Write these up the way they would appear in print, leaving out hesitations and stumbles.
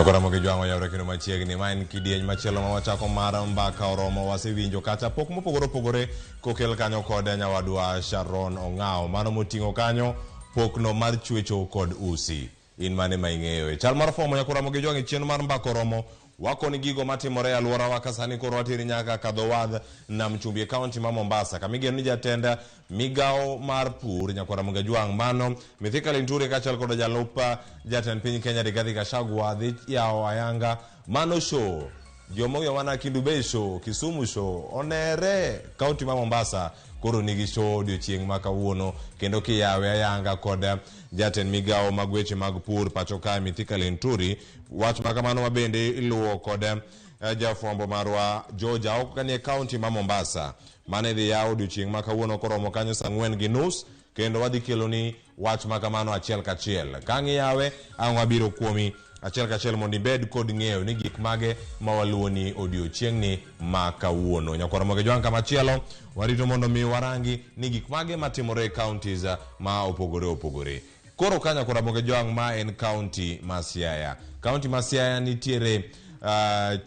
Ramogi jwango yawre kino machiegni ma en kidieny machielo ma wachako mar mbaka oromo wasewinjo kata pok mopogore opogore kokel kanyo kod nyawadwa Sharon Ong'ao mano moting'o kanyo pokno mar chwecho kod usi in mane ma ing'eyo e chal mar Fwambo Ramogi jwango chien mar mbaka oromo wakoni gigo matimore alwora wa kasani koro watiri nyaka kadho wadh nam chumbi e kaunti ma Mombasa kamigeno ni jatenda migao mar pur Ramogi jwang mano mithika linturi kachal kod jalupa jatend piny Kenya Rigathi Gachagua dhi yao ayanga mano show jomoyo wana Kindube show Kisumu show onere kaunti ma Mombasa koro nigi show odiochieng' ma kawuono kendo kiyawe ayanga kod jatend migao mag weche mag pur pacho ka mithika linturi wach makamano mabende iluwo kod jafwambo marwa Georgia ok kanie kaunti ma Mombasa mane dhi yawo odiochieng' ma kawuono koromo kanyo saa 4:30 kendo wadhi kelo ni wach makamano achiel kachiel kang'iyawe ang' wabiro kuomi achiel kachiel mondo ibed kod ng'eyo ni gik mage ma waluoni odiochieng'ni ma kawuono Ramogi jwang kamachielo warito mondo mi warangi ni gik mage matimore counties ma opogore opogore koro ka Ramogi jwang ma en county ma Siaya county ma Siaya nitiere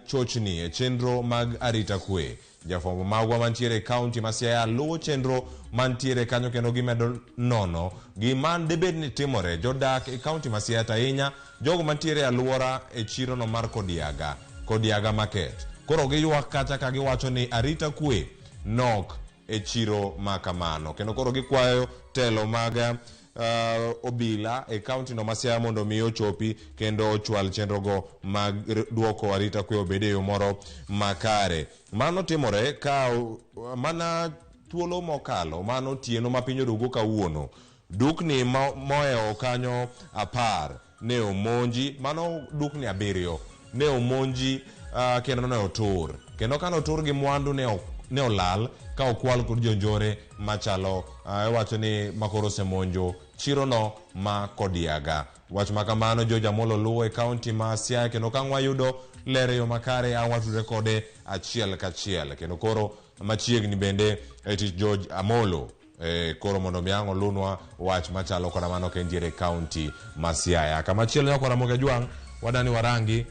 chochni e chenro mag arita kwe jafwambo magwa mantiere county ma Siaya luwo chenro mantiere kanyo kendo gimedo nono giman debed ni timore jodak e county ma Siaya ahinya jogo mantiere alwora e chiro no mar Kodiaga market koro giywak kata ka giwacho ni arita kwe nok e chiro makamano kendo koro gikwayo telo mag obila e county no ma Siaya mondo mi ochopi kendo ochwal chenro go mag duoko arita kwe obede yo moro makare mano timore ka mana thuolo mokalo mano tieno ma piny odugo kawuono dukni moeo kanyo 10 ne omonji mano dukni 7 ne omonji kendo ne otur kendo kano otur gi mwandu ne olal ka okwal kod jonjore machalo wacho ni makoro semonjo chiro no ma Kodiaga wach makamano Georgia molo luwo e county ma Siaya kendo kang' wayudo lere yo makare ang' watudre kode achiel kachiel kendo koro machiegni bende tich George Amolo koro mondo miango lunwa wach machalo kod mano kentiere county ma Siaya kamachielo Ramogi jwang wadani warangi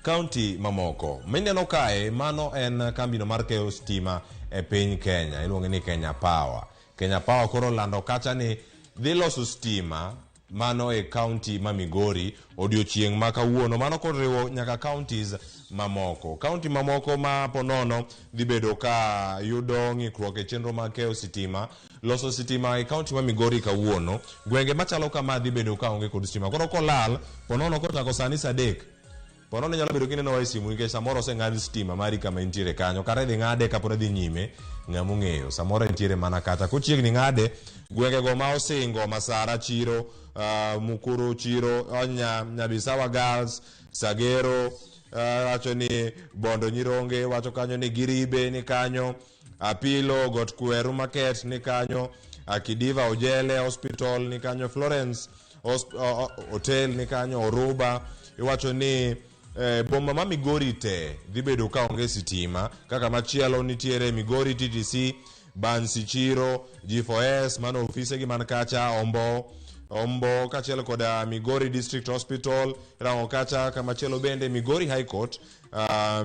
county mamoko mineno kae mano en kambino mar keyo stima e piny Kenya iluonge ni Kenya Power koro lando kacha ni dhi loso stima mano e county ma Migori odiochieng' ma kawuono mano koriwo nyaka counties mamoko ma ponono dhi bedo ka yudo ng'ikruok e chenro mag keyo sitima loso sitima e county ma Migori kawuono gwenge machalo kama dhi bedo ka onge kod stima koro kolal ponono kochako sani saa 3 ponono nyalo bedo kineno wa simu nikech samoro oseng'ad stima mari kama intiere kanyo kare dhi ng'ade kapod dhi nyime ng'amo ng'eyo samoro intiere mana kata kochiegni ng'ade gwengego ma osingo Masara chiro Mukuru chiro Nyabisawa Girls Sagero wacho ni Bondo Nyironge wacho kanyo ni Giribe ni kanyo Apilo Got Kweru Market ni kanyo Kidiva Ojele Hospital ni kanyo Florence Hotel ni kanyo Oruba iwacho ni bomba ma Migori te dhi bedo ka onge sitima kaka machielo nitiere Migori TTC Bansi Chiro G4S mano ofise gi man kacha Ombo kachiel koda Migori District Hospital rango kacha kamachielo bende Migori High Court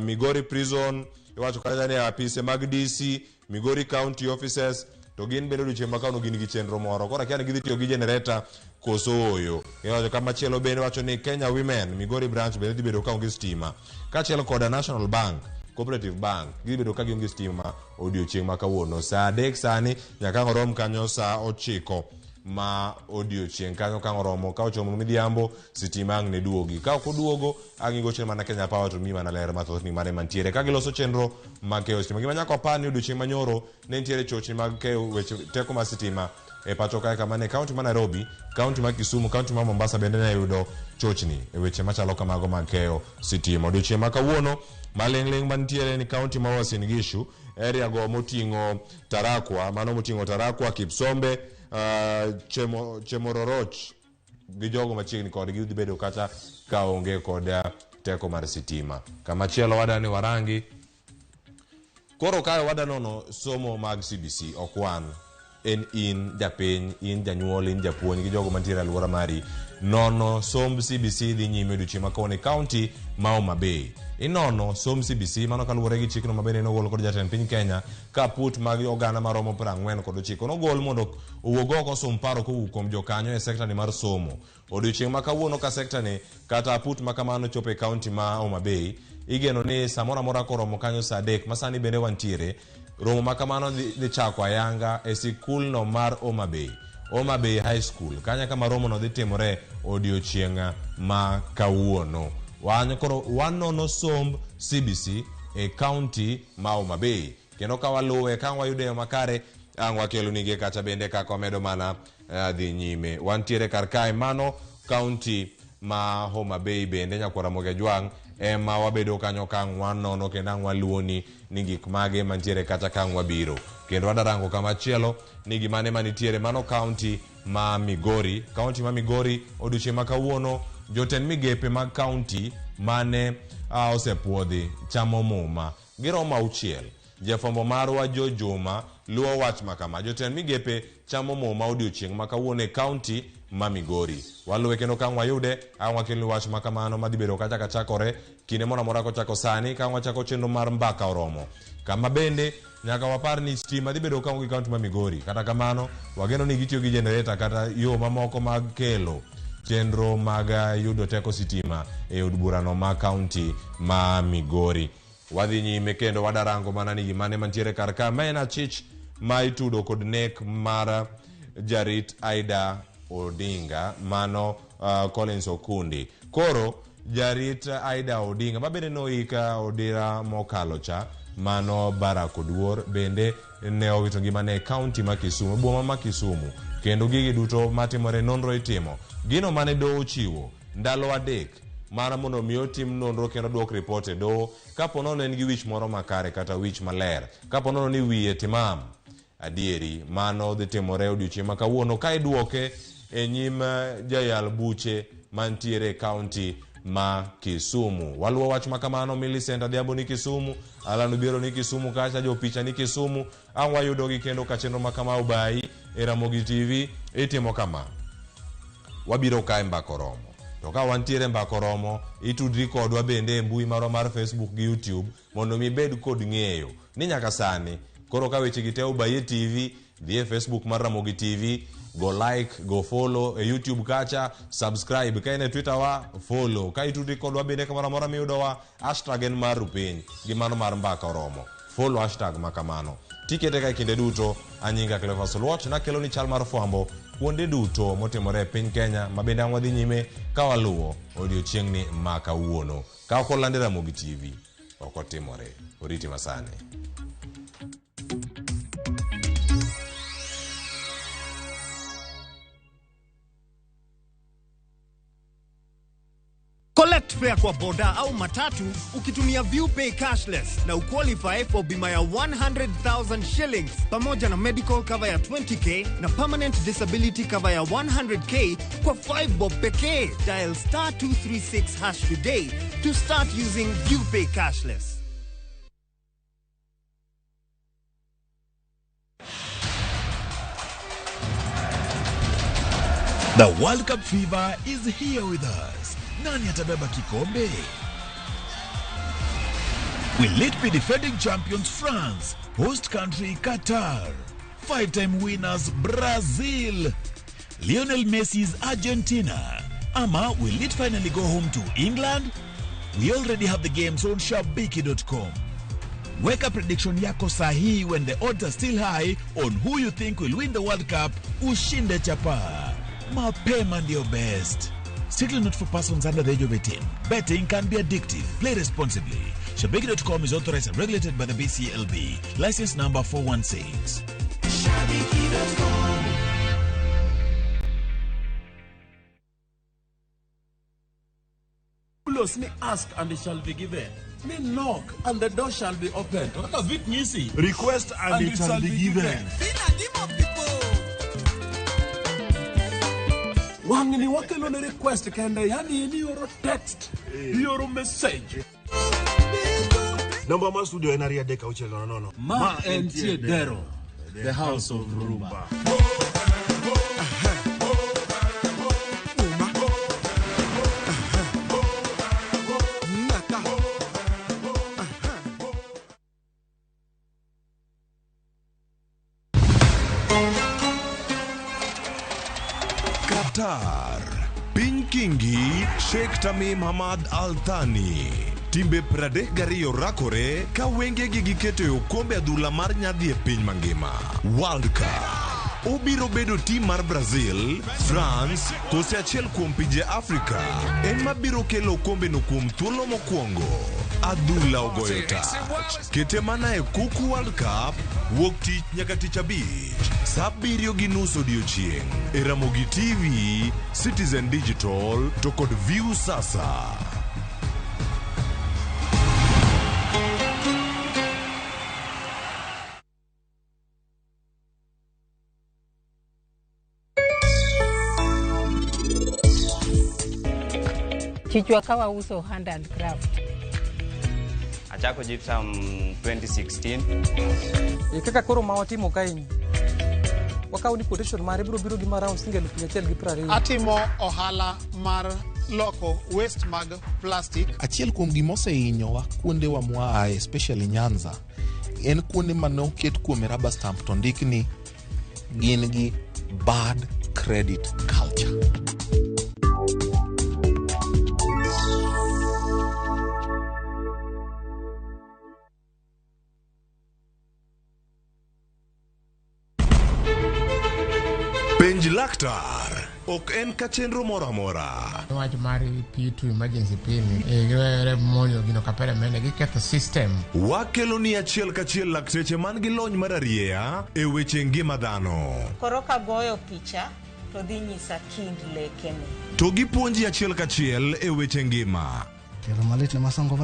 Migori Prison iwacho kacha ni apise mag DC Migori County Offices to gin bende odiochieng' makano gin gi chenro moro koro kiani gidhi tiyo gi generator koso oyo iwacho kamachielo bende wacho ni Kenya Women Migori branch bende dhi bedo ka onge stima kachiel koda National Bank Cooperative Bank dhi bedo ka gionge stima odiochieng' ma kawuono saa 3 sani nyaka orom kanyo saa 9 ma odiochieng' kanyo ka oromo ka ochomo midhiambo sitima ang' ne duogi ka ok oduogo ang' igoche mana Kenya Power to mi mana ler mathoth ni mane mantiere ka giloso chenro mag keyo stima gima nyaka opani odiochieng' manyoro ne nitiere chochni mag keyo weche teko mar sitima e pacho kae kama ne county ma Nairobi county ma Kisumu county ma Mombasa bende ne yudo chochni e weche machalo kamago mag keyo sitima odiochieng' ma kawuono maling'ling mantiere ni county ma Uasin Gishu area go moting'o Tarakwa Kipsombe Chemororoch gi jogo machiegni kod gi dhi bedo kata ka onge kod teko mar sitima kamachielo wadani warangi koro kae wadanono somo mag CBC okwan en in japiny, in janyuol, in japuonj gi jogo mantiere alwora mari. Nono somb CBC dhi nyime odiochieng' ma kawuono e kaunti ma Homa Bay. Inono somb CBC mano kaluwore gi chikno mabende nogol kod jatend piny Kenya ka put mag oganda maromo 40 kod ochiko nogol mondo owuog oko som paro kowuok kuom jokanyo e sekta ni mar somo. Odiochieng' ma kawuono ka sekta ni kata put ma kamano chopo e kaunti ma Homa Bay, igeno ni samoro amora koromo kanyo saa 3 masani bende wantiere. Romo ma kamano dhi chako ayanga e sikul no mar Homa Bay High School. Kanya kama romo no dhi timore odiochieng' ma kawuono. Wanono somb CBC e kaunti ma Homa Bay. Kendo ka waluwe ka wayude makare ang wakelo nige kacha bende ka komedo mana dhi nyime. Wantiere kar kae mano kaunti ma Homa Bay bende nyakwara Ramogi Jwang ema wabedo kanyo kang wanono kendo ang waluoni ni gik mage mantiere kata kang wabiro. Kendo wadarango kama chielo ni gimane manitiere mano kaunti ma Migori. Kaunti ma Migori odiochieng' ma kawuono jotend migepe mag kaunti mane osepuodhi chamo muma giromo 6. Jafwambo marwa Joma luwo wach makama. Jotend migepe chamo muma odiochieng' ma kawuono e kaunti ma Migori. Waluwe kendo kang wayude ang wakelo wach makamano madhi bedo kacha chakore kinde moro amora kochako sani kang wachako chenro mar mbaka oromo. Kama bende nyaka wapar ni stima dhi bedo kaunti kaunti ma Migori. Kata kamano wageno ni gitiyo gi generator kata yo mamoko mag kelo chenro mag yudo teko sitima e od burano ma kaunti ma Migori. Wadhi nyime kendo wadarango mana ni gimane mantiere kar ka ma en achich ma itudo kod nek mar jarit Aida Odinga mano Collins Okundi. Koro jarit Aida Odinga mabende noika odira mokalo cha mano Barak Oduor bende ne owito ngimane e kaunti ma Kisumu, boma ma Kisumu. Kendo gigi duto matimore nonro itimo. Gino mane do chiwo ndalo 3 mana mondo miyo tim nonro kendo duok ripot e do kapo nono en gi wich moro makare kata wich maler. Kapo nono ni wiye timam adieri mano dhi timore odiochieng' ma kawuono ka iduoke e nyim jayal buche mantiere kaunti ma Kisumu. Waluwo wach makamano Millicent Adhiambo ni Kisumu, Alan Obiero ni Kisumu, kacha jo picha ni Kisumu. Ang wayudo gi kendo ka chenro makama obai e Ramogi TV itimo kama. Wabiro kae mbaka oromo. To ka wantiere mbaka oromo itudri kodwa bende e mbui marwa mar Facebook gi YouTube mondo mi bed kod ng'eyo ni nyaka sani koro ka weche gite obai e TV, dhi e Facebook mar Ramogi TV, go like, go follow e YouTube kacha, subscribe ka ine Twitter wa follow. Ka itudri kodwa bende kamoro amora miyudo wa hashtag en mar rupiny gi mano mar mbaka oromo. Follow hashtag makamano. Tikete ka kinde duto anyinga Clever Solwat na kelo ni chal mar Fwambo kuonde duto motimore e piny Kenya mabende ang wadhi nyime ka waluwo odiochieng' ni ma kawuono. Ka ok olande Ramogi TV ok otimore. Oriti masane. Collect fare kwa boda au matatu ukitumia ViewPay cashless na uqualify for bima ya 100,000 shillings pamoja na medical cover ya 20k na permanent disability cover ya 100k kwa 5 bob pekee. Dial *236# today to start using ViewPay cashless. The World Cup fever is here with us. Nani atabeba kikombe? Will it be defending champions France, host country Qatar, 5-time winners Brazil, Lionel Messi's Argentina, ama will it finally go home to England? We already have the games on shabiki.com. Weka prediction yako sahi when the odds are still high on who you think will win the World Cup. Ushinde chapa. Mapema ndio best. Strictly not for persons under the age of 18. Betting can be addictive. Play responsibly. Shabiki.com is authorized and regulated by the BCLB. License number 416. Shabiki.com. Me ask and it shall be given. Me knock and the door shall be opened. What does it mean? Request and it shall be given. Wangini wakelo ne request kende yani ni yoro text, yoro message. Number ma studio en aria deka uchelo nono. Ma entie dero. the house of rumba. Qatar, Piny Kingi, Sheikh Tamim Hamad Al Thani. Timbe 32 rakore ka wengegi giketo e okombe adhula mar nyadhi e piny mangima. World Cup. Obiro bedo tim mar Brazil, France, kose achiel kuom pinje Afrika. En mabiro kelo okombe no kuom thuolo mokwongo. Adhula ogoyo tach. Kete mana e kuku World Cup, wuok tich nyaka tich abich. Saa 7:30 odiechieng'. E Ramogi TV, Citizen Digital, to kod View Sasa. Chichwa kawa uso hand and craft. Achako gypsum 2016. Kaka koro mawatimo kaini. Wakauni quotation mare biro gi around $1,120. Atimo ohala mar loko waste mag plastic. Achiel kuom gimoseinyowa kuonde wa mwa especially Nyanza en kuonde mane oket kuom rubber stamp to ndik ni gin gi bad credit culture. Penj laktar ok en ka chenro moro amora. Wach mar P2 emergency pin monyo gino kapere mene giketho system. Wakelo ni achiel kachiel lakteche man gi lony mar arieya e weche ngima dhano. Koro ka goyo picha to dhi nyisa kind lekene. To gipuonji achiel kachiel e weche ngima. Kero malit ne masongo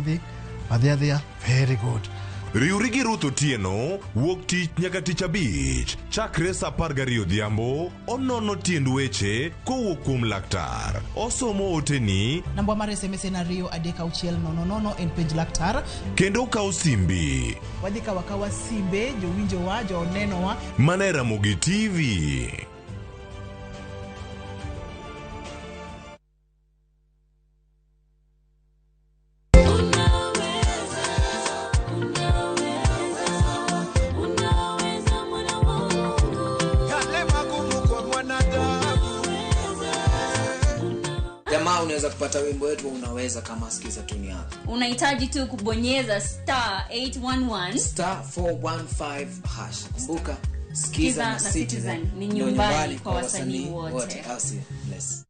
vadhia very good. Riuri gi Ruth Otieno, wuok tich nyaka tich abich, chakre saa 12 odhiambo, onono tiend weche kowuok kuom laktar. Osomo oteni, namba mar SMS en 23600 en penj laktar. Kendo kawo simbi. Wadhi kawa simbe, jowinjowa, jonenowa. Mana e Ramogi TV. Unaweza kupata wimbo wetu unaweza kama sikiza tuni yako. Unahitaji tu kubonyeza *811 *415#. Kumbuka sikiza na Citizen ni nyumbani kwa wasanii wote. Bless.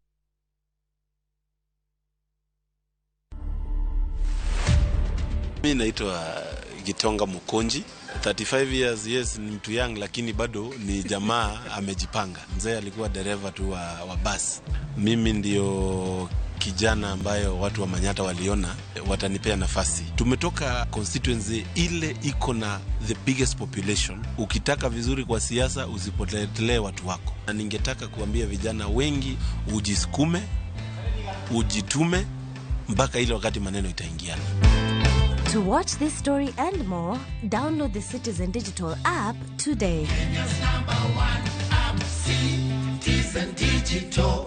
Mimi naitwa Gitonga Mukonji. 35 years, yes, ni mtu young lakini bado ni jamaa amejipanga. Mzee alikuwa dereva tu wa bus. Mimi ndio kijana ambayo watu wa Manyata waliona watanipea nafasi. Tumetoka constituency ile iko na the biggest population. Ukitaka vizuri kwa siasa usipotelee watu wako. Na ningetaka kuambia vijana wengi ujisukume, ujitume mpaka ile wakati maneno itaingiana. To watch this story and more, download the Citizen Digital app today. Kenya's #1 app, Citizen Digital.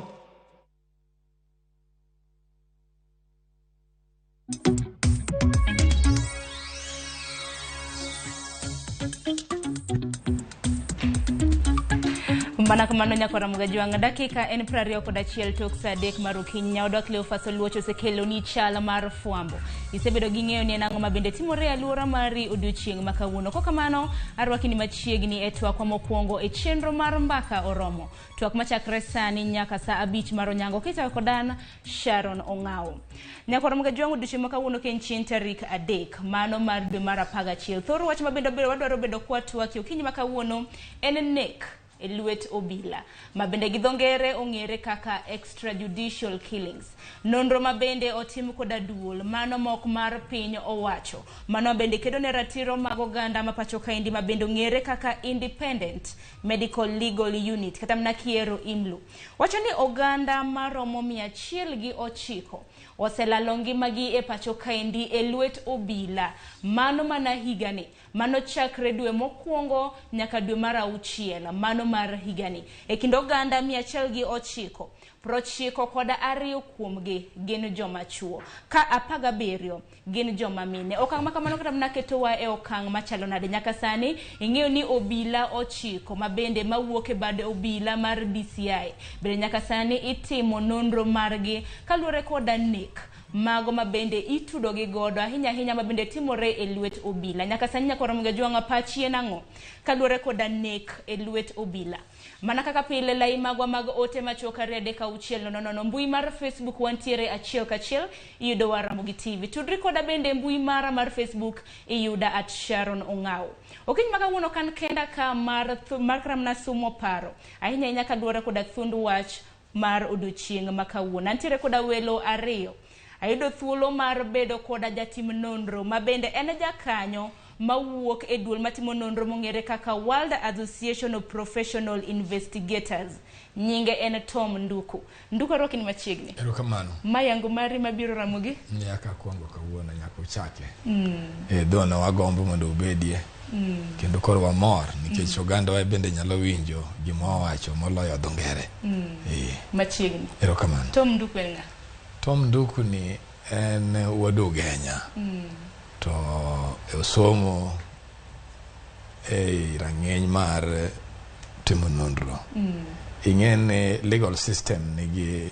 Mana kamano nyakora mugajuanga dakika en 21 tok saa 3 mar okinyi. Odok Cleophas Oluoch osekelo ni Chal mar Fwambo. Isebedo gi ng'eyo ni en ang'o mabende timore alwora mari odiochieng' ma kawuono. Kok kamano arwaki ni machiegni e twak mokwongo e chenro mar mbaka oromo. Twak machakre sani nyaka saa 5 mar onyango kita kodan Sharon Ong'ao. Nyakora mugajuanga odiochieng' ma kawuono ken chieng' tarik 3 mano mar dwe mar 11. Thoro wach mabende wadwaro bedo kwa twak okinyi ma kawuono en nek lwet obila mabende gi dhongere ong'ere kaka extrajudicial killings. Nonro mabende otim koda duol mano mok mar piny owacho mano bende kedo ne ratiro mag oganda mapacho kaindi mabende ong'ere kaka Independent Medical Legal Unit kata mnakiero IMLU. Wacho ni oganda maromo 109 oselalo ngimagi e pacho kaindi e lwet obila mano mana higani mano chakre dwe mokwongo nyaka dwe mar 6 mano mar higani. E kind oganda 109 92 kuomgi gin joma chuo ka 17 gin joma mine. Okang' ma kamano kata mana ketowa e okang' machalo nade nyaka sani ing'eyo ni obila 9 mabende mawuok e bad obila mar DCI bende nyaka sani itimo nonro margi kaluwore koda nek mago mabende itudo gi godo ahinya mabende timore e lwet obila. Nyaka sani nyaka Ramogi Juanga pachi nang'o kaluwore koda nek e lwet obila. Mana kaka pile lai magwa mag ote machoka rede ka uchiel no mbui mar Facebook wantiere achiel kachiel iyudo wa Ramogi TV. Tudri koda bende mbui mara mar Facebook iyuda @Sharon Ongao. Okiny maka wuono kan kenda ka mar kramna sumo paro ahinya kaluwore koda thund wach mar odiochieng' makawuono. Antiere koda welo ariyo. Ayudo thuolo mar bedo koda jatim nonro mabende en jakanyo mawuok e duol matimo nonro mong'ere kaka World Association of Professional Investigators. Nyinge en Tom Nduku. Nduku roki ni machiegni. Erokamano. Mayango mari mabiro Ramogi. Nyaka kwango kawuono nyaka uchake. Dona wagombo mondo ubedie. Kendo koro wamor nikech oganda wa bende nyalo winjo gima wawacho moloyo dho ngere. Machiegni. Erokamano. Tom Nduku en ng'a? Tom Nduku ni en wuod Ugenya. To osomo rang'eny mar timo nonro. Ing'ene legal system nigi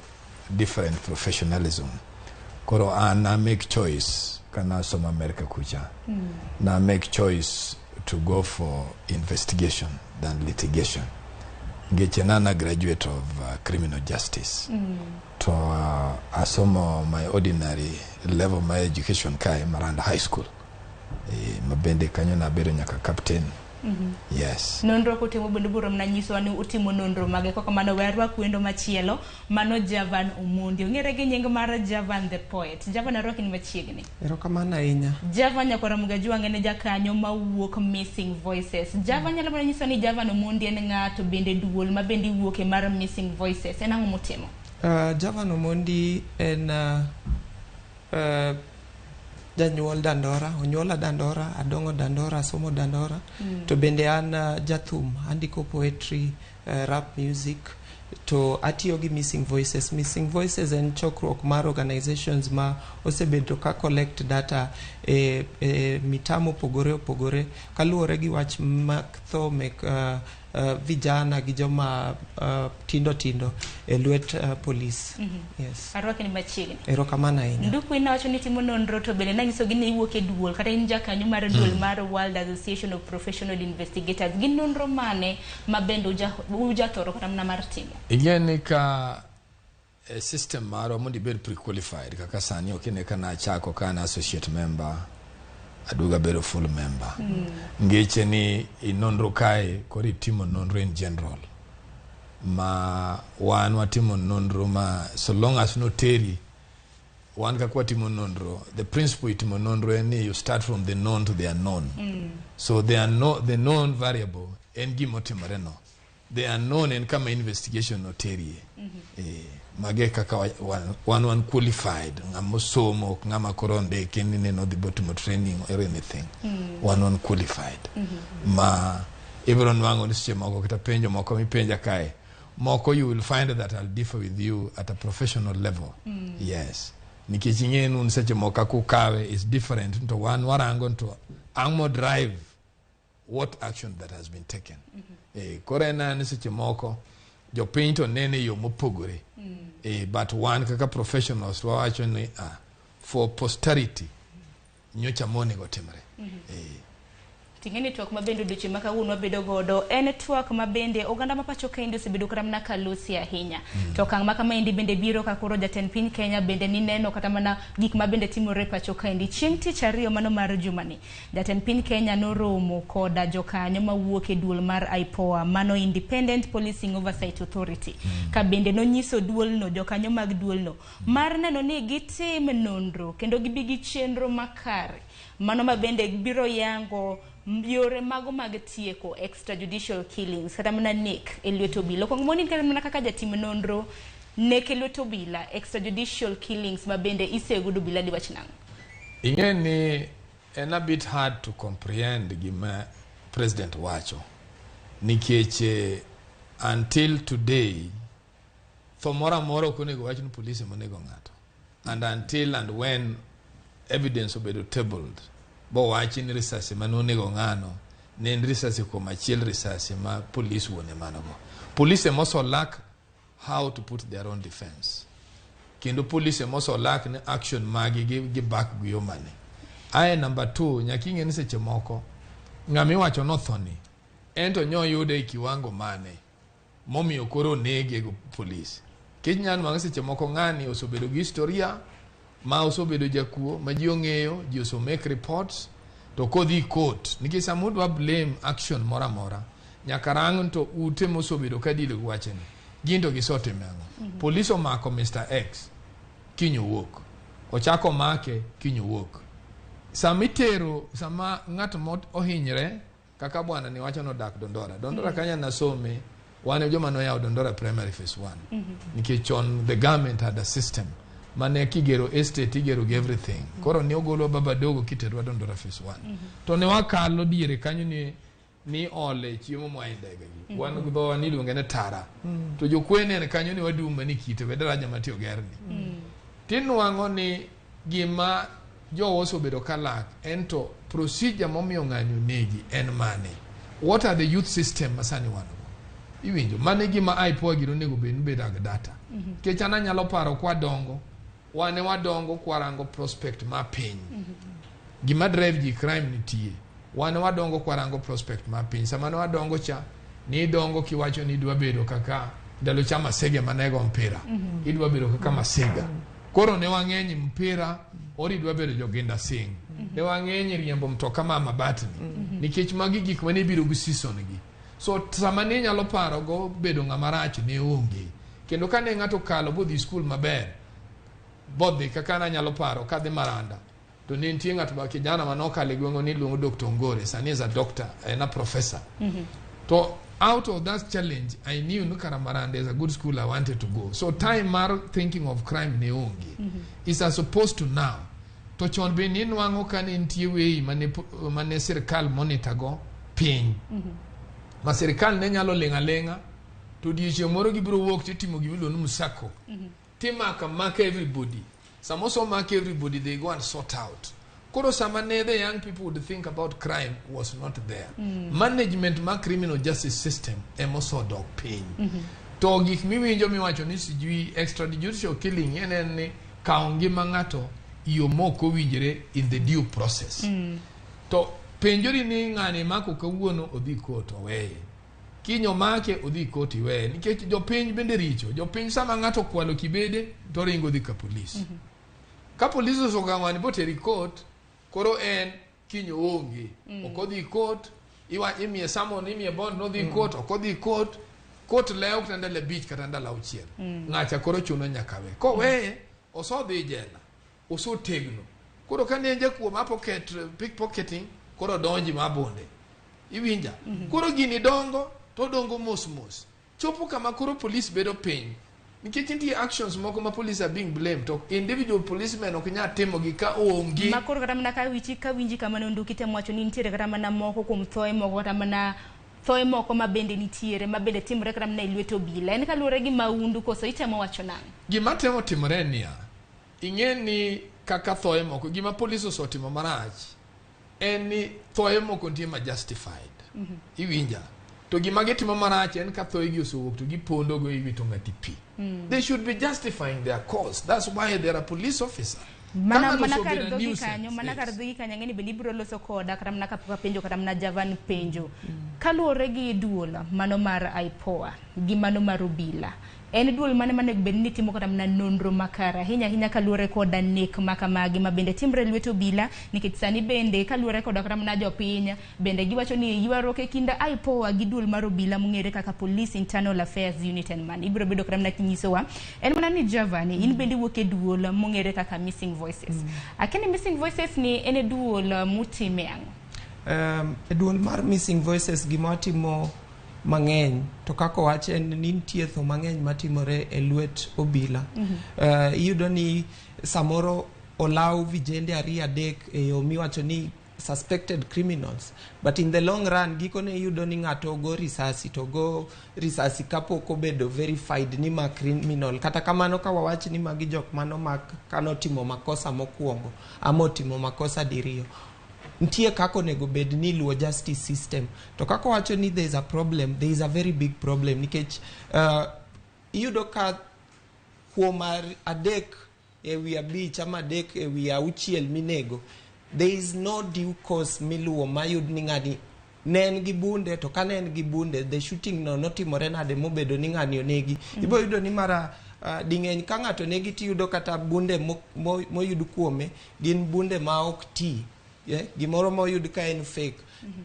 different professionalism. Koro na make choice kana somo America kucha. Na make choice to go for investigation than litigation. Ngechenana graduate of criminal justice. To asomo my ordinary level of my education kai Maranda High School. Mabende kanyo na bedo nyaka captain. Yes. Nonro kutimo bende buro mnanyiso ni utimo nonro mage kaka mano werwa kuendo machielo mano Javan Omondi. Ong'ere gi nying mar Javan the poet. Javan roki ni machiegni. Erokamano ahinya. Javan nyaka Ramogi Juanga ne jakanyo mawuok Missing Voices. Javan nyalo mana nyiso ni Javan Omondi en ng'ato bende duol mabende wuok e mar Missing Voices. En ang'o motimo? Javan Omondi en janyuol Dandora, onyuola Dandora, adongo Dandora, asomo Dandora. To bende an jathum, andiko poetry, rap music. To atiyo gi Missing Voices. Missing Voices en chokruok mar organizations ma osebedo ka collect data mitamo opogore kaluwore gi wach mak tho mek vijana gi joma tindo e lwet police. Yes. Arwaki ni machiegni. Erokamano ahinya. Nduku inawacho ni timo nonro to bende nanyiso gi ni iwuok e duol kata in jakanyo mar duol mar World Association of Professional Investigators. Gin nonro mane mabende ujatoro kata mna mar timo? Ing'eni ka system maro mondo ibed pre-qualified kaka sani okine kana achako kana associate member aduga bedo full member. Ngeche ni inonro kae kori timo nonro in general. Ma wan watimo nonro ma so long as no teri wan kakwa timo nonro, the principle itimo nonro ni you start from the known to the unknown. So the known variable en gimotimore no. The unknown en kama investigation no teri. Mage kaka one qualified ngamo somo ngama koronde kenine no the bottom training or anything. One qualified. Ma everyone wango nische moko kita penjo moko mi penja kai moko you will find that I'll differ with you at a professional level. Yes. Nikichinye unseche moka kukawe is different to one warango to angmo drive what action that has been taken. Korena nische moko jo painto nene yo mopogore. But one kaka professionals to actually for posterity nyocha mone go timre. Tingeni twak mabende duche maka unwa bedo godo en twak mabende oganda mapacho kendi osebedo kata mna kalusi ahinya. To kang maka maendi bende biro ka koro jatend piny Kenya bende ni neno kata mana gik mabende timore pacho kendi. Chieng' tich ariyo mano mar jumani jatend piny Kenya noromo koda jokanyo mawuok e duol mar IPOA mano Independent Policing Oversight Authority. Ka bende nonyiso duol no jokanyo mag duol no mar neno ni gitim nonro kendo gibigi chenro makare mano mabende biro yango yore mago mag tieko extrajudicial killings kata mana nek e lwet obila. Kong moni kata mana kaka jatim nonro nek e lwet obila extrajudicial killings mabende isegudo obila di wach nang'o? Ing'eni en a bit hard to comprehend gima president wacho nikech until today moro amora ok onego wach ni polisi monego ng'ato, and until and when evidence obedo tabled bo wachi ni risasi mane onego ng'ano ne en risasi kuom achiel risasi ma police wuone manogo. Police must lack how to put their own defense, kendo police must lack ni action magi gi back guyo mane. Aye, number 2, nyaki ng'e ni seche moko ng'ami wacho nothoni ento nyo yude kiwango mane momiyo koro nege go police. Kinyan mang seche moko ng'ani osebedo gi historia ma osebedo jakuo ma ji ong'eyo, ji oso make reports to kodhi court nikech samudwa blame action mora mora nyaka rang to ute mosebedo ka dilo gi wacheni gindo gisote mengo. Police omako Mr. X kinyo wuok, ochako make kinyo wuok. Samitero sama ng'at mo ohinyre kaka bwana ni wacho no dak Dondora kanya nasome wane joma no yaw Dondora primary phase 1 nikech on the government had a system mane kigero estate igero everything koro ni ogolo baba dogo kiterwa Dondora phase 1 to ne wakalo diere kanyo ni ole chiemo mwaindege wan gudho ni luonge ne tara to jokwene ne kanyo ni waduma ni kite bedaraja matio gerni tinwango ni gima jo oso bedo kalak ento procedure momiyo ng'anyo negi en mane. What are the youth system masani wano iwinjo mane gima aipoa giro nego bedag data kechana nyalo paro kwa dongo wane wadongo kwarango prospect ma piny gima drive ji crime nitie wane wadongo kwarango prospect ma piny samane wadongo cha ni dongo kiwacho ni dwa bedo kaka ndalo cha Masege manego mpira idwa bedo kaka Masega koro ne wang'eny mpira ori dwa bedo joginda sing ne wang'eny riembo mtoka ma mabatni nikech magi gik mane biro gi season gi. So samane nyalo paro go bedo ng'amarach ne onge kendo kane ng'ato kalo bodhi school maber bodhi kaka na nyalo paro kadhi Maranda to ne nitie ng'ato ba kijana manokale gweng'o ni luongo Dr. Ngore sani is a doctor and a professor to out of that challenge I knew Nukara Maranda is a good school I wanted to go. So time mar thinking of crime ne onge is as opposed to now to chon be ni nwango kan nitie wei mane sirkal monitor go piny ma sirkal ne nyalo lenga to diche moro gibiro wuok titimo gimilo no musako timaka mark everybody samoso mark everybody they go and sort out koro samane the young people would think about crime was not there management ma criminal justice system emoso dog pain to gik miwinjo miwacho ni sijui extrajudicial killing enen kaongi mangato iyo moko winjire in the due process to penjori ni ng'ani mako kawuono odhi koto weye kinyo make odhi koti weye nikech jopiny bende richo jopiny sama ng'ato kwalo kibede to ringo dhi ka police ka police osogang'ani boteri court koro en kinyo onge okodhi court imiye summon imiye bond no dhi court okodhi court leo kutandala beach katandala uchiel ng'acha koro chuno nyaka we ko weye osodhi jela osotegno koro kane jakuo ma pickpocketing koro donji mabonde iwinja koro gini dongo to dongo mos chopo kama koro police bedo piny nikech nitie actions moko ma police are being blamed to individual policemen ok nya timo gi ka ongi makoro kata mana ka winji kama ne ndukite mwacho ni nitiere kata mana moko kuom thoe moko kata mana thoe moko ma bende nitiere ma bende timore kata mana lwet obila en kaluwore gi maundu koso itemo wacho nang'o gima temo timore niya ing'e ni kaka thoe moko gima police osotimo marach en ni thoe moko nitie ma justified iwinja to gima gitimo marach en ka thoe gi osowuok to gipondo go iwito ng'ati pi they should be justifying their cause. That's why there are police officers. Mana kar dogi kanyo ng'eni bende ibiro loso koda kata mana kapok penjo kata mana Javan penjo kaluwore gi duola mano mar IPOA gi mano mar obila en duol mane bende ni timo kata mana nonro makara hinya kaluwore koda nek makamagi ma bende timre lwet obila nikech sani bende kaluwore koda kata mana jopiny bende giwacho ni ywaruok e kinda IPOA gi duol mar obila mong'ere kaka Police Internal Affairs Unit and man ibiro bedo kata mana kinyisowa en mana ni Javan in bende wuok e duol mong'ere kaka Missing Voices akini Missing Voices ni ene duol mutime ang'o duol mar Missing Voices gimotimo mang'eny to kako wache ni nitie tho mang'eny matimore e lwet obila iyudo ni samoro olaw vijende 2-3 e yo miwacho ni suspected criminals, but in the long run gikone yudo ni ng'ato go risasi kapok obedo verified ni ma criminal. Kata kamano ka wawach ni magi jok mano mak kanotimo makosa mokwongo ama otimo makosa diriyo, ntie kako nego bed ni luo justice system. To kako wacho ni there is a problem, there is a very big problem, nikech iyudo ka kuom adek ewi abich ama adek ewi auchiel minego, there is no due cause miluo mayud ni ng'ani ne en gi bunde, to ka ne en gi bunde the shooting no notimore nade mobedo ni ng'ani onegi. Ibo yudo ni mara ding'eny ka ng'ato negi tiyudo kata bunde moyud kuome gin bunde ma ok ti. Gimoro moyud ka en fake.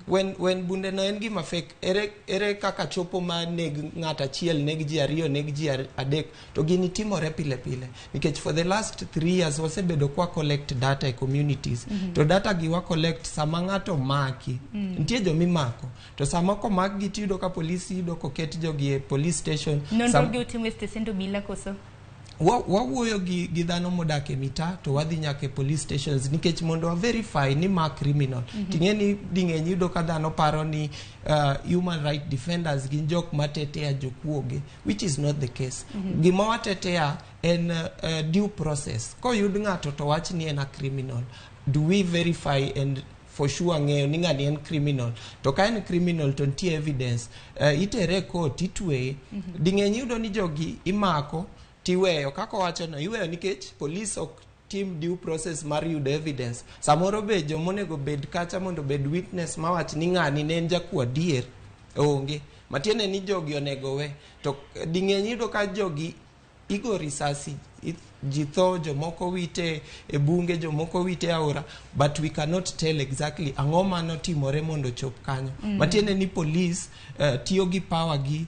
When bunde no en gima fake, ere kaka chopo ma neg ng'ata achiel, neg ji ariyo, neg ji adek, to gini timore pile pile. Nikech for the last 3 years wasebedo kwa collect data e communities. To data gi wa collect sama ng'ato maki. Ntie jo mimako. To sama ko mak gi tiyudo ka polisi yudo koket jogi e police station. Nonro gi utimo stesendo bila koso. Wawuoyo gi dhano modak e mita to wadhi nyaka e police stations nikech mondo wa verify ni ma criminal. Ting'eni ding'eny yudo ka dhano paro ni human right defenders gin jok matetea jokuoge, which is not the case. Gima watetea en due process. Ko yud ng'ato to wach ni en a criminal, do we verify and for sure ng'eyo ni ng'ani en criminal? To ka en criminal to ntie evidence, itere court, itweye. Ding'eny yudo ni jogi imako tiweyo. Kako wacho no iweyo nikech police ok tim due process mar yudo evidence. Samoro be jomonego bed kacha mondo bed witness mawach ni ng'ani ne en jakuo adier onge, matiende ni jogi onego we. To ding'eny yudo ka jogi igo risasi, jitho, jomoko wite e bunge, jomoko wite aora, but we cannot tell exactly ang'o manotimore mondo chop kanyo. Matiende ni police tiyo gi power gi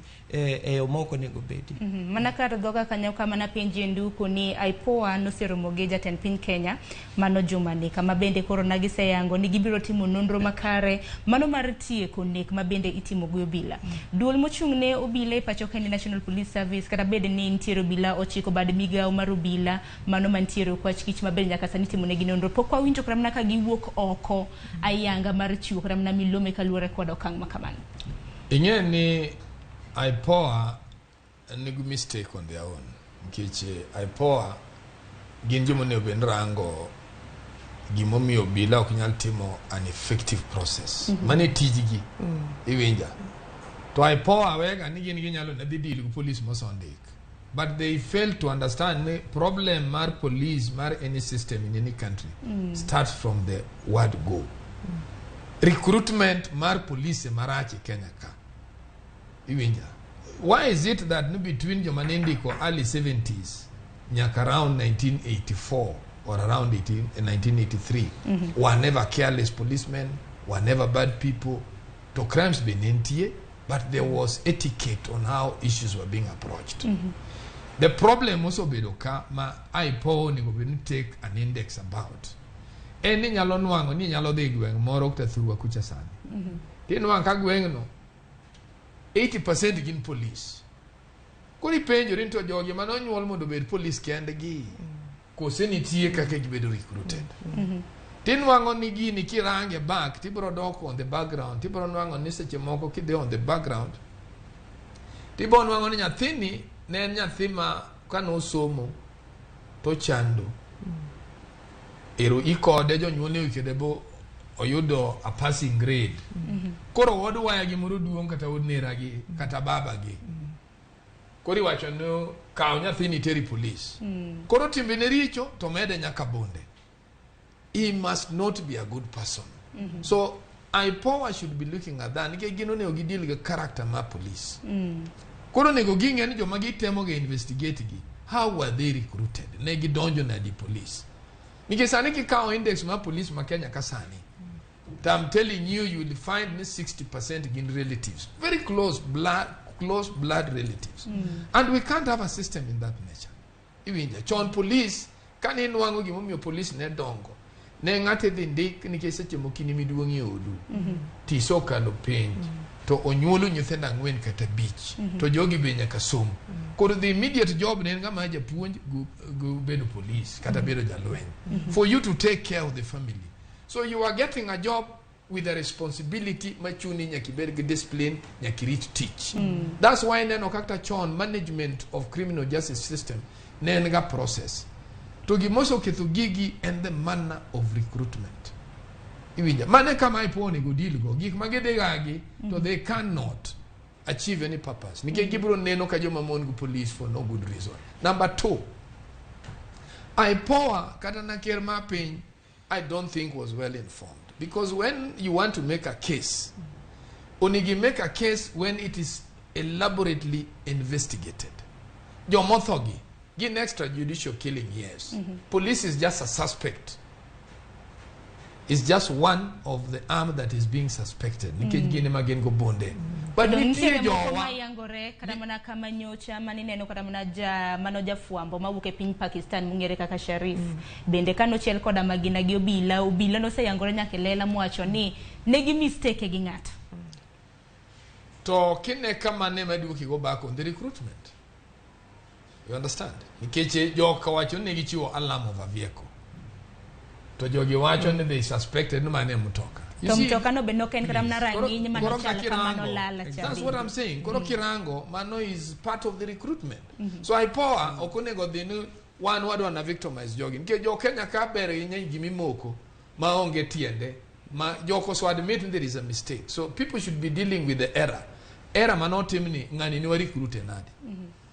omoko nego bedi. Mana kar dhoga kanyo kama na penji nduko ni IPOA noseromogi jatend piny Kenya mano juma ni kama bende koro nagise yango ni gibiro timo nonro makare mano mar tieko nek mabende itimo go obila. Duol mochung' ne obila e pacho Kenya National Police Service kata bende ni ntiere obila ochiko bad migao mar obila mano mantiere kwa chikich mabende nyaka sani timo negi nonro pok wawinjo kramna ka giwuok oko ayanga mar chiwo kramna milome kaluore kod okang' makamano. Ing'e ni IPOA nigu mistake on their own. Kiche IPOA gin jomo ne ben rango gimomi obila ok nyal timo an effective process. Mane tijigi iwinja. To IPOA wega ni gin ginyalo na deal with police mosondik. But they fail to understand the problem mar police mar any system in any country starts from the word go. Recruitment mar police marachi Kenya ka. Why is it that between Jomanendiko early 70s, nyaka around 1984 or around 1983, were never careless policemen, were never bad people, to crimes been NTA, but there was etiquette on how issues were being approached. The problem also bedoka ma IPO ni go take an index about. Eni nyalo nwango ni nyalo dhi gweng moro kta thurwa kucha sana. Tinwa ka gweng no 80% gin police. Kuri penjo rinto jogi mano nyuol mondo bed police kende gi. Kose nitie kaka gibedo recruited. Tinwango ni gini kirange back, tibro doko on the background, tibro nwango ni seche moko kide on the background. Tibro nwango ni nyathini ne nyathima kano somo to chando. Ero ikode jonyuol ne ukedebo oyudo a passing grade. Koro wodu waya gimuru duong kata wodnera gi kata baba gi. Kori wacho no kao nyathini teri police. Koro timbene richo to mede nyaka bonde. He must not be a good person. So IPOA should be looking at that. Nike gino ne ogidil ge character ma police. Koro nego ginge ni joma gitemo ge investigate gi. How were they recruited? Negi donjo na di police. Nike sani ki kao index ma police ma Kenya kasani. I'm telling you, you will find 60% in relatives. Very close blood relatives. And we can't have a system in that nature. Even John police, can anyone give me police ne dongo? Ne ngate dindik ni kese chemokini miduongi odu. Tisoka no pain. To onyulu nyuthenda ngwen kata beach. To jogi benya kasum. Koro the immediate job ne nga maja puonj go bedo police kata bedo jalwen. For you to take care of the family. So you are getting a job with a responsibility machuni nyaki discipline nyaki reach teach. That's why neno kakta chon management of criminal justice system nenga process. To gimoso ketho gigi and the manner of recruitment. Iwinja mane kama ipo ni go deal go gik magede gagi so they cannot achieve any purpose. Nike gibro neno ka joma mon go police for no good reason. Number 2, IPOA kata na ker ma piny I don't think was well informed. Because when you want to make a case, only make a case when it is elaborately investigated. Your mothogi, give extrajudicial killing, yes. Police is just a suspect. It's just one of the arm that is being suspected. But manoja Fwambo mawuke piny Pakistan mungere kaka Sharif bende kano chiel koda magina gi obila no se yangore nyake lela mwacho ni negi mistake gi ng'ato to kine kama ne maduki go back on the recruitment. You understand? Nikeche joka wacho negi chiwo alarm of a vehicle to jogi wacho ni they suspected no mane mutoka. To mtoka no beno ken kram na rangi mano chala kamano lala cha. That's what I'm saying. Koro kirango mano is part of the recruitment. So IPOA okunego dhinu one word na victimize jogi. Nke jo Kenya ka bere nye gimi moko ma onge tiende ma joko so admit there is a mistake. So people should be dealing with the error. Error mano timni ngani ni recruit nadi.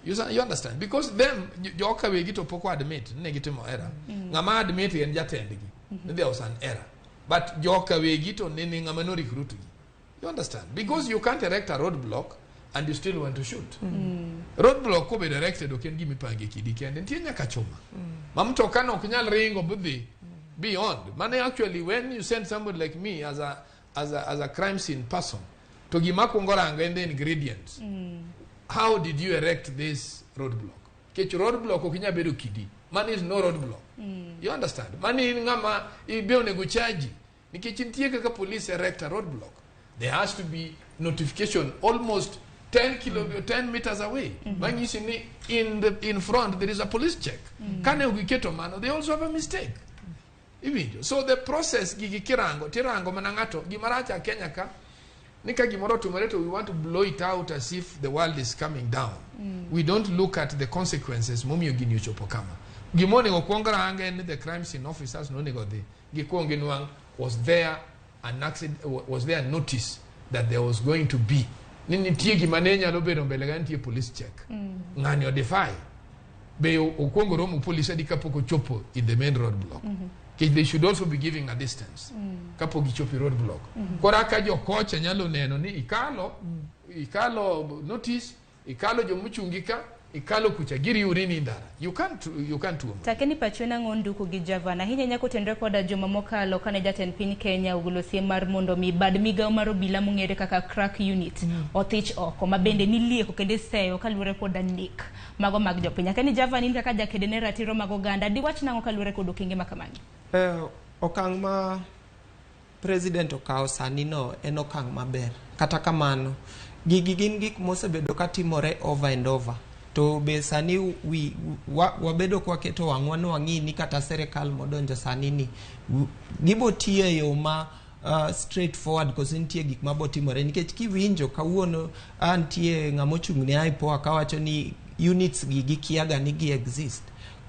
You understand? Because them joka we gito poko admit ne gitimo error. Ngama admit en jatendgi. There was an error. But joka wegito nini ngamano recruit. You understand? Because you can't erect a roadblock and you still want to shoot. Roadblock ko be erected okay give me pange kidiki and tienya kachoma. Mamto kana okunyal ringo budhi beyond. Mane actually when you send somebody like me as a crime scene person to gimako ngoranga and the ingredients. How did you erect this roadblock? Kechu roadblock okunya bedo kidi. Man is no roadblock. You understand? Mani ngama ibeo negochaji. Nikichintie kaka police erect a roadblock. There has to be notification almost 10 meters away. When you see in front there is a police check. Kane ukiketo mano they also have a mistake. So the process gigi tirango manangato gimaracha Kenya ka nika gimoro tumereto we want to blow it out as if the world is coming down. We don't look at the consequences mumio ginyo chopokama. Gimoni okwongara ange the crime scene officers no nego the gikonge nwang was there an accident was there a notice that there was going to be nini tiegi manenya no bedo mbele ganti police check ngani o defy be okwongoro mu police adi kapoko chopo in the main road block they should also be giving a distance kapo gichopi road block kora ka jo kocha nyalo neno ni ikalo notice ikalo jo muchungika ikalo kuchagiri urini ndara you can't takeni pachona ngondu kugijavana hinya nyako tendre koda joma mokalo kana jaten pin Kenya ugulosie mar mondo mi bad miga maro bila mungere kaka crack unit otich oko mabende nilie ko kende seyo kalure koda nick mago mag jopenya kani javani kaka jakedene ratiro mago ganda diwach nango kalure kodo kinge makamani okang ma president okao sani no en okang maber kata kamano gigi gin gik mosebedo katimore over and over to be sani wabedo kwa keto wangwano wangini kata serikal modonjo sani ni gibo tie yo ma straightforward because ntie gik mabotimore nikech kiwinjo kawuono antie ngamochungni IPOA kawacho ni units gi kiaga ni gi exist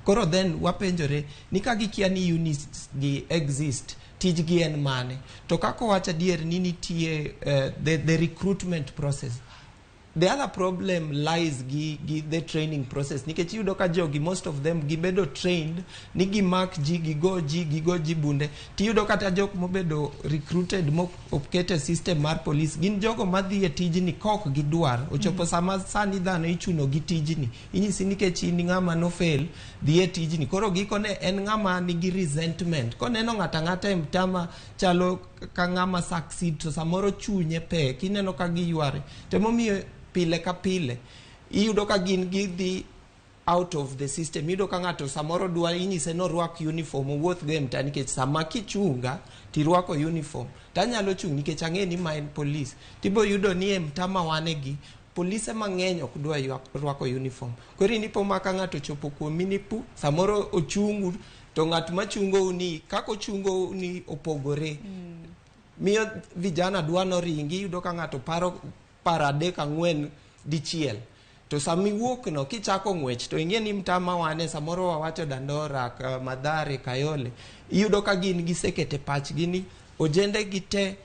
koro then wapenjore ni ka gikia ni units gi exist tijgi en mane to kako wacha dier ni nitie the recruitment process. The other problem lies the training process. Nikech yudo ka jogi most of them gibedo trained ni gimak gigo ji bunde ti yudo kata jok mobedo recruited mo opkete system mar police gin jogo madhi e tijni kok gidwar ochopo sama sani dhano ichuno gi tijni inyisi nikech ni ngama no fail dhi e tijni koro giko ne en ngama nigi resentment koneno ngata mtama chalo ka ngama succeed to samoro chunye pe kineno ka giyuare temomiyo pile ka pile iyudo ka gin gidhi out of the system iyudo ka ng'ato samoro dwa inyise no rwak uniform wuoth go mta nikech sama kichunga tirwako uniform tanyalo chung nikech ang'e ni ma en police tibo yudo ni mta ma wanegi polise mang'eny ok dwa rwako uniform. Koro inipo maka ng'ato chopo kuom inipu, samoro ochungu, to ng'at machungo ni, kako chungo ni opogore. Miyo vijana dwano ringi, yudo ka ng'ato paro 3-4 dichiel. To sami wuok no, kichako ng'wech, to ing'e ni mtama wane, samoro wawacho Dandora, Mathare, Kayole, iyudo ka gin gisekete pach gini, ojende gite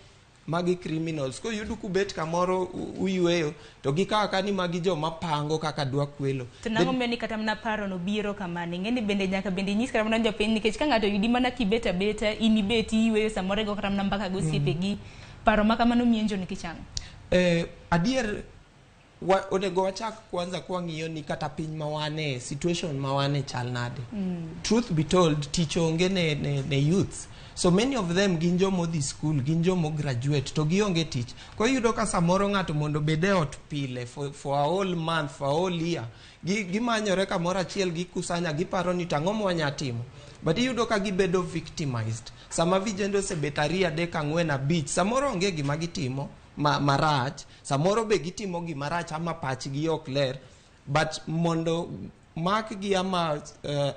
magi criminals. Ko yudu kubet kamoro uyueyo, to gikawa kani magi jo mapango kaka dwa kwelo. Tunango ni kata mna paro no biro kamani. Ngeni bende nyaka bende nyis kata mna jopiny nikech ka ng'ato yudi mana kibeta beta inibeti iweyo samoro go kata mna mbaka go siepegi. Paro makamano mienjo ni kichang. Adier onego wachak kwanza kwa ng'iyo ni kata piny mawane, situation mawane chal nade. Truth be told, tich onge ne youths. So many of them gin jomo dhi school, gin jomo graduate, to gionge tich. Kwa yudo ka samoro ng'ato mondo bede ot pile for a whole month, for a whole year. Gimanyore kamoro achiel gikusanya, giparo ni tang'o mwanya timo. But iyudo ka gibedo victimized. Sama vijende osebet 3-4 5, samoro onge gima gitimo marach, samoro be gitimo gimarach ama pachgi ok ler. But mondo mak gi ama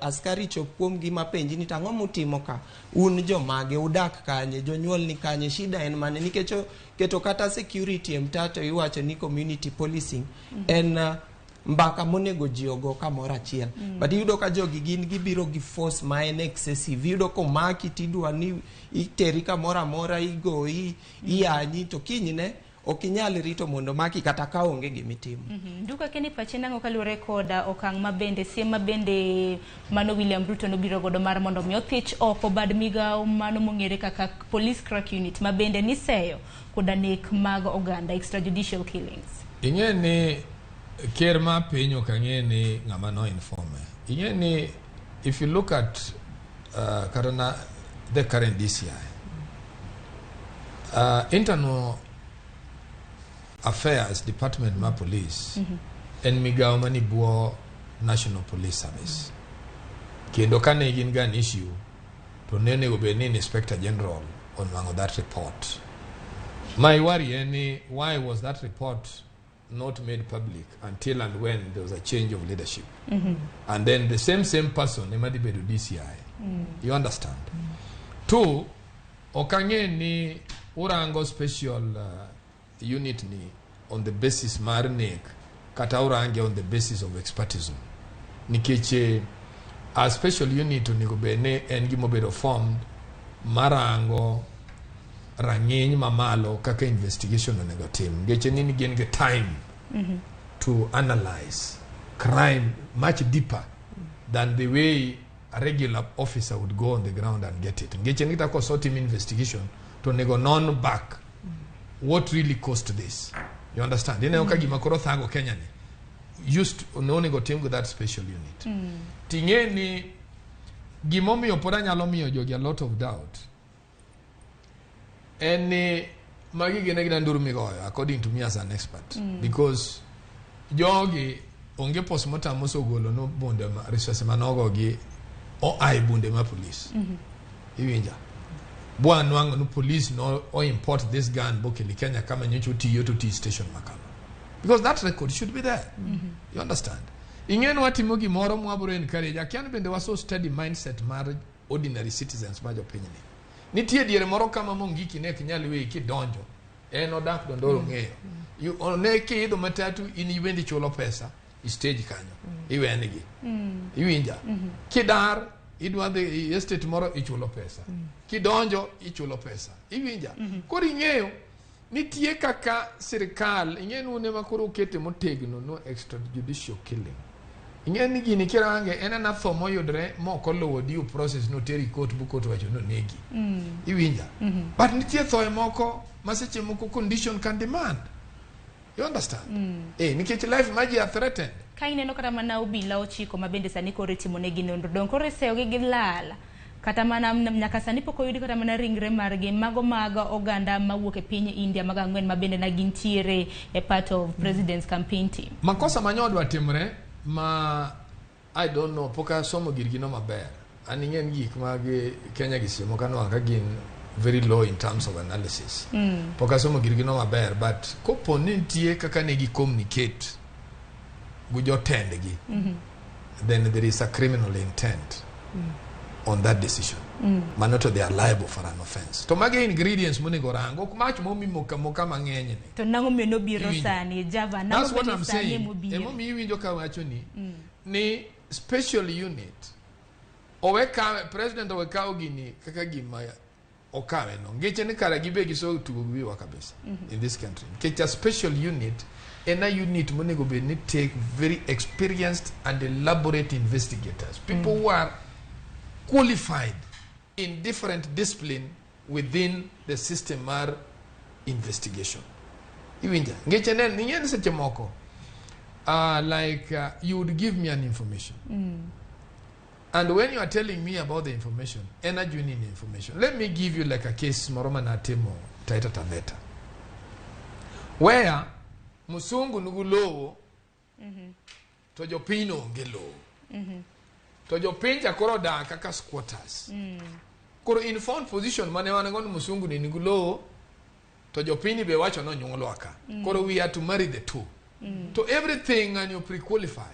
askari chop kuom gima penji ni tang'o mutimo ka, un jomage, udak kanye, jonyuol ni kanye, shida en mane, nikech keto kata security mtato iwacho ni community policing en mbaka monego jiogo kamoro achiel. But iyudo ka jogi gin gibiro gi force ma en excessive. Iyudo ko maki tidwa ni iteri kamoro amora, igoyi, iyanyi, to kinyne okinyal rito mondo maki kata ka onge gimitimo. Duka keni pachena ngokaluore koda okang' mabende siem mabende mano William Ruto nobiro godo mar mondo mi othich oko bad migawo mano mong'ere kaka police crack unit mabende niseyo koda nek mag oganda, extrajudicial killings. Ing'e ni ker ma piny okang'e ni ng'ama no informe. Ing'e ni if you look at karana the current DCI, internal affairs department ma police en migawo mani buo National Police Service. Kendo kane gin gan issue to nene obeni Inspector General on that report. My worry is why was that report not made public until and when there was a change of leadership? And then the same person nemadi bedo DCI. You understand? Two, okange ni urango special unit ni on the basis marnek kata urange on the basis of expertise. Nikeche a special unit unigo bene en gimobedo formed marango rang'eny mamalo kaka investigation onego tim. Ngeche nini gen ge time to analyze crime much deeper than the way a regular officer would go on the ground and get it. Ngeche nita ko sort him investigation to nego non back what really caused this. You understand? Ine okagi makoro thango Kenya ni used only go team with that special unit. Tingeni gimomi opoda nyalo miyo jogi a lot of doubt. And magi gene gina nduru migoyo according to me as an expert because jogi onge postmortem moso golo no bonde ma resource manogo gi o ai bunde ma police. Iwinja. Bwa nwang no police no or import this gun book in Kenya kama nyocho tiyo to T station makalo. Because that record should be there. You understand? Ingeno watimogi moro mwaburo encourage akiano bende waso study mindset mar ordinary citizens majo opinion. Nitie diere moro kama mongiki ne kinyali we kidonjo. Eno dak dondoro ng'eyo. You oneke ido matatu iniwendi chulo pesa stage kanyo. Iwenigi. Iwinja. Kidar idwa the estate moro ichulo pesa. Kidonjo ichulo pesa. Iwinja. Kori ng'eyo nitie kaka sirikal ing'enu ne makoro kete motegno no extrajudicial killing. Ing'eni gini kirange ena thomo yudre moko luwo due process no teri court bukot wacho no negi. Iwinja. But nitie thoe moko maseche moko condition can demand. You understand? Nikech life maji are threatened. Kaineno kata mana obila ochiko mabende sani kore timo negi nonro don kore seyo gi lala. Kata mana nyaka sani poko yudi kata mana ringre margi mago maga oganda mawuok e piny India maga ng'wen mabende na gintiere a part of president's campaign team. Makosa manyodwa timre ma I don't know poka somo girgino maber. Ani ng'en gik mag Kenya gisimo kano aka gin very low in terms of analysis. Pokasomo girigino maber, but kopo nitie kaka ne gi communicate with your tendegi, then there is a criminal intent on that decision. Manoto they are liable for an offense. To mage ingredients muni gorango kumach momi moka mang'eny. To nango mi no biro sani Java. That's what I'm saying. Emo mi winjo ka wacho ni special unit oweka president oweka gini kaka gima okawe no ngeche ni kara gibe giso tugo giwa kabisa in this country. Kecha special unit and a unit muni go be need take very experienced and elaborate investigators, people who are qualified in different discipline within the system or investigation. Iwinja ngeche nen ningeni seche moko you would give me an information. And when you are telling me about the information, energy in information, let me give you like a case Moroma na Temo Taita Taveta. Where Musungu Nugulo Tojo Pino Ngelo. Tojo Pinja Koro da kaka squatters. Koro in found position manewana gono Musungu ni Nugulo Tojo Pini be wacho no nyongoloaka. Koro we are to marry the two. To everything and you pre-qualify.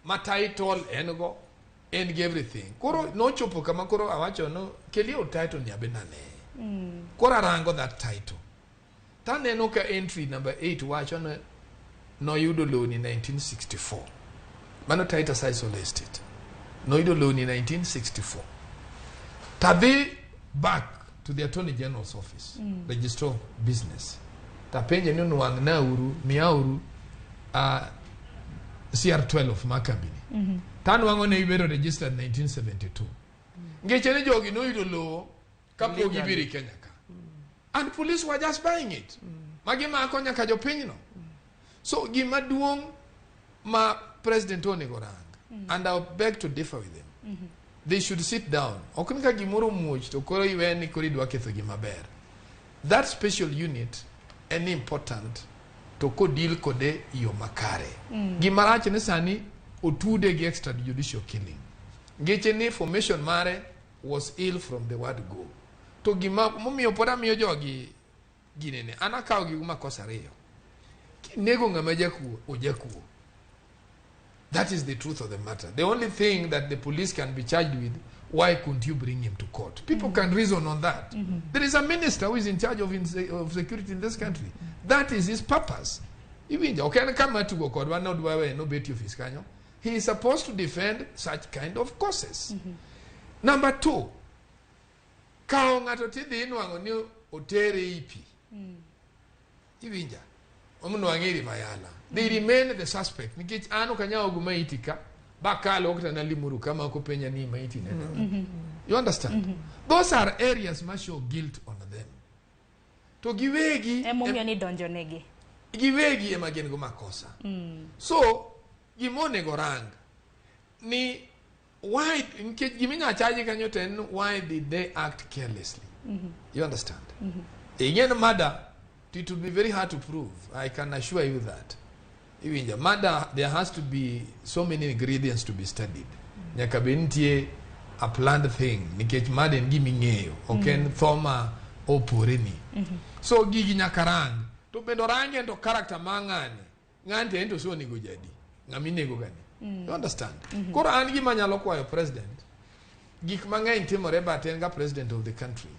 Ma title enogo and everything. Koro no chopo kama koro awacho no kelio title ni abenane. Koro arango that title. Tane no ka entry number 8 wacho no yudo loan in 1964. Mano title size all estate. No yudo loan in 1964. Tabi back to the Attorney General's office. Register of business. Tapenye nunu wang na uru, mia uru, CR12 of Makabini. Tanu wango na ibero registered 1972. Ngechene jogi no yudo lo, kapo gibiri Kenyaka. And police were just buying it. Magima akonya kajo penino. So gima duong ma President Onegorang. And I beg to differ with them. They should sit down. Okunika gimuru much to koro iwe ni koridwa ketho gimaber. That special unit any important to ko deal kode yo makare. Gimarache ne sani otude gi extrajudicial killing. Ngeche ni formation mare was ill from the word go. To gima mumi opoda miyo jogi ginene anakaw gi makosa reyo. Nego ngamaje ku ojakuo. That is the truth of the matter. The only thing that the police can be charged with, why couldn't you bring him to court? People can reason on that. There is a minister who is in charge of security in this country. That is his purpose. Okay, come to go court, no bet of his kanyo. He is supposed to defend such kind of causes. Number 2, kaongato tidi inuango ni otere ipi. Iwinja. Omuno wangiri mayala. They remain the suspect. Nikich ano kanya ogumaitika. Bakalo okta na limuru kama kupenya ni maiti nena. You understand? Those are areas must show guilt on them. To giwegi emomyo ni donjo negi. Giwegi emagen go makosa. So gimone gorang ni why giminya charge kanyo ten why did they act carelessly? You understand? Again murder it will be very hard to prove. I can assure you that. Even in the murder, there has to be so many ingredients to be studied. Nyakabintie a planned thing. Nikech murder ngimi ngeyo. Oken thoma o porini. So gigi nyakarang. To bendorange ento character mangani. Ngante ento so nigo jadi. Ngamine go gani. You understand? Koro angi manyalo kwa yo president. Gik mangani timore batenga president of the country.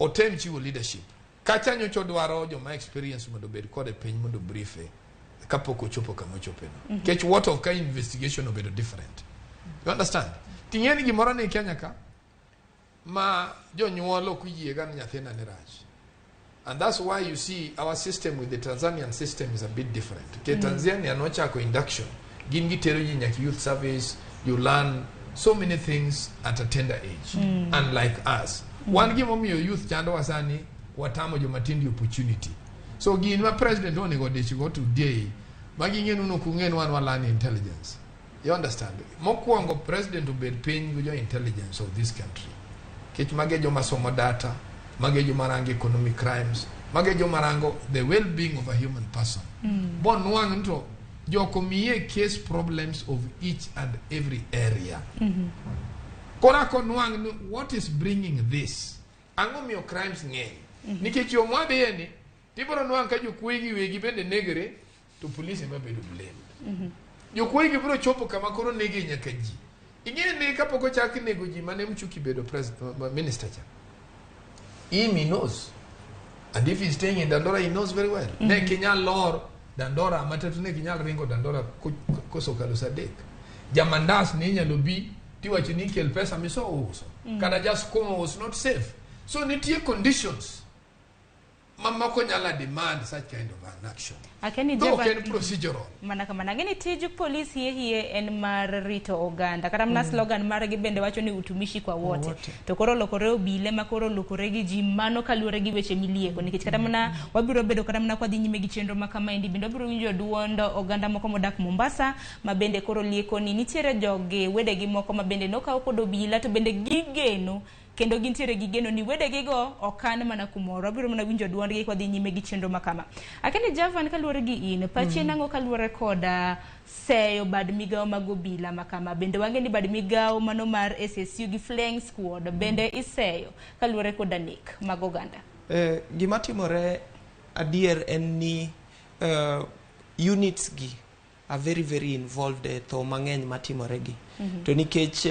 Otem chiwo leadership. Kachanyo chodwaro jo my experience mondo bed kode piny mondo briefe kapoko chopo kama chopeno. Kech what of kind investigation obedo different. You understand? Tingeni gimoro ne Kenya ka ma jo nyuolo kuyie gan nyathina ne rach. And that's why you see our system with the Tanzanian system is a bit different. Ke Tanzania no chako induction. Gin gitero ji nyaki youth service, you learn so many things at a tender age. Unlike us. One give me your youth chando wasani watamo jo matindi opportunity. So ginwa president only go go today. Magingen no kungen one wala intelligence. You understand? Mokuango president ubed pin with your intelligence of this country. Kech magejo masomo data, magejo marango economic crimes, magejo marango the well-being of a human person. Bon nwang nto jo komiye case problems of each and every area. Kora ko nwang what is bringing this? ang'o miyo crimes ng'eny nikech yo mwadhiye ni tibiro nwang' ka jokuoyegi wegi bende negre to polisi ema bedo blamed jokuoyegi biro chopo kama koro nege nyaka ji ing'e ni kapok ochak nego ji mane Mchuki bedo president minister cha he knows and if he's staying in Dandora he knows very well ne kinyal lor Dandora matatu ne kinyal ringo Dandora koso kalo sadek jamandas ni nyalo bi tiwacho ni kel pesa miso uso kada just como was not safe so nitie conditions mamako nyala demand such kind of an action akeni no can procedural mana kama nageni tiju police hiye en mar rito oganda kata mna slogan mar gi bende wacho ni utumishi kwa wote to koro lokore obile makoro lokore gi ji mano kaluore gi weche milieko nikech kata mna wabiro bedo kata mna kwa dhi nyime gi chenro makama endi bende wabiro winjo duondo oganda moko modak Mombasa mabende koro lieko ni nitiere joge wedegi moko mabende nokawo kod obila to bende gigeno kendo gintiere gigeno ni wedegigo okan mana kumoro biro mana winjo duondgi kwa dhi nyime gi chenro makama akeni Javan kaluore gi in pachi nango kaluore koda seyo bad migao mag obila makama bende wange ni bad migao mano mar SSU gi flying squad bende iseyo kaluore koda nek mag oganda gima timore adier en ni units gi are very very involved to mang'eny matimore gi to nikech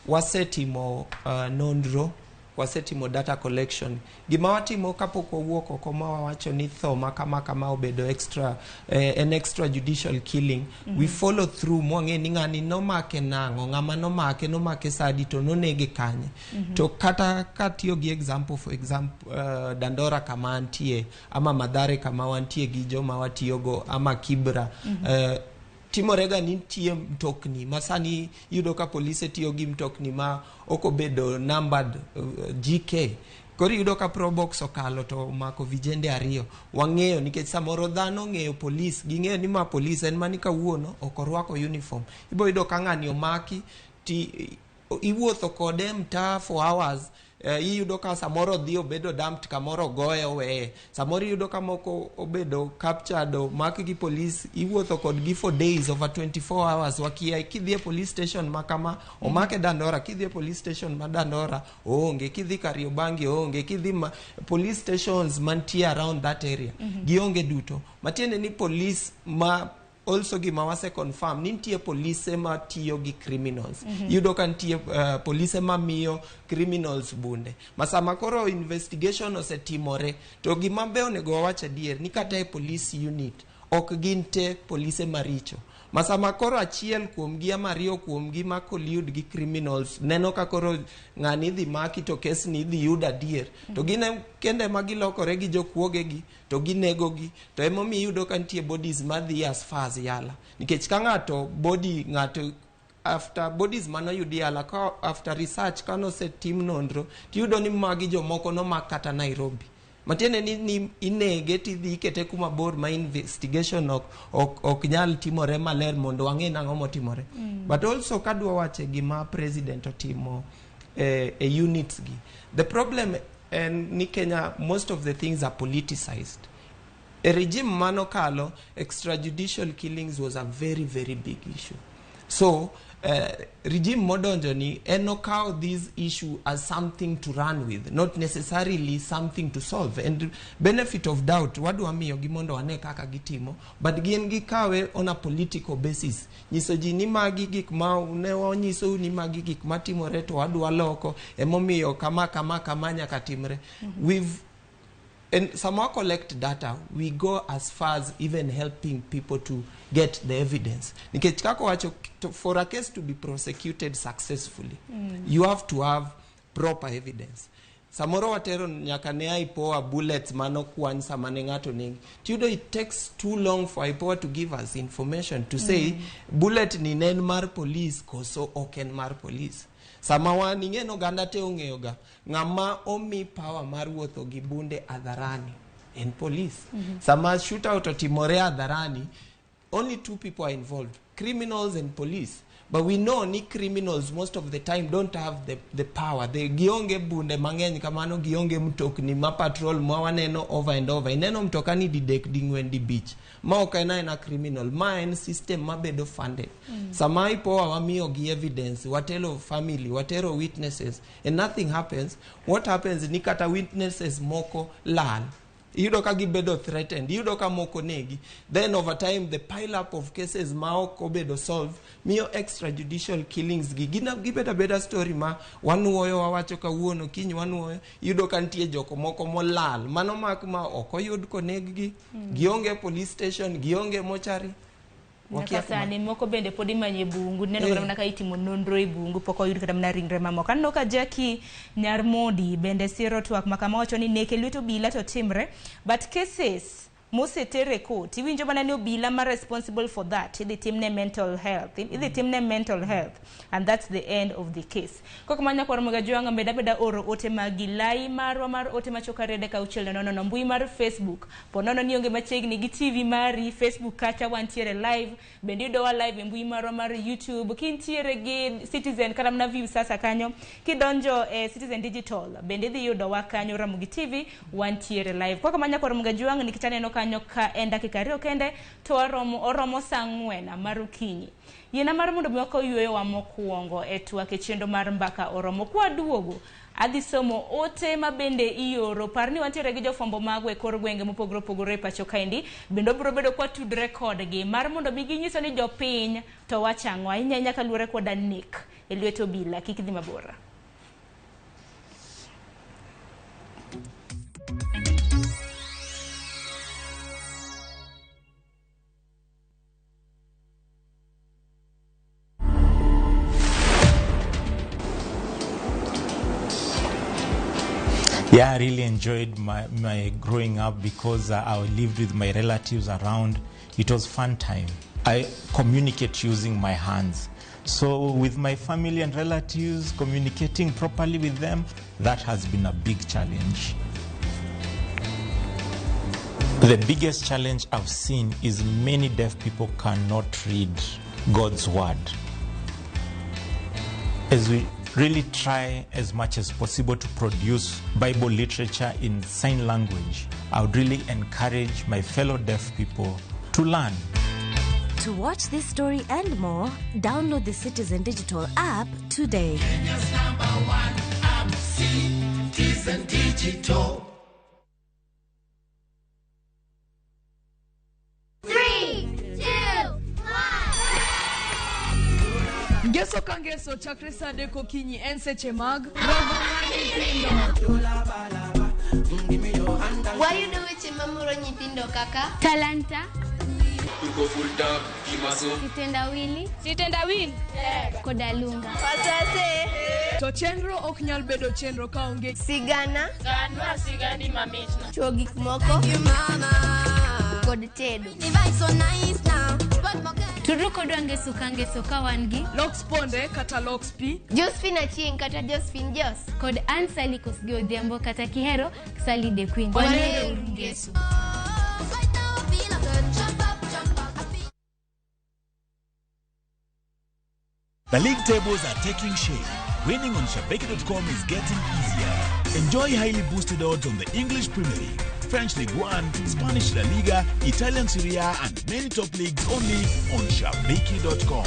wasetimo nondro wasetimo data collection gima watimo kapok owuok oko ma wacho ni tho kama obedo extra an extrajudicial killing we follow through mwang'e ni ng'ani nomake nang'o ng'ama nomake sadi to nonege kanye to kata katiyo gi example for example Dandora kama antie ama Madhare kama wantie gi joma watiyogo ama Kibra timorega ni nitie mtokni masani yudo ka polise tiyo gi mtokni ma okobedo numbered GK kori yudo ka probox okalo to mako vijende ariyo wang'eyo nikech samoro dhano ng'eyo police ging'eyo ni ma police en mani kawuono okorwako uniform ibo yudo ka ng'ani omaki ti iwuotho kode mtaa for hours iyudo ka samoro dhi obedo dumped kamoro goye weye samoro iyudo ka moko obedo captured mak gi police iwuotho kodgi for days over 24 hours wakia kidhie police station makama omake Dandora kidhie police station ma Dandora oonge kidhi Kariobangi oonge kidhi police stations mantie around that area gionge duto matiende ni police ma also gima wase confirm nintie police ma tiyo gi criminals yudo kan tie police ma miyo criminals bunde masama koro investigation osetimore to gima be onego wawacha dier ni kata police unit ok ginte police maricho masama koro achiel kuomgi ama ariyo kuomgi mako liud gi criminals neno ka koro ng'ani dhi maki to kes ni dhi yuda dier to gine kende magilokore gi jokuogegi to ginego gi to emomi yudo ka nitie bodies madhi as far as yala nikech ka ng'ato body ng'ato after bodies mano yudi yala ka after research kano se team nondro tiyudo ni magi jomoko no makata Nairobi matiende ni inege tidhi kete kuma bor ma investigation ok nyal timore maler mondo wang'e nang'o motimore but also kadwa wache gima president otimo units gi the problem and ni Kenya most of the things are politicized a regime mano kalo extrajudicial killings was a very very big issue so regime modonjo ni enokaw this issue as something to run with not necessarily something to solve and benefit of doubt wadwa miyo gimondo wane kaka gitimo but gien gikawe on a political basis nyiso ji ni magi gik ma ne wanyiso ni magi gik matimore to wadwa loko emomiyo kama nyaka timre we've and some collect data we go as far as even helping people to get the evidence nikech kako wacho for a case to be prosecuted successfully you have to have proper evidence samoro watero nyaka ne aipoa bullets mano kwan samane ng'ato negi tudo it takes too long for aipoa to give us information to say bullet ni nen mar police koso oken mar police sama wan ing'eno ganda te ong'eyoga ng'ama omi power mar wuotho gi bunde adharani en police sama shootout otimore adharani only two people are involved, criminals and police. But we know ni criminals most of the time don't have the power. They gionge bunde mangeny kamano gionge mtokni ma patrol mwaneno over and over. Ineno mtokani didek dingwen di beach. Ma okaina na criminal. Ma en system ma bedo funded. Sama ipo wamio gi evidence, watelo family, watero witnesses, and nothing happens. What happens ni kata witnesses moko lal. Yudo ka gibedo threatened, yudo ka moko negi. Then over time the pile up of cases maoko bedo solve, mio extrajudicial killings gina gibeda better story ma wanuoyo wawacho ka wuono kiny wanuoyo yudo ka ntie joko moko molal mano mak ma okoyud konegi gionge police station gionge mochari. Nakasani moko bende podi manye bungu neno kana mnaka itimo nonro e bungu poko yud kata mna ringre mamoko anno ka Jackie Nyarmodi bende siro twak makama wacho ni neke lweto bila to timre but cases mose tere court iwinjo mana ni obila ma responsible for that the timne mental health and that's the end of the case koko manya kwa Ramogi joanga beda oro ote magilai mar ote machokarede ka uchel no mbui mar Facebook ponono ni onge machegni gi TV mari Facebook kacha wantiere live bendi do wa live mbui mar YouTube kintiere gi Citizen kala mna view sasa kanyo kidonjo Citizen Digital bendi dhi yudo wa kanyo Ramogi TV wantiere live koko manya kwa Ramogi joanga nikitane no kanyo ka enda kikario kende to oromo sangwena marukinyi yena mar mundo moko yueyo wa mokuongo etwake chendo mar mbaka oromo kwa duogo adhi somo ote mabende ioro parni wantiere gi jofwambo magwe kor gwenge mopogore pacho kaindi bendo bro bedo kwa tud record gi mar mundo biginyiso ni jopiny to wachangwa inyanya kaluore kwa danik elweto bila kikidhi mabora. Yeah, I really enjoyed my growing up because I lived with my relatives around. It was fun time. I communicate using my hands. So with my family and relatives, communicating properly with them, that has been a big challenge. The biggest challenge I've seen is many deaf people cannot read God's word. As we really try as much as possible to produce Bible literature in sign language, I would really encourage my fellow deaf people to learn. To watch this story and more, download the Citizen Digital app today. Kenya's #1 app, Citizen Digital. 3, 2, 1. Ngeso kangeso chakre sade kokinyi enseche mag. Why you do it mamuro nyithindo kaka? Talanta. Tuko full tap, kimaso. Kitendawili. Kodalunga. Pasase. To chenro ok nyal bedo chenro ka onge sigana. Ganwa sigani mamitna. Chuo gik moko. Kod tedo. Device so nice now. Turuko dwange suka wangi. Locks ponde kata locks pi. Josephine Achieng kata Josephine Jos. Kod Ansali Kosgeo Odhiambo kata Kihero Sally the Queen. Wanero Ngeso. The league tables are taking shape. Winning on Shabeki.com is getting easier. Enjoy highly boosted odds on the English Premier League, French Ligue 1, Spanish La Liga, Italian Serie A, and many top leagues only on Shabeki.com.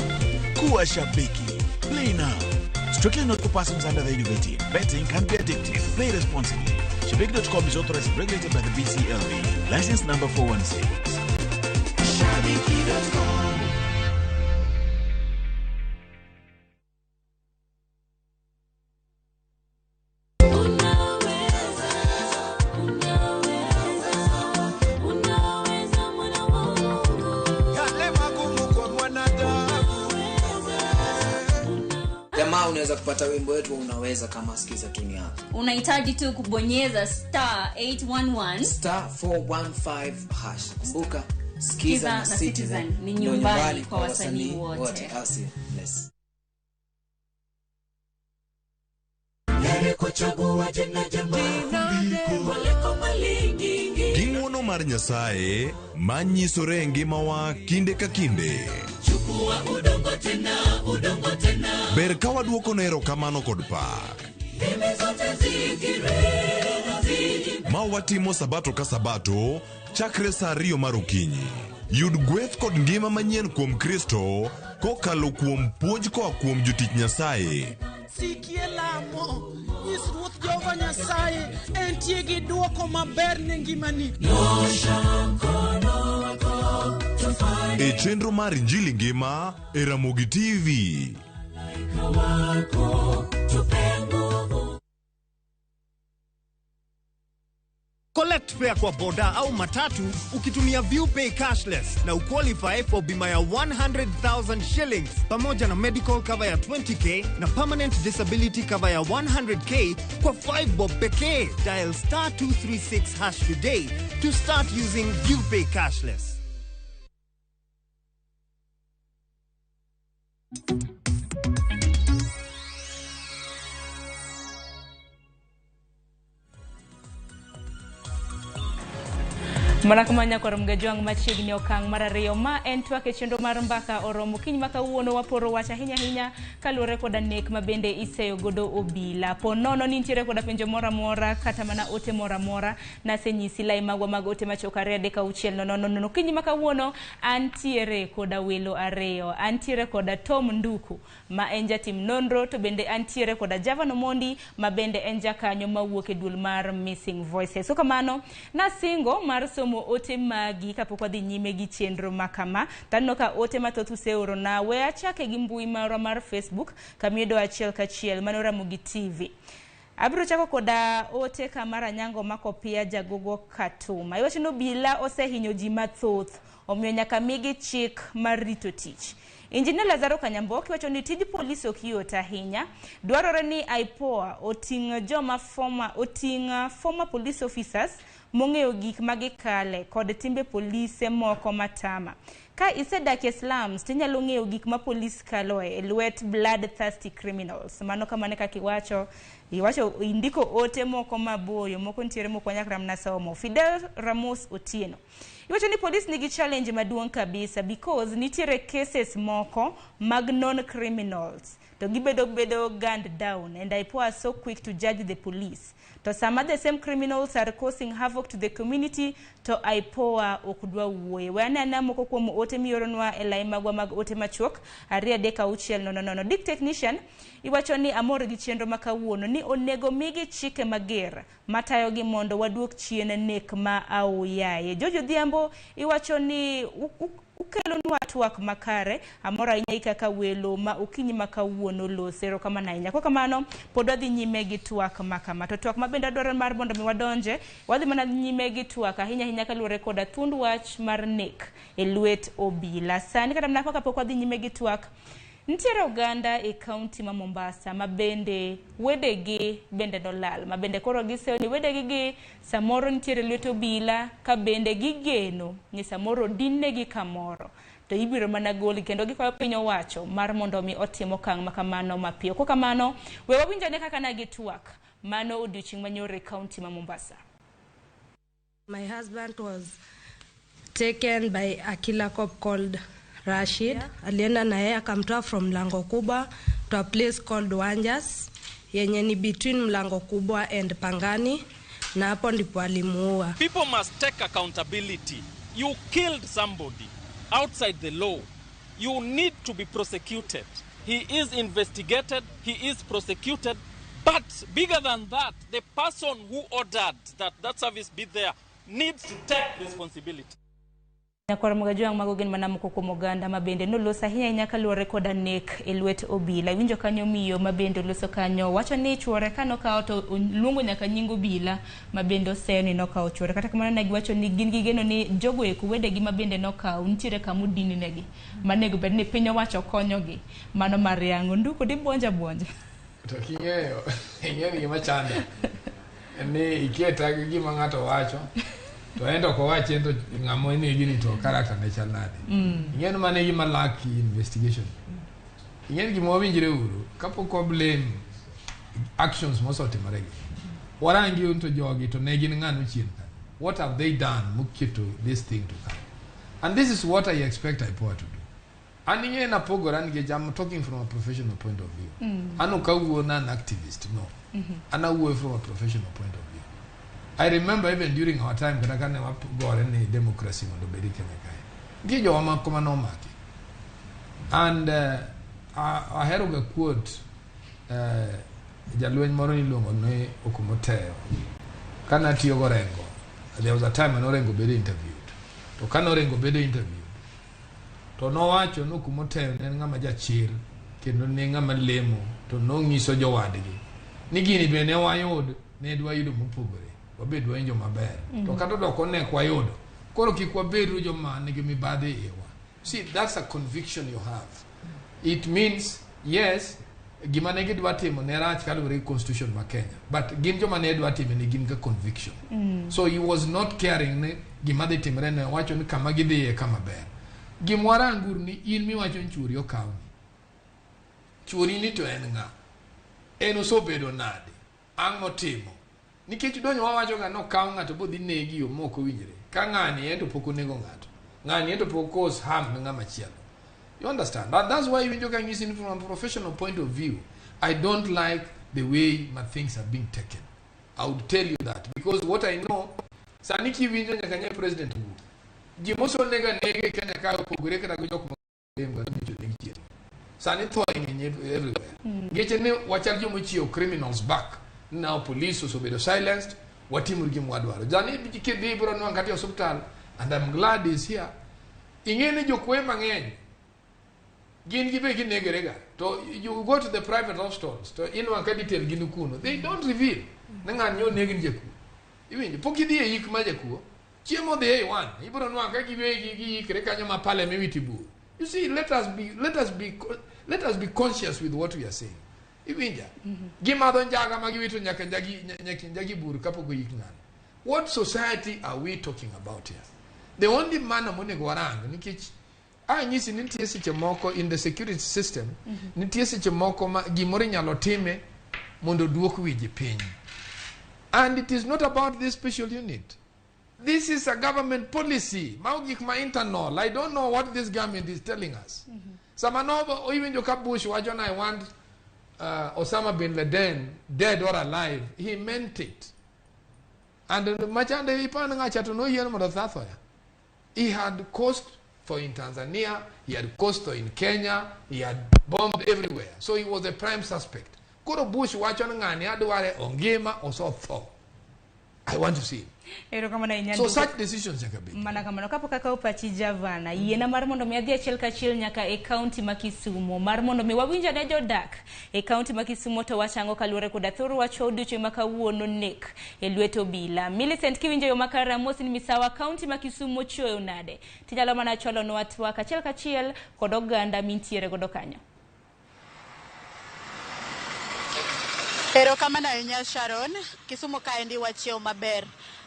Kuwa Shabeki. Play now. Strictly not for persons under the age of 18. Betting can be addictive. Play responsibly. Shabeki.com is authorized and regulated by the BCLB. License number 416. Shabeki.com. Unaweza kupata wimbo wetu unaweza kama sikiza tuni yako. Unahitaji tu kubonyeza *811 *415 hash. Kumbuka sikiza na Citizen ni nyumbani kwa wasanii wote. Bless. Yale kuchagua jina jamaa kuliko maliki nyingi. ng'uono mar Nyasaye manyisore ngimawa kinde ka kinde. Ber ka waduoko nero kamano kod pak. Ma watimo sabato ka sabato chakre saa 2 mar okinyi. Yud gweth kod ngima manyien kuom Kristo kokalo kuom puonj koa kuom jotich Nyasaye. Sikie lamo, nyis Ruoth Jehova Nyasaye entie gi duoko maber ne ngimani. E chenro mar Injili ngima e Ramogi TV. Collect fare kwa boda au matatu ukitumia ViewPay cashless na uqualify for bima ya 100,000 shillings pamoja na medical cover ya 20k na permanent disability cover ya 100k kwa 5 bob pekee. Dial *236# today to start using ViewPay cashless. Marakamanya kwa mgajwang machiegni okang' mar ariyo ma en twak e chenro mar mbaka oromo kiny maka wuono waporo wacha hinya kalure koda nek mabende iseyo godo obila. Po nono nintiere koda penjo mora kata mana ote mora na senyisi lai magwa mag ote machokare deka uchiel no kiny maka wuono antiere koda welo ariyo. Antiere koda Tom Nduku ma en jatim nonro to bende antiere koda Java Nomondi ma bende en jakanyo mawuok e duol mar Missing Voices. So kamano na singo mar somo ote magi kapok wadhi nyime gi chenro makama. Tanno ka ote mathoth useoro na we achake gi mbui mar Facebook kamiedo achiel kachiel mano Ramogi TV. Abiro chako koda ote kamara nyango makopia jagogo Katuma. Iwacho no obila osehinyo ji mathoth omiyo nyaka migi chik mar rito tich. Injinia Lazaro Kanyamboki wacho ni tij polisi ok yot ahinya. Dwarore ni IPOA oting' former police officers mong'eyo gik magikale kod timbe polise moko matama. Ka isedak e slums tinyalo ng'eyo gik ma polis kaloe e lwet bloodthirsty criminals. Mano kamane kaka iwacho indiko ote moko maboyo moko ntiere moko nyakram na somo. Fidel Ramos Otieno iwacho ni polis nigi challenge maduong' kabisa because nitiere cases moko mag non-criminals to gibedo gunned down and IPOA are so quick to judge the police. To some of the same criminals are causing havoc to the community to IPOA okudwa wuoye. Wanana moko kuom ote miyoronwa e lai magwa mag ote machuok aria deka uchiel no. Dick Technician iwacho ni amor gi chenro makawuono ni onego migi chike mager matayo gi mondo waduok chien nek ma auyaye. Jojo Dhiambo iwacho ni ukelo nwa twak makare amora inya kaka welo ma ukinyi makawuono losero kama nainya. Kwa kamano pod wadhi nyime gi twak makama. To twak mabende adwaro mar mondo mi wadonje wadhi mana nyime gi twak ahinya kaluore koda thund wach mar nek e lwet obila. Sani kata mnako kapok wadhi nyime gi twak ntiere oganda e county ma Mombasa mabende wedegi bende dolal mabende koro giseo ni wedegi samoro ntiere lwet obila ka bende gigeno ni samoro dinegi kamoro to ibiro mana goli kendo gikwayo piny owacho mar mondo mi otimo okang' makamano mapiyo. Kwa kamano we wawinjane kaka na gitwak mano odiochieng' manyore county ma Mombasa. My husband was taken by a killer cop called Rashid. Alienda na yeye akamtoa from Mlango Kubwa to a place called Wanjas yenye ni between Mlango Kubwa and Pangani na hapo ndipo alimuua. People must take accountability. You killed somebody outside the law. You need to be prosecuted. He is investigated, he is prosecuted, but bigger than that, the person who ordered that service be there needs to take responsibility. Nyakora mgajwang magogen manamoko kuom oganda mabende nolosa hinya nyaka luore koda nek e lwet obila. Winjo kanyo miyo mabende loso kanyo wacho ni chuore kano kao to luongo nyaka nying obila mabende oseo ni nokao chuore. Kata kamano negi wacho ni gin gigeno ni jogo eko wedegi mabende nokao nitiere kama udini negi manego bed ni piny owacho konyogi mano mar yango. Nduko di buonja to king'eyo gima chanda ni ikieta gi gima ng'ato wacho to endo ko wache endo ng'amo ni gini to character ne chal nade. Ing'en mane gima laki investigation. Ing'en gima wawinjre uru kapok blame actions mosotimore gi warangi unto jogi to ne gin ng'ano chien ka what have they done to this thing to come. And this is what I expect IPOA to do. And I'm talking from a professional point of view. I'm not an activist, no. I'm away from a professional point of view. I remember even during our time, when I can't go any democracy on the Berika. And I heard a quote, Jalwen Moroni Lungo ne Okumoteo. Kanati Orengo. There was a time when Orengo Bede interviewed. To Kan Orengo Bede interviewed. To no wacho no Kumoteo ngama jachir kendo ne ngama lemo to no ngiso jowadgi. Ni gini bene wayud ne dwa yudo mopogore. Wabed wenjo maber. To kata dok onek wayudo. Koro kik wabed joma nigi mibadhi ewa. See, that's a conviction you have. It means, yes, gima ne gidwa timo ne rach kalure constitution ma Kenya, but gin joma ne dwa timo ne gin ka conviction. So he was not caring ne gima dhi timre ne wacho ni kama gidhiye kama ber. Gimwara angur ni in mi wacho nchuri okaw. Churi ni to en nga. En osebedo nade. Ang' motimo. Nikech donyo wawacho ga no kaw ng'ato bodhi negi yo moko winjre. Ka ng'ani en to pok onego ng'ato. Ng'ani en to pok cause harm ne ng'ama chielo. You understand? That's why when you can use it from a professional point of view, I don't like the way my things are being taken. I would tell you that. Because what I know, Saniki Winjo Nyakanya President Wu. Jimoso nega nege Kenya Kao Pogureka na Gujok Mugureka. Sani throwing everywhere. Getting Wachaljo Muchio criminals back. Now police also be silenced. Watimur Gimwadwar. Jani Biki Debra no Angati Hospital. And I'm glad he's here. Ingene Jokwe Mangen. Gin give a negerega. So you go to the private hospitals, to detail ginukuno. They don't reveal. Nangan yo negin jeku. Even Pokidi a yik majaku. Chiemo the A1. Ibro no give a krekanyama pale mewitibu. You see, let us be conscious with what we are saying. Even Gimadon Jaga Magivito Nyaki Buru Kapoku Yiknan. What society are we talking about here? The only man among Guarang, Nikich. Nyisi nitiesi chemoko in the security system, nitiesi chemoko gimori nyalo time mondo duok wiji piny. And it is not about this special unit. This is a government policy. Maugik ma internal. I don't know what this government is telling us. Samanova, even Joka Bush, wajon I want Osama bin Laden dead or alive. He meant it. And machande ipananga chatuno yeno modathathoya. He had caused for in Tanzania, he had caused in Kenya, he had bombed everywhere. So he was a prime suspect. Kuro Bush wachon ngani aduare ongema osotho. I want to see him. So such decisions yakabe. Manakamano kapo kaka upachi Javana yena marmondo mi adhi achiel kachiel nyaka e county ma Kisumo marmondo mi wawinja ne jodak e county ma Kisumo to wachango kaluore koda thoro wacho odiochieng' ma kawuono nek e lwet obila. Millicent kiwinjo yo makara mosin misawa county ma Kisumo choyo nade tinyalo mana cholo no atwa kachiel kachiel kod oganda mintiere godo kanyo. Erokamano ahinya Sharon, Kisumo kaendi wachiew maber.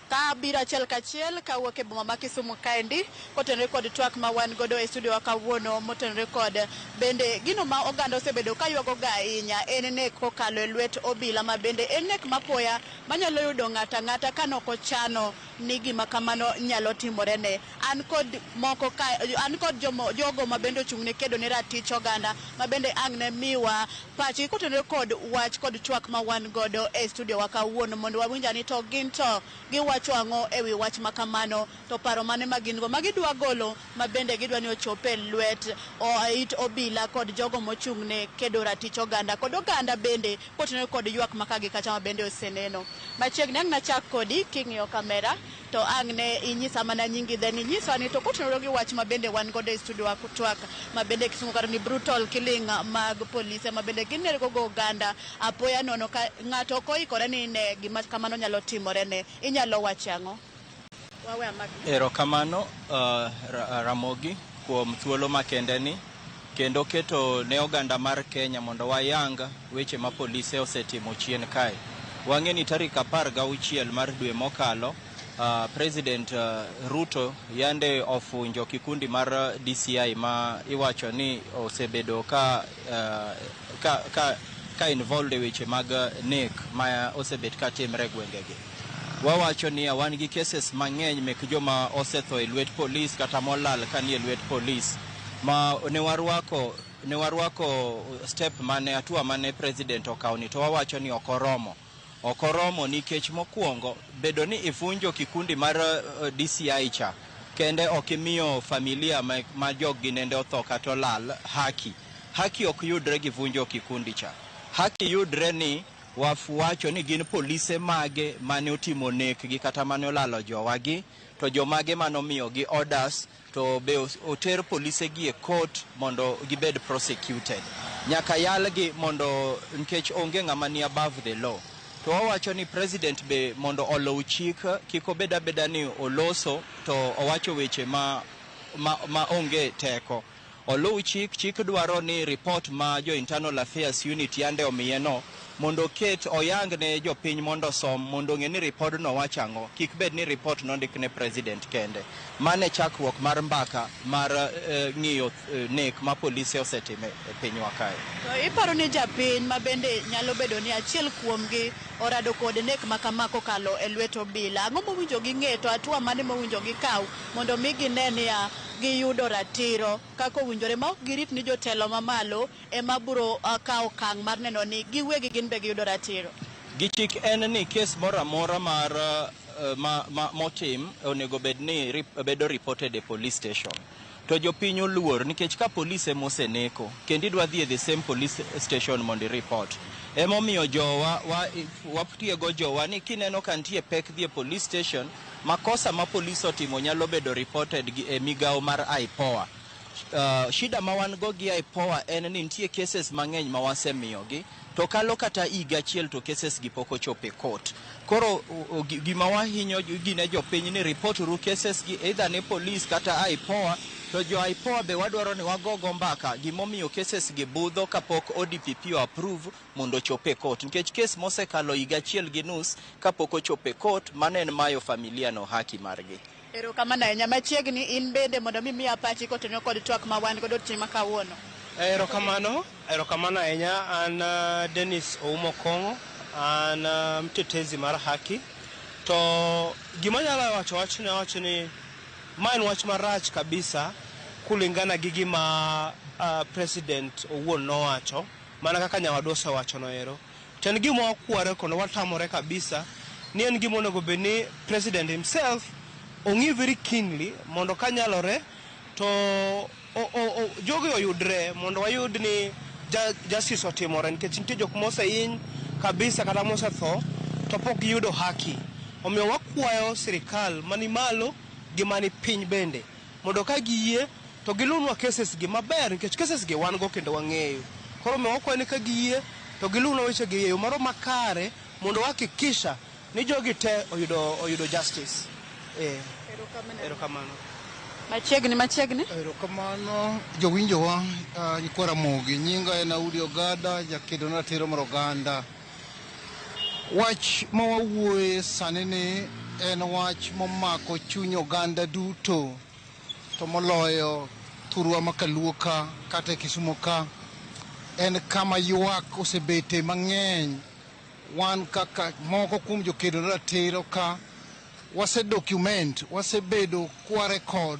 Ka biro achiel kachiel kawuok e boma ma Kisumo kaendi kotenore kod twak ma wan godo e studio wa kawuono motenore kod bende gino ma oganda osebedo ka yuago ga ahinya en nek kokalo e lwet obila ma bende en nek mapoya manyalo yudo ng'ata ng'ata kanok ochano ni gima kamano nyalo timore ne. An kod jogo ma bende ochung' ne kedo ne ratich oganda ma bende ang' ne miwa pachi kotenore kod wach kod twak ma wan godo e studio wa kawuono mondo wawinja ni to gin to giwacho ang'o ewi wach makamano to paro mane magin go magidwa golo ma bende gidwa ni ochope lwet it obila kod jogo mochung' ne kedo ratich oganda kod oganda bende kotenore kod ywak makagi kacha ma bende oseneno. Machiegni ang' nachak kodi king'iyo kamera to ang' ne inyisa mana nyingi then inyisa ni to kotenore gi wach ma bende wan godo e studio wa kutwak ma bende Kisumo kar ni brutal killing mag polise ma bende gin go oganda apoya nono ka ng'ato koikore ni ne gima kamano nyalo timore ne inyalo wachango. Wawe amaki. Erokamano Ramogi kuom thuolo makende ni kendo keto ne oganda mar Kenya mondo wayanga weche ma polise osetimo chien kae. Wang'e ni tarik 16 mar dwe mokalo President Ruto yande ofunjo kikundi mar DCI ma iwacho ni osebedo ka involved e weche mag nek ma osebet ka timre gwengegi. wawacho ni wan gi cases mang'eny mek joma osetho e lwet polis kata molal kanie e lwet polis ma ne warwako step mane atua mane president okawo ni to wawacho ni okoromo nikech mokwongo bedo ni ifunjo kikundi mar DCI cha kende okimiyo familia ma joggi nende otho kata olal haki ok yudre gi vunjo kikundi cha. Haki yudre ni wafuacho ni gin polise mage mane otimo nek gi kata mane olalo jowagi to jomage manomiyo gi orders to be oter polise gi e court mondo gibed prosecuted. Nyaka yalgi mondo nkech onge ng'ama ni above the law. To wawacho ni president be mondo oluw chik kiko beda ni oloso to owacho weche ma onge teko. Oluw chik dwaro ni report ma jo internal affairs unit yande omiyeno mondo ket oyang ne jopiny mondo som mondo ng'e ni report no wachango kik bed ni report no ndik ne president kende. Mane chakruok mar mbaka mar ng'iyo nek ma polise osetime e pinywa kae. To iparo ni japiny ma bende nyalo bedo ni achiel kuomgi orado kod nek makamako kalo e lwet obila, ang'o mowinjo gi ng'e to atua mane mowinjo gi kaw mondo mi gine ni giyudo ratiro kako winjore ma ok girit ni jotelo mamalo ema biro kawo okang' mar neno ni giwegi gin be giyudo ratiro. Gichik en ni kes moro amora mar motim onego bed ni bedo reported e police station. To jopiny oluor nikech ka polise moseneko kendo idwa dhi e the same police station mondo report. Emomiyo jowa watiego jowa ni kineno ka nitie pek dhi e police station makosa ma polisi otimo nyalo bedo reported e migawo mar IPOA. Shida ma wan go gi IPOA en ni nitie cases mang'eny ma wasemiyogi to kalo kata higa achiel to cases gi pok ochopo e court. Koro gima wahinyo gine jopiny ni report ru cases gi either ne police kata IPOA to jo IPOA be wadwaro ni wagogo mbaka gimomiyo cases gi budho kapok ODPP approve mondo chope court nikech case mosekalo higa achiel gi nus kapok ochope court mano en mayo familia no haki margi. Erokamano ahinya. Machiegni in bende mondo mi apachi kotenyo kod twak ma wan godo tima kawuono. Erokamano ahinya. An Dennis Oumo Kongo, an mtetezi mar haki. To gima nyalo wacho ni ma en wach marach kabisa kulingana gi gima president owuon nowacho mana kaka nyawadwa osewacho no ero. To en gima wakware kono watamore kabisa ni en gima onego bed ni president himself ong'i very keenly mondo kanyalore to jogi oyudre mondo wayud ni justice otimore nikech nitie jok mosehiny kabisa kata mosetho to pok giyudo haki. Omiyo wakwayo sirikal mani malo gi mani piny bende mondo ka giyie to gilunwa cases gi maber nikech cases gi wan go kendo wang'eyo. Koro omiyo wakwayo ni ka giyie to gilunwa weche gi eyo maro makare mondo wakikisha ni jogi te oyudo justice. Erokamano. Machiegni. Erokamano jowinjowa nyikwa Ramogi, nyinga en Audi Ogada, jakedo na ratiro mar oganda. Wach ma wawuoye sani ni en wach momako chuny oganda duto to moloyo thurwa makaluo ka kata Kisumo ka. En kama ywak osebete mang'eny. Wan kaka moko kuom jokedo na ratiro ka wasebedo kwa record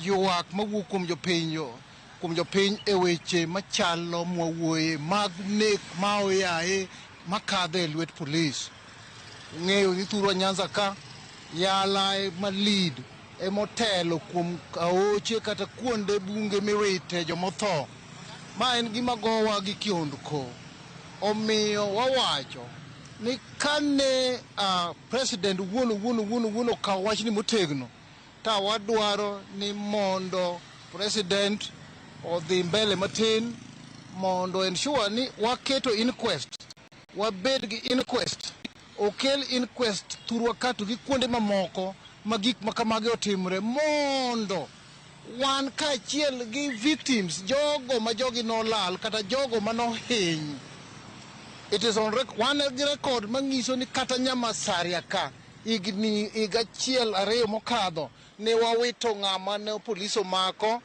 ywak mawuok kuom jopiny e weche machalo mwawuoye mag nek ma oyaye makadhe e lwet polis. Ng'eyo ni thurwa Nyanza ka yala malid e motelo kuom aoche kata kuonde bunge miwite jomotho. Ma en gima gowa gi kiondko. Omiyo wawacho ni kane president wuono kawo wachni motegno ta wadwaro ni mondo president odhi mbele matin mondo ensure ni waketo inquest, wabed gi inquest, okel inquest thurwa kato gi kuonde mamoko ma gik makamagi otimre mondo wan kaachiel gi victims jogo ma jogi nolal kata jogo manohiny. It is on record, one record mangiso ni kata Nyamasaria ka higa achiel ariyo mokadho ne wawito ng'ama ne polisi omako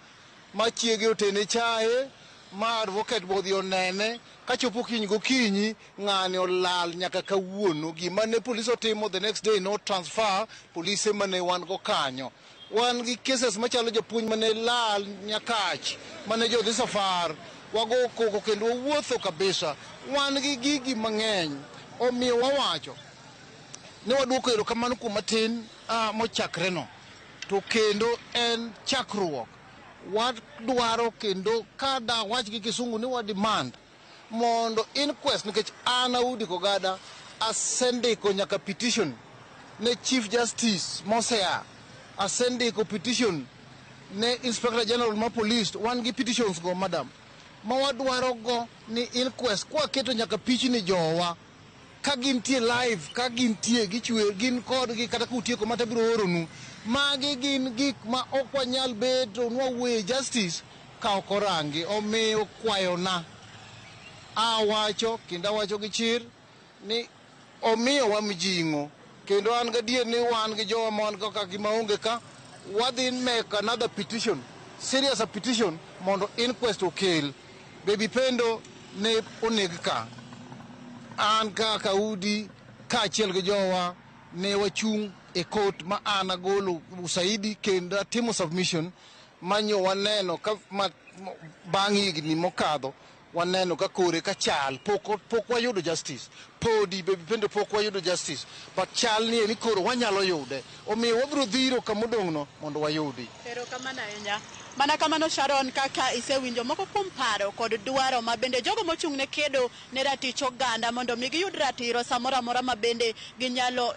machiege otene chaye ma advocate bodhi onene kachopo kiny gokinyi ng'ani olal nyaka kawuono gima ne police otimo the next day no transfer police mane wan go kanyo wan gi cases machalo japuonj mane lal nyakach mane jodhi safar wago koko kendo wuotho kabisa wan gi gigi mang'eny omiyo wawacho ne waduoko erokamano kuom matin mochakre no to kendo en chakruok wadwaro kendo kada wach gi kisungu ni wa demand mondo inquest nikech an Audi Kogada asendiko nyaka petition ne Chief Justice Mosea asendiko petition ne Inspector General ma Police wan gi petitions go madam ma wadwaro go ni inquest kwa keto nyaka pichni jowa ka gintie live ka gintie gichwer gin kod gi kata kutieko mata biro oronu magi gin gik ma ok wanyal bedo nwawe justice ka ok orangi omiyo kwayona awacho kendo awacho gi chir ni omiyo wamjingo kendo an gadier ni wan gi jowa ma wan kaka gima onge ka wadhi make another petition serious a petition mondo inquest okel Baby Pendo ne oneg ka an kaka Udi kaachiel gi jowa ne wachung' e court ma an agolo usaidi kendo atimo submission manyo waneno ka bang' higni mokadho waneno ka kore ka chal pok wayudo justice podi Baby Pendo pok wayudo justice but chal ni eni koro wanyalo yude omiyo wabiro dhiro kamodong'no mondo wayudi. Erokamano ahinya. Mana kamano Sharon kaka isewinjo moko kuom paro kod dwaro ma bende jogo mochung' ne kedo ne ratich oganda mondo mi giyud ratiro samoro amora ma bende ginyalo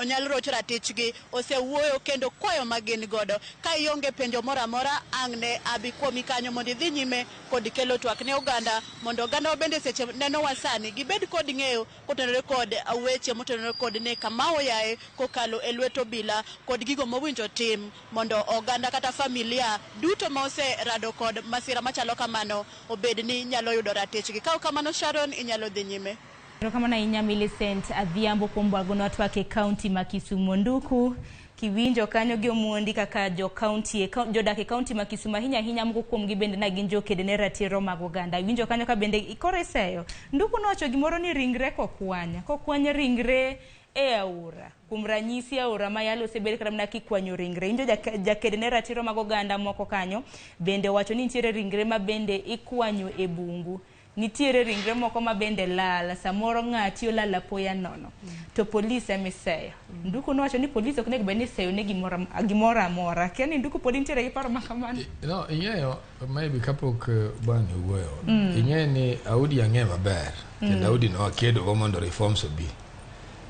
onyal roch ratichgi osewuoyo kendo kwayo ma gin godo ka ionge penjo moro amora ang' ne abi kuomi kanyo mondo idhi nyime kod kelo twak ne oganda mondo oganda bende seche neno wasani gibed kod ng'eyo kotenore kod weche motenore kod ne kama oyaye kokalo e lwet obila kod gigo mowinjo tim mondo oganda kata familia duto ma oserado kod masira machalo kamano obed ni nyalo yudo ratichgi. Ka kamano Sharon inyalo dhi nyime. Erokamano ahinya Millicent Adhiambo kuom bwagono twak e kaunti ma Kisumu. Nduku kiwinjo kanyo gi omuondi kaka jodak e kaunti ma Kisumu ahinya moko kuom gi bende na gin jokede ne ratiro mag oganda. Winjo kanyo ka bende ikore seyo. Nduku nowacho gimoro ni ringre kokwany ringre e aora kuom ranyisi aora mayalo osebed kata mana kikwanyo ringre. Injo jakede ne ratiro mag oganda moko kanyo bende wacho ni nitiere ringre ma bende ikwanyo e bungu, nitiere ringre moko ma bende lala samoro ng'ati olal apoya nono to polisi emiseyo. Nduku nowacho ni polisi ok nego bed ni seyo ne gimoro amora. Kia ni Nduku pod nitiere gi paro makamano? No, ing'eyo maybe kapok bwana wuoyo ing'eyo ni Audi ang'e maber kendo Audi no akedo go mondo reforms obi.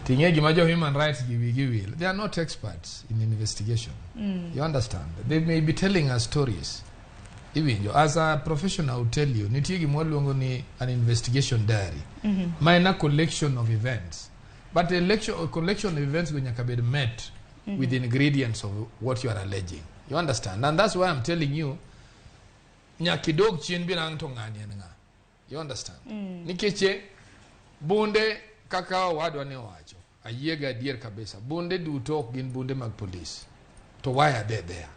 Tinge gima jo human rights give. They are not experts in investigation. You understand? They may be telling us stories. Even as a professional, I will tell you, nitie gima waluongo ni an investigation diary. Minor collection of events. But a collection of events when nyaka bed met with the ingredients of what you are alleging. You understand? And that's why I'm telling you, nyakidog chien birang to ngani nga. You understand? Nikeche bunde kaka wadwa ne wacho ayiega dier kabisa bunde duto ok gin bunde mag police to why are they there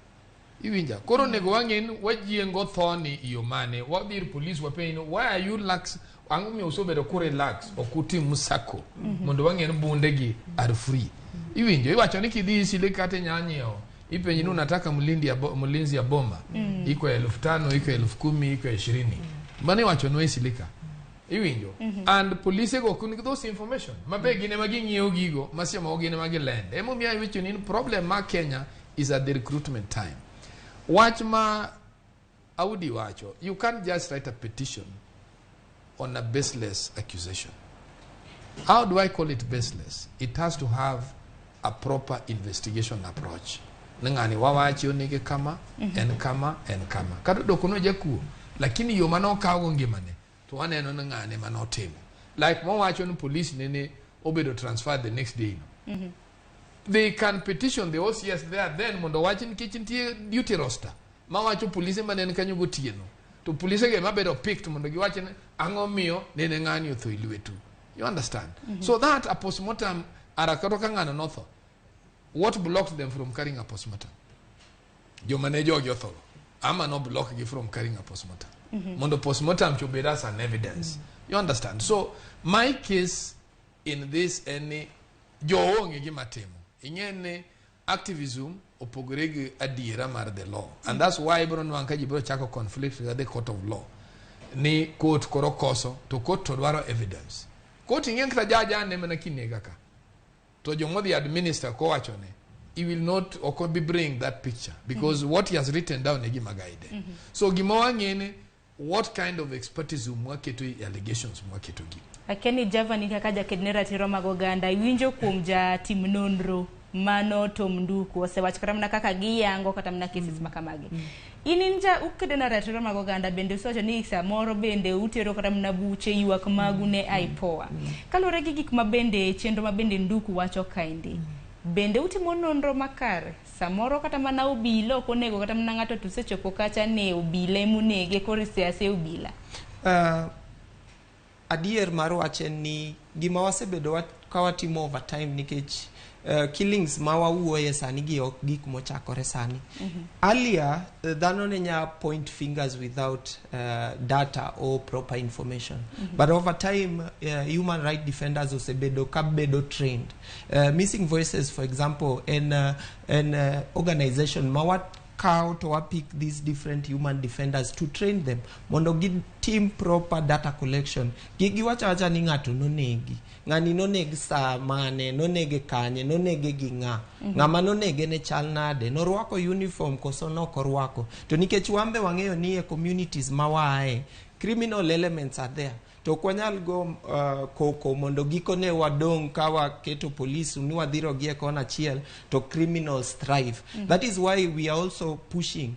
iwinja koro nego wang'en wajiengo thoni iyo mane wadhir police wapenjo why are you lax ang'o mi usobedo ku relax okutim musako mondo wang'en bunde gi are free iwinjo iwacho ni kidhi isile kate nyanyeo ipenji ni unataka mlinzi ya boma iko 5,000 iko 10,000 iko 20 mane wacho no isilika iwinjo and police go kun those information mabe gine maging'iewo gigo masiemo gine magilend emo mi ayicho ni problem ma Kenya is at the recruitment time. Watch ma Audi wacho, you can't just write a petition on a baseless accusation. How do I call it baseless? It has to have a proper investigation approach. Nangani wawacho nige kama and kama kado dokuno jaku lakini yo mano kawo ngimane to waneno ngane manotimo like mo wacho ni police nene obedo transferred the next day. They can petition the OCS there then mondo wachin kitchen duty roster ma wacho police manen kanyo gotieno to police ge mabedo picked mondo giwachin ang'o miyo nene ng'ani otho ilwetu. You understand? So that a postmortem arakato kang'ano notho, what blocked them from carrying a postmortem? Joma ne jogi otho ama no block gi from carrying a postmortem. mondo postmortem chobed as an evidence. You understand? So my case in this any joonge gi matimo ingene activism opogore gi adiera mar the law, and that's why ibro nwanka jibro chako conflict with the court of law ni court koro koso to court to dwaro evidence. Court ingene kata jaja ne mana kinega ka to jomodhi administer ko wachone, he will not or could be bring that picture because what he has written down e gima guide. So gima wangene what kind of expertise mwaketo allegations mwaketo gi akeni Javani kaka jakednera tiro magoganda iwinjo kuom ja tim nonro mano to mnduku osewach kata mna kaka giyango kata mna cases makamagi. Ininja ukedena ratiro magoganda bende socho ni samoro bende utero kata mna buche ywak magu ne aipoa. Kalore gi gik mabende chenro mabende nduku wacho kaindi. Bende utimo nonro makare samoro kata mana obila ok onego kata mna ng'ato tusechopo kacha ne obila emunege korise ase obila. Adier mar wachen ni gima wasebedo kawatimo over time nikech killings ma wawuoye sani gi ok gik mochakore sani. Earlier dhano ne nya point fingers without data or proper information, but over time human right defenders osebedo kabedo trained. Missing Voices, for example, an organization mawat how to pick these different human defenders to train them mondo give team proper data collection. Gigi wacha ni ng'ato nonegi ng'ani nonegi sa mane nonege kanye nonege gi ng'ama nonege ne chal nade norwako uniform koso nokorwako to nikech wambe wang'eyo ni e communities mawae criminal elements are there to kwanyal go koko mondo gikone wadong kawa keto police ni wadhiro gie kona chiel to criminals thrive. That is why we are also pushing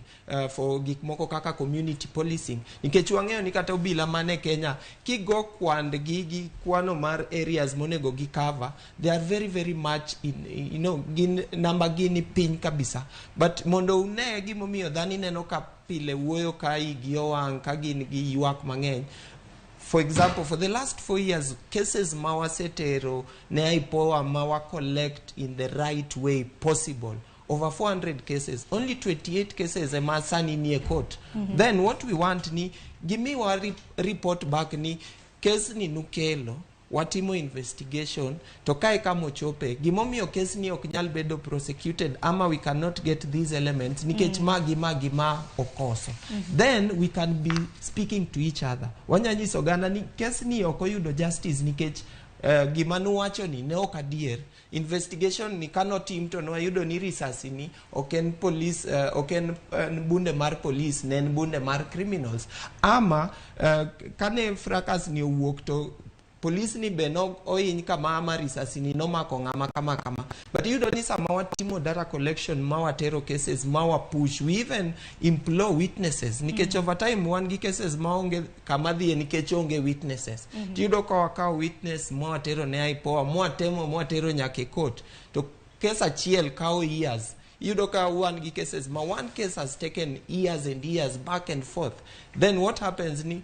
for gik moko kaka community policing nikech wang'eyo ni kata obila mane Kenya kigo kwand gigi kwano mar areas monego gi cover, they are very very much in gin number gini piny kabisa, but mondo une gimomiyo dhani neno ka pile wuoyo ka igi owang ka gin gi ywak mang'eny. For example, for the last 4 years, cases mawa setero ne aipoa mawa collect in the right way possible. Over 400 cases, only 28 cases emasani ni court. Then what we want ni give me one report back ni case ni nukelo watimo investigation to kai kamo chope gimomiyo case ni ok nyal bedo prosecuted ama we cannot get these elements nikech magi okoso. Then we can be speaking to each other. Wanyanyiso gana ni case ni ok oyudo justice nikech gima nuwacho ni ne ok adier. Investigation ni kano team to no ayudo ni risasi ni oken police oken bunde mar police nen bunde mar criminals ama kane fracas ni owuok to police ni beno oiny kama ama risasi ni nomako ng'ama kama. But you don't need some watimo data collection mawatero cases mawa push. We even employ witnesses nikech over time one gi cases maonge kama dhie nikech onge witnesses. Tiyudo ka wakaw witness mawatero ne aipoa mwatero nyake court to case achiel kao years. Yudo ka one gi cases ma one case has taken years and years back and forth. Then what happens ni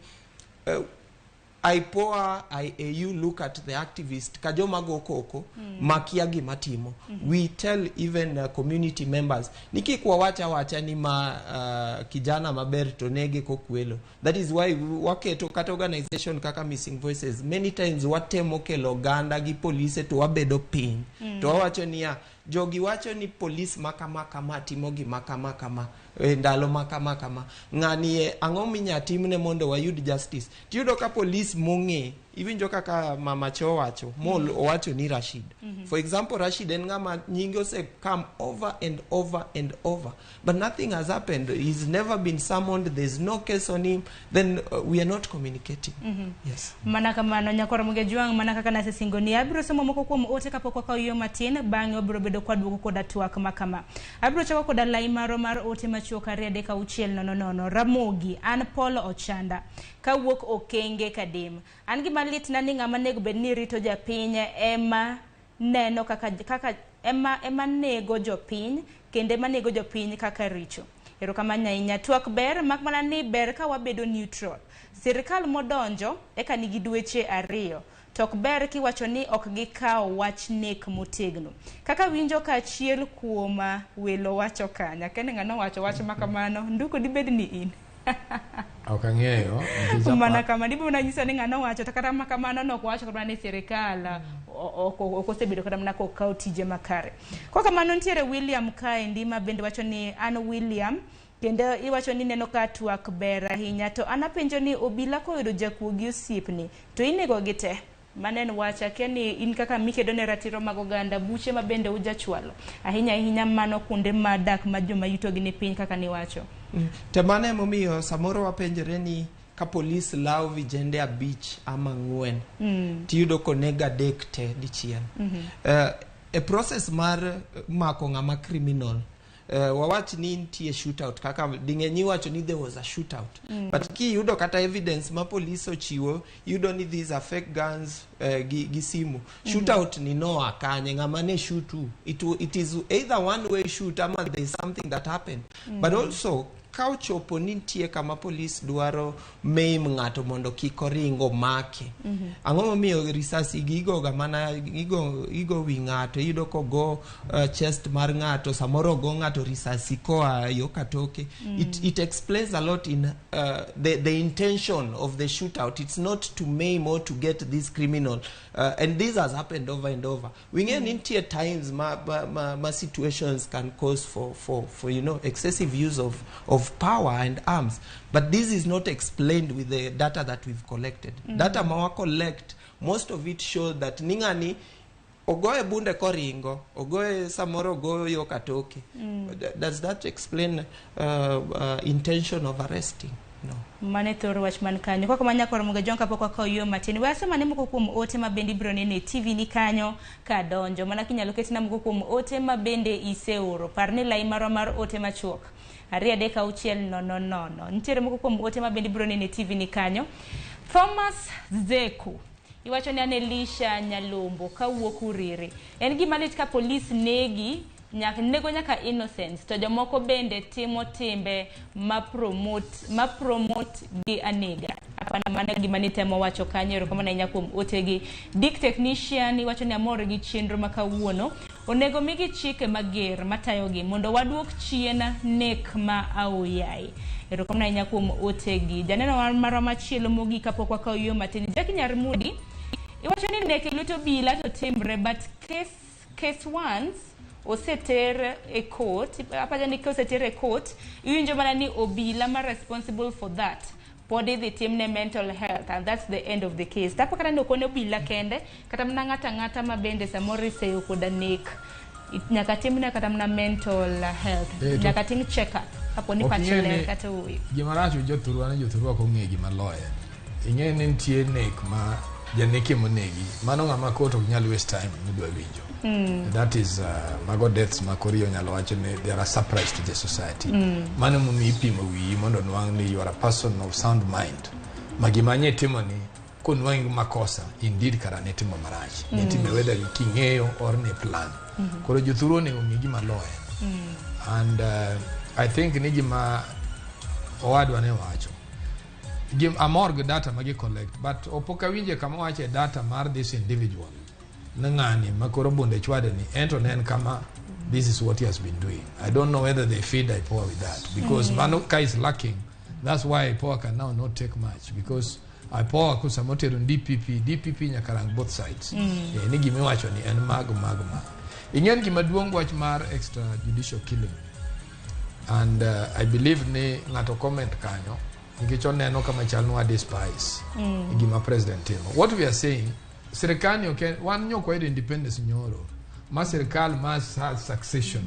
aipoa you look at the activist kajoma go koko makia gi matimo. We tell even community members niki kwa wacha ni kijana maber to nege kokwelo. That is why waketo kata organization kaka Missing Voices many times watemo kelo ganda gi police to wabedo piny to wacho niya jogi wacho ni police makama timo gi makama ndalo makama ng'ani ang'o minya timne mondo wayud justice. Tiyudo ka police mong'e iwinjo kaka mama cho wacho mol owacho ni Rashid. For example, Rashid en ng'ama nyinge ose come over and over but nothing has happened. He's never been summoned, there's no case on him. Then we are not communicating. Yes. Mana kamano nyakora mugejuang mana kaka na sesingoni abro somo moko kuom ote kapoko kwa yo matin bang'e obro bedo kwa duoko koda twak makama. Abro chako koda lai maro mar ote machuo kariade ka uchiel nono Ramogi an Polo Ochanda ka wuok okenge kadem. An gi malit na ni ng'ama nego bed ni rito japiny ema neno kaka ema nego jopiny kende manego jopiny kaka richo. Ero kama nyainya twak ber makmana ni ber ka wabedo neutral. Sirikal modonjo eka nigi dweche 2 tok ber kiwacho ni ok gikaw wach nek motegno. Kaka winjo ka achiel kuoma welo wacho kanya kene ng'ano wacho wach makamano nduko dibed ni in. Okang'eyo. Mana kama dibo na nyisa ni ngano wacho takata makamano no kwacho kama ni serikala okosebedo kata mna ko kautije makare. Kwa kamano ntiere William Kae ndima bende wacho ni an William kendo iwacho ni neno ka twak ber ahinya to anapenjo ni obila ko yudo jakuogi osiepni to inego gite manen wacha keni in kaka mikedo ne ratiro mag oganda buche mabende ujachwalo ahinya mano kunde madak ma joma yuto gi ni piny kaka ni wacho. Te mane momiyo samoro wapenjore ni ka polis law vijende abich ama 4 tiyudo konega dek te dichiel. A process mar mako ng'ama criminal wawach ni ntie shootout kaka dingenyi wacho ni there was a shootout but ki yudo kata evidence ma police ochiwo yudo ni these are fake guns gi simu shootout ni no akanye ngama ne shootu it is either one way shoot ama there is something that happened but also kauchopo ni ntie kama police dwaro maim ng'ato mondo kikoringo make ang'o momiyo risasi gigo ga mana igo wi ng'ato yudo ko go chest mar ng'ato samoro go ng'ato risasi koa yo katoke it explains a lot in the intention of the shootout. It's not to maim or to get this criminal and this has happened over and over. Wingen ntie times ma situations can cause for you know excessive use of power and arms, but this is not explained with the data that we've collected. Data mawa collect, most of it shows that ningani ogoe bunde koringo, ogoe samoro goyo katoke. Does that explain intention of arresting? No. Mane thoro wach man kanyo kwa kamanya kwa Ramogi jonka poko kwa yo matini wasa mane mko kum ote mabendi broni ne TV ni kanyo ka donjo mana kinyalo ketina mko kum ote mabende iseoro parni lai mar ote machuok aria deka uchiel no ntiere mko kum ote mabendi broni ne TV ni kanyo. Thomas Zeku iwacho ni anelisha Nyalombo ka wuok Uriri en gima lit ka police negi nego nyaka innocence to jomoko bende timo timbe ma promote gi anega apana mana gima nitemo wacho kanyero kama na nyakom otegi Dick Technician iwacho ni amor gi chenro makawuono onego migi chike mager matayogi mondo waduok chien nek ma auyai ero kama na nyakom otegi janeno mara machielo mogi kapok wakao yo matini Jackie Nyarmudi iwacho ni nek luto bila to timbre but case once oseter a court apaja ni oseter a court iwinjo mana ni obila ma responsible for that podi the team ne mental health and that's the end of the case tapo kata no kone obila kende kata mna ngata mabende samori seyo koda nek nyaka timne kata mna mental health nyaka tim check up kapo ni pachele kata uwi gimaracho jothurwa ko ng'e gima loye ing'e ni ntie nek ma janeke monegi mano ng'ama koto nyal waste time mudwa winjo. That is mago deaths makorio nyalo wacho ne they are a surprise to the society. Mano mumi ipimo wi mondo nwang ni you are a person of sound mind magimanye timo ni konwang makosa indeed karane timo marach ni time whether king'eyo or ne plan koro jothuro ne ong'e gima loye and I think ni gima owadwa ne wacho give amor good data magi collect but opoka winje kama wache data mar this individual nangani makoro bonde chwade ni ento nen kama this is what he has been doing. I don't know whether they feed IPOA with that because Manuka is lacking. That's why IPOA can now not take much because IPOA kusamote run DPP nyakarang both sides. Ni gimi wacho ni en magma ingen gima duong wach mar extrajudicial killing and I believe ni ngato comment kanyo ngicho neno kama chalno despise gima president timo. What we are saying serikali okay one nyoko independence nyoro ma serikali must have succession.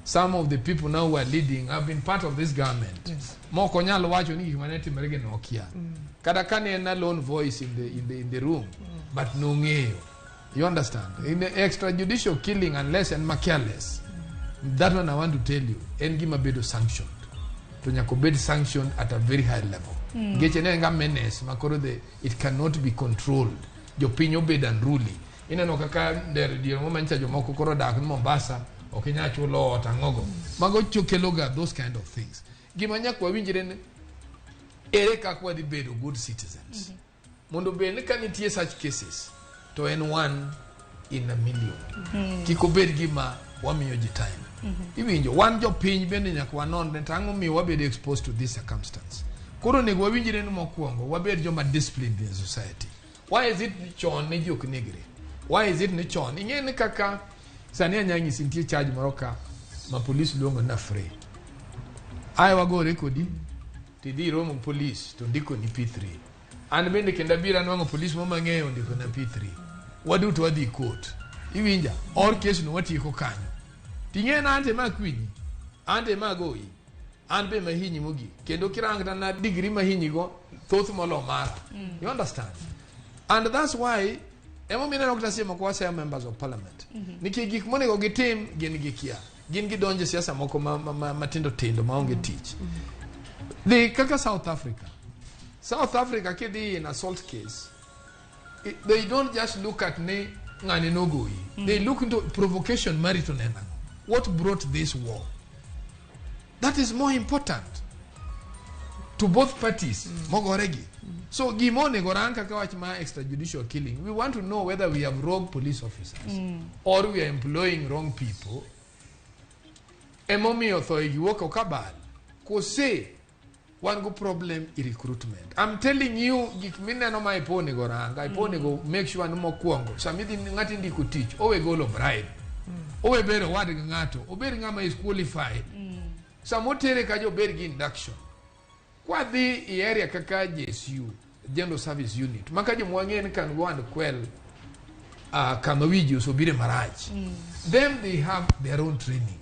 Some of the people now who are leading have been part of this government. Moko nyalo wacho ni humanity merege nokia kada kane na lone voice in the room but no ngeo. You understand? In the extrajudicial killing unless and careless, that one I want to tell you en gima bedo sanctioned to nyakobed sanctioned at a very high level. Geche nenga menace makoro it cannot be controlled. Jo pinyo bed and ruling ineno kaka der dio moment jo moko koro dak ni Mombasa okinya chulo otangogo mago chokeloga those kind of things gimanya kwa winjire ne ere kakwa di bedo good citizens mondo be ne kanitie such cases to en one in a million kiko bed gima wamiyo ji time iwinjo wan jo piny bende nyakwa non ne tango mi wabed exposed to this circumstance Koro nego wawinjire ni mokwongo wabed joma disciplined in society. Why is it chon ne jok negre? Why is it ne chon? Inge ne kaka sani anyanyi sintie charge moroka ma police luongo na free. Ai wagore kodi tidhi romo police to ndiko ni P3. An bende kenda bira nwango police mama ng'eyo ndiko na P3. Waduto wadhi court. Iwinja or case no watieko kanyo. Tinge na ante makwinyi. Ante magoyi. An be mahinyi mogi. Kendo kirangta na degree mahinyi go thoth molo mara. You understand? And that's why emo mina nokta sema kwa say members of parliament. Niki gik monego gitim gin gikia. Gin gidonje siasa moko matindo tindo maonge tich. The kaka South Africa. South Africa kidi in assault case. They don't just look at ne ngani nogoi. They look into provocation marital nena. What brought this war? That is more important to both parties. Mogoregi. So gimone goranka kawachma extrajudicial killing. We want to know whether we have rogue police officers or we are employing wrong people. Emomi authority work okabal. Kose one go problem in recruitment. I'm telling you, gikmina no my pone goranga. I pone go make sure no more kuongo. Samidi ngati ndi ku teach. Owe go lo bribe. Owe bero wadi ngato. Oberi ngama is qualified. Samotere kajo beri induction. Kwa the area kaka JSU, General Service Unit. Makajo mwangeni can go and quell kamawiji so bire maraj. Them they have their own training.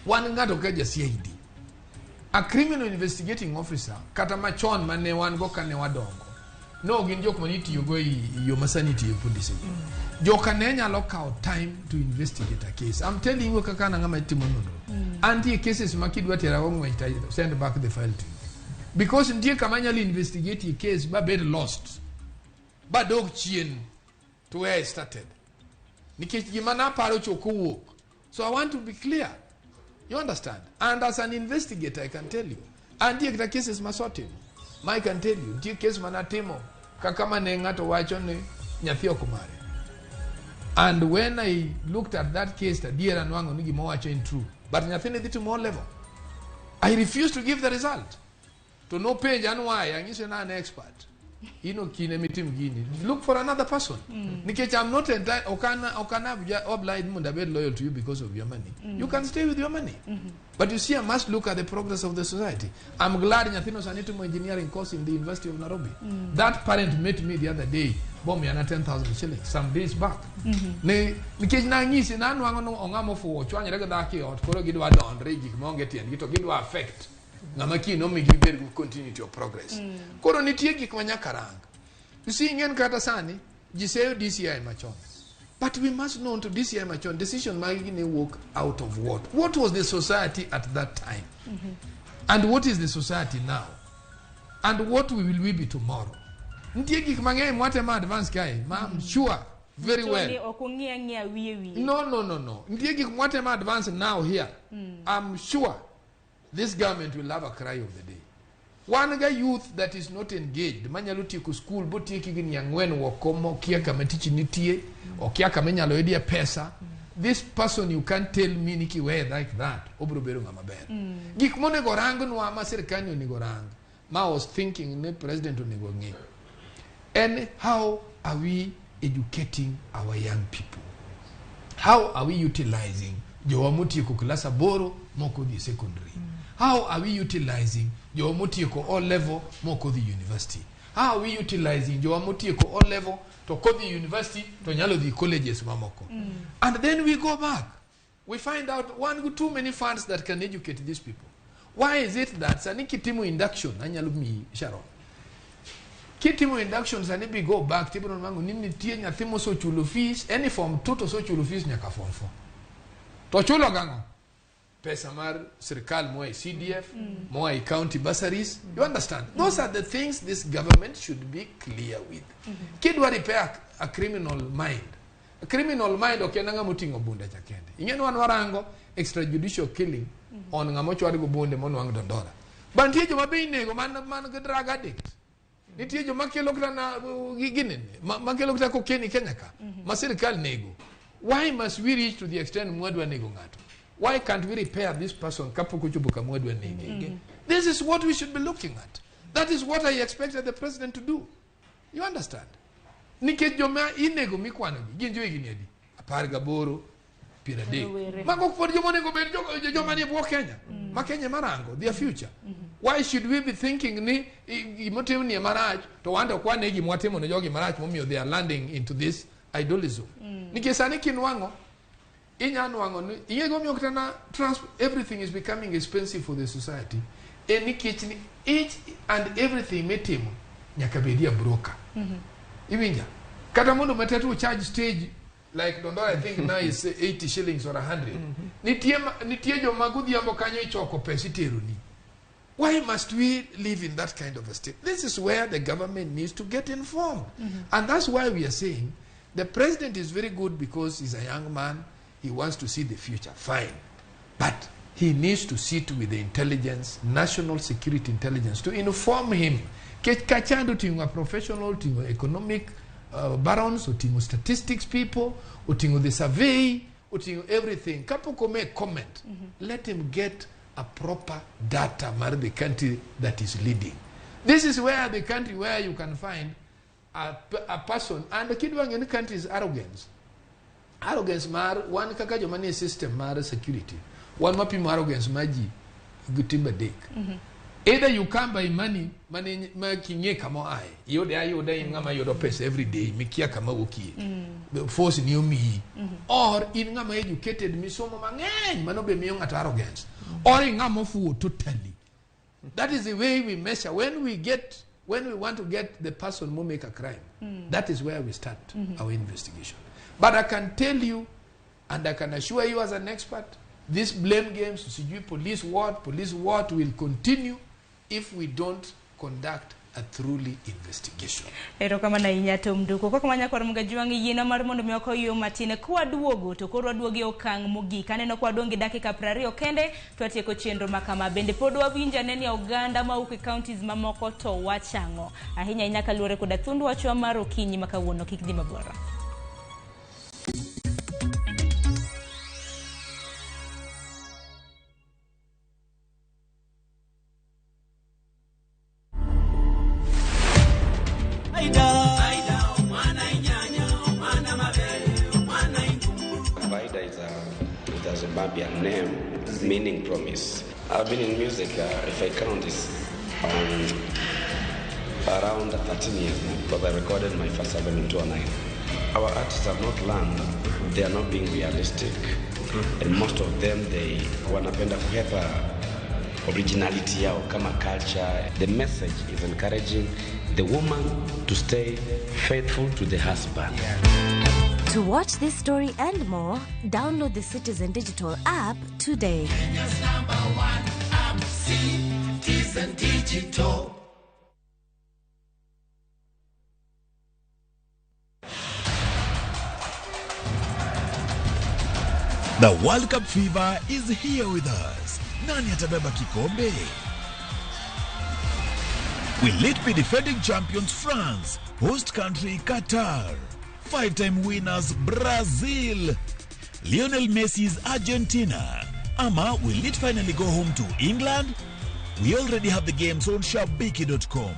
One ngato kaja CID. A criminal investigating officer kata machon mane wan go kane wadongo. No gin jok maniti yugo yo masanity yo police. Joka nenya lock out time to investigate a case. I'm telling you kaka na ngama timonono. Anti cases makidwa tera wongo send back the file to you. Because ndiye kamanyali investigate a case ba bed lost. Ba dog chien to where I started. Nikijimana paro choko. So I want to be clear. You understand? And as an investigator, I can tell you. And the cases masotim. I can tell you. The case manatimo. Kakama nengato wachone nyathio kumare. And when I looked at that case, the dear and wango nigi mo wacho true. But nyathine did to more level. I refused to give the result. To no page and why, and he's an expert. You know, look for another person. Nikech, I'm not entitled. Okana obliged Mundabed loyal to you because of your money. You can stay with your money. But you see, I must look at the progress of the society. I'm glad in Atheno Sanitimo engineering course in the University of Nairobi. That parent met me the other day, bought me 10,000 shillings some days back. Nikech na ngisi na nwango ongamo for chwanya rega daki ot koro gidwa don regi mongeti and gito gidwa affect. Namaki no me give continue to your progress. Koro nitie gik manyakarang. You see ingen kata sani giseo DCI machon. But we must know to DCI machon decision making work out of what? What was the society at that time? And what is the society now? And what will we be tomorrow? Nitie gik mang'eny mwate ma advance kai. I'm sure very well. No. Nitie gik mwate ma advance now here. I'm sure this government will have a cry of the day. One guy youth that is not engaged, manyaluti ku school, but taking yangwen wakomo, kia kametichi nitie, or kia kamenya loedia pesa. This person you can't tell me niki way like that. Obrobero ngamaber. Gikmone gorango no ama serikani ni gorang. Ma was thinking ne president unigongi. And how are we educating our young people? How are we utilizing jowamuti kukulasa boro moko di secondary? How are we utilizing Jowamotieko all level moko the university? How are we utilizing Jowamotieko all level to go the university to nyalo the colleges mamoko? And then we go back. We find out too many funds that can educate these people. Why is it that sani kitimu induction anyalo mi Sharon? Kitimu induction sani be go back tibu mangu nini tie nyathimo so chulo fees any form 2 to so chulo fees nyaka form 4. To chulo gango. Pesa mar serikal moa CDF, moa county bursaries. You understand? Those are the things this government should be clear with. Kidwa repair a criminal mind. A criminal mind okenanga mutingo bunda chakende. Ingeno warango extrajudicial killing on ngamocho wadi go bunde mono wang dondora. Bantie jo mabe inego man drug addict. Nitie jo makelo na giginen. Makelo kta kokeni Kenya ka. Ma serikal nego. Why must we reach to the extent mwadwa nego ngato? Why can't we repair this person? This is what we should be looking at. That is what I expected the president to do. You understand? Nikech joma inego mikwano gi gin joigi adi 18 30 mago pod joma nego bed joma ni buo Kenya ma Kenya marango their future. Why should we be thinking ni gimotim ni marach to wando kwane gi mwatimo ne jogi marach momiyo they are landing into this idolism. Nikech sani kinwango inyanwango ni inego miyo kutana everything is becoming expensive for the society. Nikech ni each and everything metimo nyaka bedia broker. Iwinja kata mondo matatu charge stage like Dondora I think now is 80 shillings or 100. Nitie jo magudhiambo kanyo ichoko pesa iteroni. Why must we live in that kind of a state? This is where the government needs to get informed. And that's why we are saying the president is very good because he's a young man. He wants to see the future. Fine. But he needs to sit with the intelligence, national security intelligence, to inform him. Kachando tingo professional, tingo economic barons, tingo statistics people, tingo the survey, tingo everything. Kapoko make comment. Let him get a proper data mar the country that is leading. This is where the country where you can find a person, and the kid in the country is arrogance. Arrogance mar one kakajo money system mar security. One mapi arrogance maji gutimba dek. Either you come by money makinye kamo ai. Yode ingama yodo pesa every day mikia kama uki. Force ni umi. Or ingama educated misomo mangeny manobe miyong at arrogance. Or ingama fu totally. That is the way we measure when we want to get the person who make a crime. That is where we start our investigation. But I can tell you, and I can assure you as an expert, these blame games, police what will continue if we don't conduct a truly investigation. Ero kama na inyato mduko kwa kamanya kwa Ramogi wangi yena marmondo mioko yu matine kwa duogo to koro duogi okang mugi kaneno kwa dongi dakika 20 kende twatieko chenro makama bende podo wawinja neni ya Uganda ma uki counties mamoko to wachango ahinya inyaka luore koda thundu wachwa maro kinyi makawuono kikdi mabora. It's a Zambian name meaning promise. I've been in music, if I count, is around 13 years now, because I recorded my first album in 2009. Our artists have not learned, they are not being realistic, and most of them, they wanapenda kuhepa originality yao kama culture. The message is encouraging the woman to stay faithful to the husband. To watch this story and more, download the Citizen Digital app today. Kenya's #1 app, Citizen Digital. The World Cup fever is here with us. Nani atabeba kikombe? Will it be defending champions France, host country Qatar, 5-time winners Brazil, Lionel Messi's Argentina, ama will it finally go home to England? We already have the games on shabiki.com.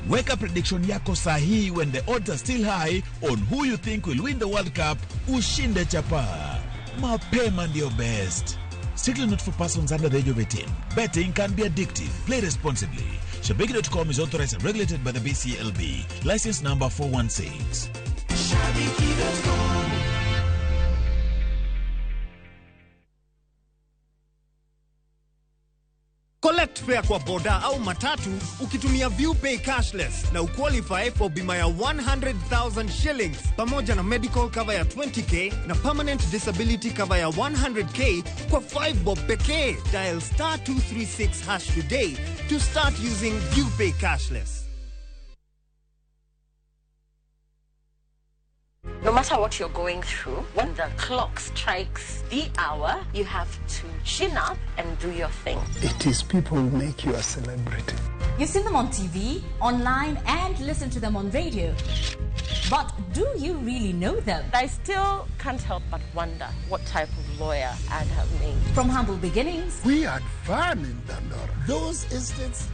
Weka prediction yako sahi when the odds are still high on who you think will win the World Cup. Ushinde chapa. Mapema ndio best. Strictly not for persons under the age of 18. Betting can be addictive. Play responsibly. Shabiki.com is authorized and regulated by the BCLB. License number 416. Shabiki.com. Collect fare kwa boda au matatu ukitumia ViewPay cashless na uqualify for bima ya 100,000 shillings pamoja na medical cover ya 20k na permanent disability cover ya 100k kwa 5 bob pekee. Dial *236# today to start using ViewPay cashless. No matter what you're going through, when the clock strikes the hour, you have to chin up and do your thing. It is people who make you a celebrity. You've seen them on TV, online, and listen to them on radio. But do you really know them? I still can't help but wonder what type of lawyer I'd have made. From humble beginnings. We had fun in Dandora. Those estates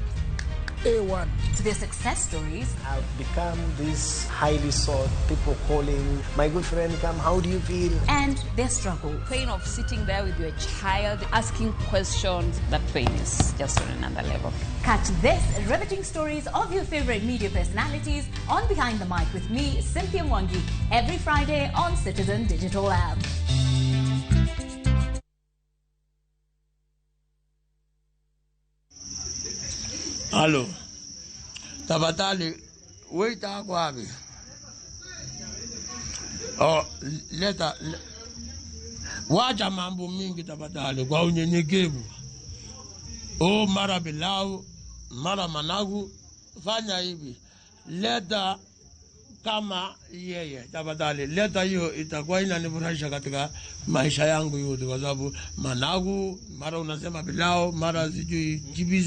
A1. To their success stories, I've become this highly sought, people calling, my good friend, come, how do you feel? And their struggle. Pain of sitting there with your child, asking questions, that pain is just on another level. Catch this riveting stories of your favorite media personalities on Behind the Mic with me, Cynthia Mwangi, every Friday on Citizen Digital app. Hello. Tabatali, wait akwabi. Oh, leta wacha mambo mingi tabatali kwa unyenyekevu. Oh, mara pilau, mara managu, fanya hivi. Leta kama yeye tafadhali, leta hiyo itakuwa inanifurahisha katika maisha yangu yote, kwa sababu managu, mara unasema pilau, mara sijui chibis,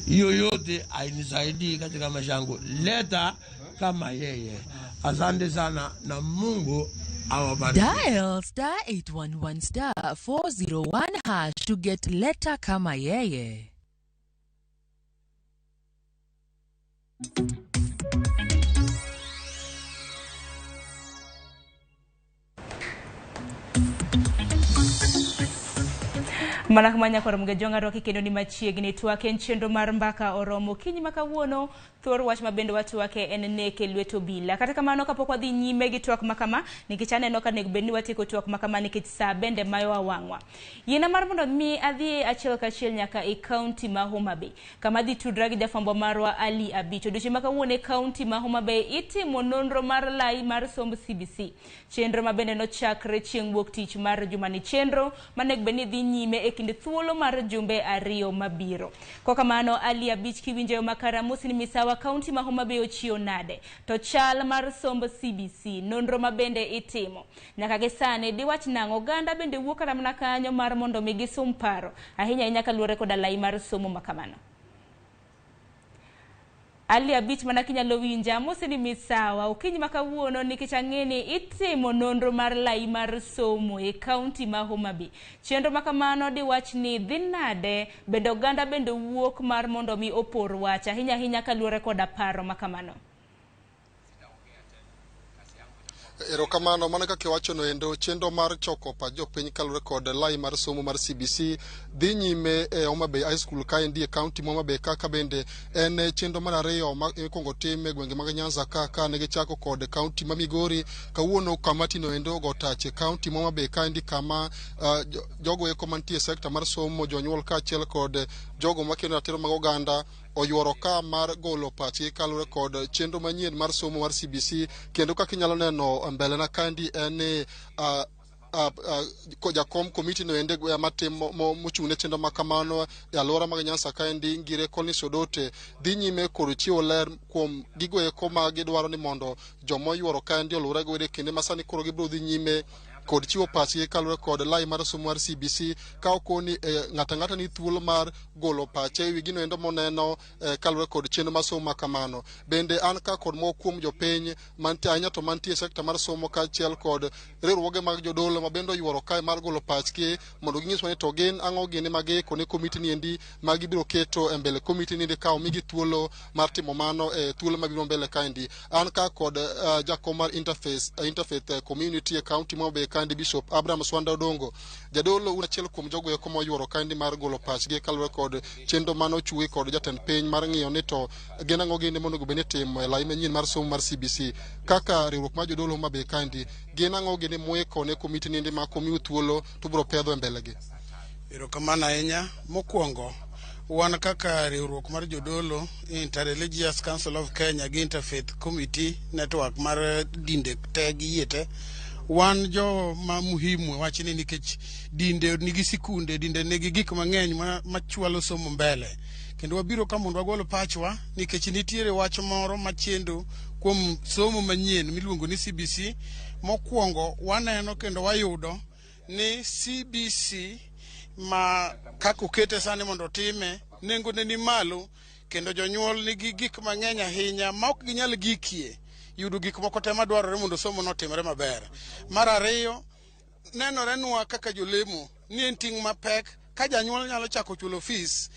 hiyo yote hainisaidii katika maisha yangu. Leta kama yeye. Asante sana na Mungu awabariki. Dial *811*401# to get leta kama yeye. Manak manya kwa Ramogi jonga roki kendo ni machiegni twake nchenro mar mbaka oromo kinyi makawuono thor wach mabende watu wake en neke lwet obila. Kata kamano kapok wadhi nyime gi twak makama nikech aneno ka nego bedni watieko twak makama nikech saa bende mayo wawang'wa. Yiena mar mondo mi adhi achiel kachiel nyaka e kaunti ma Homa Bay kama dhi tudra gi jafwambo marwa Ali Abich. Odiochieng' makawuono e kaunti ma Homa Bay itimo nonro mar lai mar somb CBC. Chenro mabende nochakre chieng' wuok tich mar jumani, chenro manego bedni dhi nyime e kinde thuolo mar jumbe ariyo mabiro. Kwa kamano Ali Abich kiwinjo makaramusi ni misawa kaunti ma Homa Bay ochio nade to chal mar somb CBC nonro mabende itimo nyaka gi sani diwach nang'o oganda bende wuok ramna kanyo mar mondo mi gisum paro ahinya kaluwore koda lai mar somo makamano. Ali Abich mana kinyalo winja mose ni misawa okinyi makawuono nikech ang'eni itimo nonro mar lai mar somo e kaunti ma Homa Bay. Chenro makamano diwach ni dhi nade bende oganda bende wuok mar mondo mi opor wach ahinya kaluwore koda paro makamano. Erokamano mana kaka iwachono endo chenro mar choko pa jopiny kaluwore kod lai mar somo mar CBC dhi nyime e Homa Bay High School kaendi e kaunti ma Homa Bay kaka bende en chenro mar ariyo ma ikwongo tim e gwenge mag Nyanza ka ne gichako kod kaunti ma Migori. Kawuono kamatino endo go tach e kaunti ma Homa Bay kaendi kama jogo eko mantie sekta mar somo, jonyuol kaachiel kod jogo makelo ratiro mag oganda oyuoro ka mar golo pachi kaluwore kod chenro manyien mar somo mar CBC. Kendo kaka inyalo neno mbele na kandi en jakom komiti no ende matimo mochung'ne chenro makamano e alwora mag Nyanza kaendi ngire Collins Odote dhi nyime kod chiwo ler kuom gigo eko ma gidwaro ni mondo jomoyuoro kaendi oluwre go e kinde masani koro gibiro dhi nyime kod chiwo pachi kaluwore kod lai mar somo mar CBC ka okoni ng'ata ni thuolo mar golo pache ewi gino endo moneno kaluwore kod chenro mar somo makamano. Bende an ka kod moko kuom jopiny mantie ahinya to mantie sekta mar somo kaachiel kod riwruoge mag jodolo ma bende oyuoro kae mar golo pachgi mondo ginyiswa ni to gin ang'o gini ma giikone komiti ni endi ma gibiro keto e mbele komiti ni ka omigi thuolo mar timo mano e thuolo mabiro mbele kaendi. An ka kod jakom mar interfaith community e kaunti ma Homa kandi Bishop Abraham Swanda Odongo jadolo una achiel kuom jogo eko moyuoro kandi mar golo pachgi kaluwore kod chenro mano chuwe kod jatend piny mar ng'iyo ni to gin ang'o gini monego bed ni timo e lai manyien mar somo mar CBC kaka riwruok mar jodolo Homa Bay kandi gin ang'o gini moikone komiti ni ma komiu thuolo to biro pedho e mbele gi. Erokamano ahinya. Mokwongo wan kaka riwruok mar jodolo Interreligious Council of Kenya gi Interfaith Committee Network mar dinde te gi yete wan jo ma muhimu wachini nikech dinde nigi sikunde, dinde nigi gik mang'eny machwalo somo mbele. Kendo wabiro ka mondo wagolo pachwa nikech nitiere wach moro machendo kuom somo manyien miluongo ni CBC. Mokwongo waneno kendo wayudo ni CBC ma kako kete sani mondo time nengo ne ni malo kendo jonyuol nigi gik mang'eny ahinya ma ok ginyal gikie yudo gik moko te madwarore mondo somo notimre maber. Mar ariyo, nenore nwa kaka jolemo ni en ting' mapek ka janyuol nyalo chako chulo fees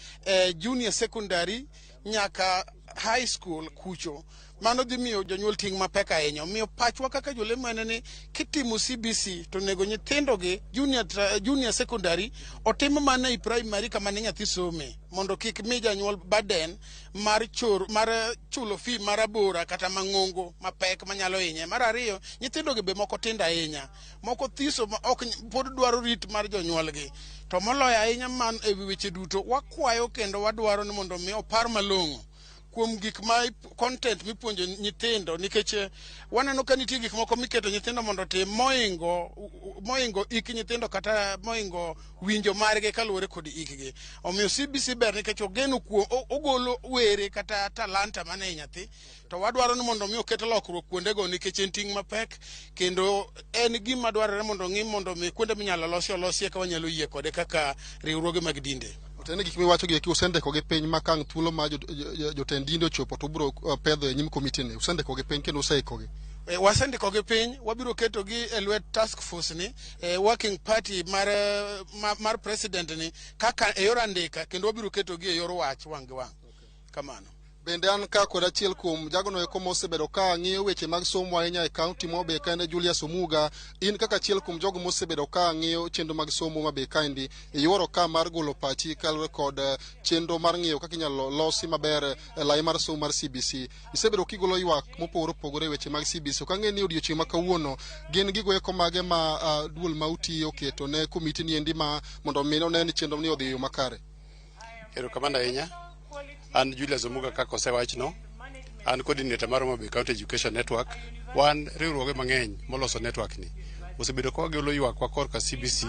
junior secondary nyaka high school kucho mano dhi miyo jonyuol ting' mapek ahinya. Omiyo pachwa kaka jolemo en ni kitimo CBC to nego nyithindogi junior secondary otim mana i primary kama ne nyathi some, mondo kik mi janyuol burden mar chulo fee mar abora kata mang'ongo mapek manyalo hinye. Mar ariyo, nyithindogi be moko tindo ahinya, moko thiso ok pod dwaro rit mar jonyuolgi. To moloyo ahinya man e weche duto, wakwayo kendo wadwaro ni mondo mi opar malong'o kuom gik ma content mipuonjo nyithindo, nikech waneno ka nitie gik moko miketo nyithindo mondo tim moingo ik nyithindo kata moingo winjo margi kaluwore kod ikgi. Omiyo CBC ber nikech ogeno kuom ogolo were kata talanta mane nyathi, to wadwaro ni mondo mi oket lokruok kuondego nikech en ting' mapek, kendo en gima dwarore mondo ng'i mondo mi kuonde minyalo olosie ka wanyalo yie kode kaka riwruoge mag dinde. Tene gik miwacho gi eki usendiko gi piny makang' thuolo ma jotend dinde ochopo to biro pedho e nyim komiti ni. Usendiko gi piny kendo useiko gi. Wasendiko gi piny, wabiro keto gi e lwet task force ni, working party mar president ni kaka e yor andika, kendo wabiro keto gi e yor wach wang' gi wang'. Kamano. Bende an ka kod achiel kuom jagono eko mosebedo ka ng'iyo weche mag somo ahinya e kaunti mobe ka en Julius Omuga. In kaka achiel kuom jogo mosebedo ka ng'iyo chenro mag somo mabe kaendi, iyworo ka mar golo pachi kaluwore kod chenro mar ng'iyo kaka inyalo losi maber lai mar somo mar CBC. Isebedo kigolo ywak mopogore opogore weche mag CBC. Ok ang'e ni odiochieng' ma kawuono gin gigo eko mage ma duol ma utiyo keto ne komiti ni endi ma mondo mi one ni chenro ni odhi e yo makare. Erokamano ahinya. An Julius Omuga kaka osewachno, an coordinator mar Ramogi County Education Network. Wan riwruoge mang'eny moloso network ni osebedo ka wagolo ywak wa korka CBC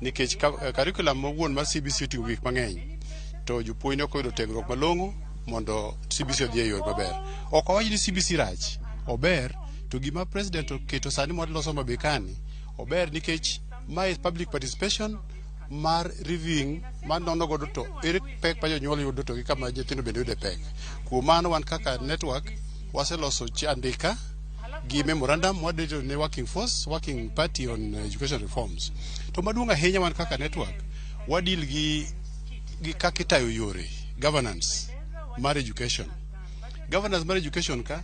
nikech curriculum mawuon mar CBC oting'o gik mang'eny, to jopuonj ok oyudo tiegruok malong'o mondo CBC odhi e yor maber. Ok awach ni CBC rach, ober, to gima president oketo sani mondo loso mabe kani ober nikech my public participation mar reviewing man nono godo to ere pek pa jonyuol yudo to gi kama nyithindo bende yude pek. Kuom mano wan kaka network waseloso andika gi memorandum wadito ne working party on education reforms. To maduong' ahinya wan kaka network wadil gi kaka itayo yore governance mar education. Governance mar education ka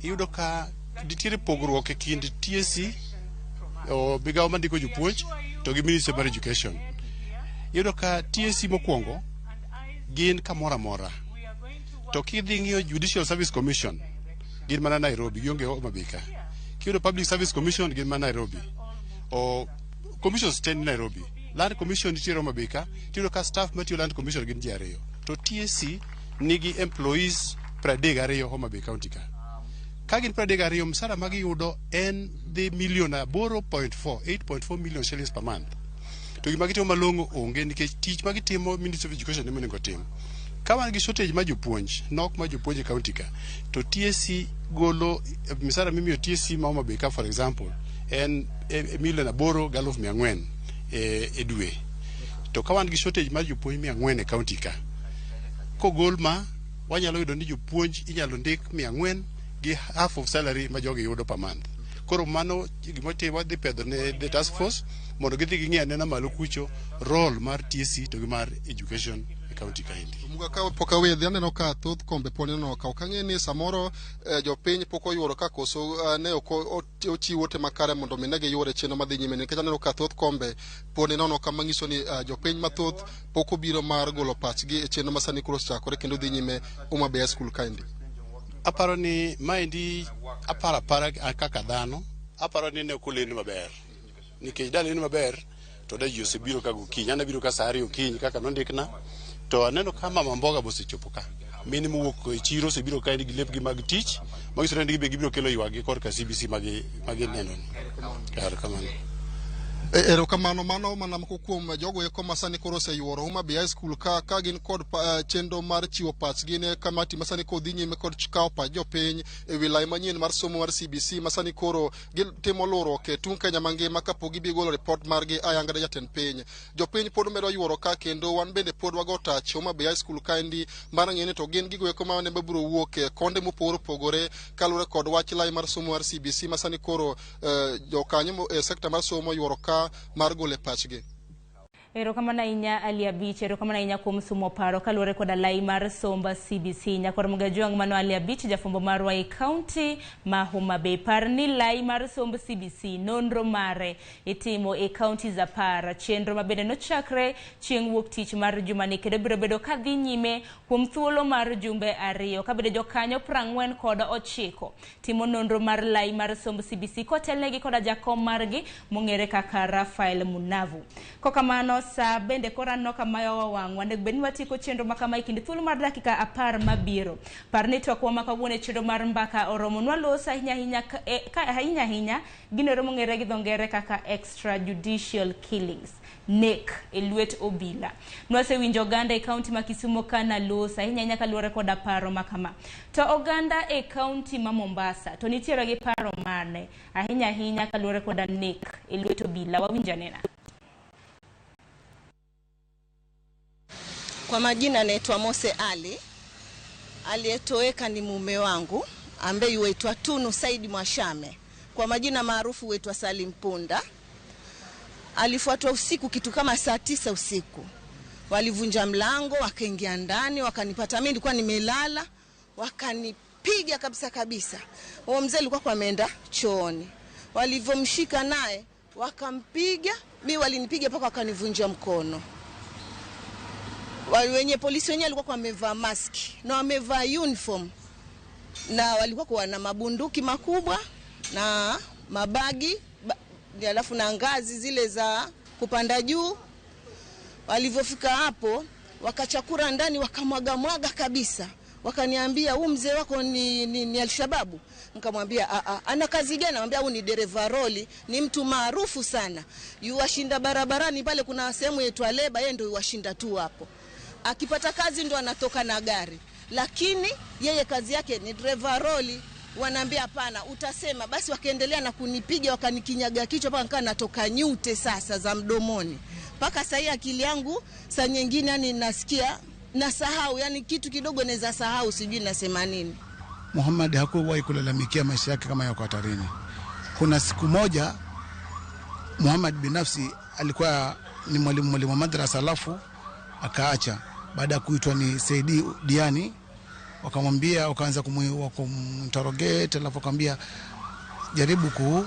iyudo ka nitiere pogruok e kind TSC o migawo mandiko jopuonj to gi Ministry mar Education. Iyudo ka TSC mokwongo gin kamora mora, to kidhi ng'iyo Judicial Service Commission gin mana Nairobi, gionge Homabay ka. Kiyudo Public Service Commission gin mana Nairobi, o Commission stand Nairobi. Land Commission nitiere Homabay ka, tiyudo ka staff matiyo Land Commission gin ji ariyo, to TSC nigi employees 32 Homabay County ka. Ka gin 32, msara ma giyudo en dhi million 8.4 million shillings per month. To gima gitimo malong'o onge nikech tich ma gitimo Ministry of Education ema onego tim. Ka wan gi shortage ma jopuonj, nok ma jopuonj e county ka, to TSC golo misara mimiyo TSC ma Homabay ka for example en million 8,400,000 e dwe. To ka wan gi shortage ma jopuonj 400 e county ka, kogol ma wanyalo yudo ni jopuonj inyalo ndik 400 gi half of salary ma jogi yudo per month. Koro mano gima timo dhi pedho ne the task force mondo gidhi ging'i anena malo kucho role mar TSC to gi mar education e county kaendi. Omuga ka pok awedhi aneno ka thoth kombe poni no ka okang'e ni samoro jopiny pok oyuoro ka koso ne ok ochiwo te makare mondo mi ne giyuore chenro madhi nyime, nikech aneno ka thoth kombe poni nono kama ng'iso ni jopiny mathoth pok obiro mar golo pachgi e chenro masani koro chakore kendo dhi nyime Homabay School kaendi. Aparo ni maendi apara kaka dhano, aparo ni ne okoleni maber. Nikech daleni maber to da ji osebiro ka gokinyi, an abiro ka sa 2 okinyi kaka nondikna, to aneno ka mama mboga bosechopo ka. Mine mowuok e chiro osebiro ka gi lepgi mag tich, magiso ni gibiro kelo ywagi korka CBC magi neno. Kar kamano. Erokamano mano mana moko kuom jogo eko masani koro oseyuoro Homabay School ka gin kod chenro mar chiwo pachgi ne kamati masani kodhi nyime kod kawo pach jopiny e wilaya manyien mar somo mar CBC masani koro gitimo luorruok e tung Kenya mangima kapok gibi golo report margi ayanga ne jatend piny. Jopiny pod medo yuoro ka kendo wan bende pod wago tach Homabay School kaendi mar ng'eni to gin gigo eko mane mabiro wuok e konde mopogore opogore kaluwore kod wach lai mar somo mar CBC masani koro jokanyo e sekta mar somo yuoro ka mar gole pachgi. Erokamana inya Aliabich, erokamana inya kuom sumo paro kaluwore koda lai mar somba CBC. Nyakor Mugajuang mano Aliabich jafumbo marwa e county ma Homa Bay. Par ni lai mar somba CBC nonro mare itimo e county za par. Chenro mabende nochakre chieng' wuok tich mar jumani kendo biro bedo kadhi nyime kuom thuolo mar jumbe ariyo. Kabede jokanyo 49 timo nonro mar lai mar somba CBC kotelnegi koda jakom margi mong'ere kaka Rafael Munavu. Kokamano sa bende kora noka mayo wawang wande beni watiko chenro makama ikindi thulu mar dakika 10 mabiro. Parni to kwa makawone chenro mar mbaka oromo nwalosa hinya gino romo ngere gi dhongere kaka extrajudicial killings nek lwet obila. Nwase winjo Oganda e county ma Kisumo kana losa hinya kaluwore koda paro makama. To Oganda e county ma Mombasa to nitiere gi paro mane hinya kaluwore koda nek lwet obila. Wawinja nena. Kwa majina naitwa Mose Ali. Aliyetoweka ni mume wangu ambaye yuaitwa Tunu Saidi Mwashame. Kwa majina maarufu huitwa Salim Punda. Alifuatwa usiku kitu kama saa 9 usiku. Walivunja mlango, wakaingia ndani, wakanipata mimi nilikuwa nimelala, wakanipiga kabisa. Huyo mzee alikuwa ameenda chooni. Walivomshika naye, wakampiga, mimi walinipiga mpaka wakanivunja mkono. Wenye polisi wenyewe walikuwa wamevaa maski na wamevaa uniform na walikuwa na mabunduki makubwa na mabagi alafu na ngazi zile za kupanda juu. Walivofika hapo wakachakura ndani wakamwaga kabisa. Wakaniambia huyu mzee wako ni Al-Shababu. Nikamwambia ana kazi gani? Anamwambia huyu ni dereva roli, ni mtu maarufu sana. Yuwashinda barabarani pale kuna sehemu yetu Leba, yeye ndio yuwashinda tu hapo. Akipata kazi ndo anatoka na gari. Lakini yeye kazi yake ni driver roli. Wanaambia hapana, utasema. Basi wakaendelea na kunipiga, wakanikinyaga kichwa mpaka nikaa natoka nyute sasa za mdomoni. Mpaka sasa akili yangu saa nyingine yani nasikia nasahau, yani kitu kidogo naweza sahau, sijui nasema nini. Muhammad hakuwahi kulalamikia maisha yake kama yako hatarini. Kuna siku moja Muhammad binafsi alikuwa ni mwalimu wa madrasa alafu akaacha. Baada ya kuitwa ni Saidi Diani, wakamwambia, wakaanza kumtarogate, alafu akamwambia jaribu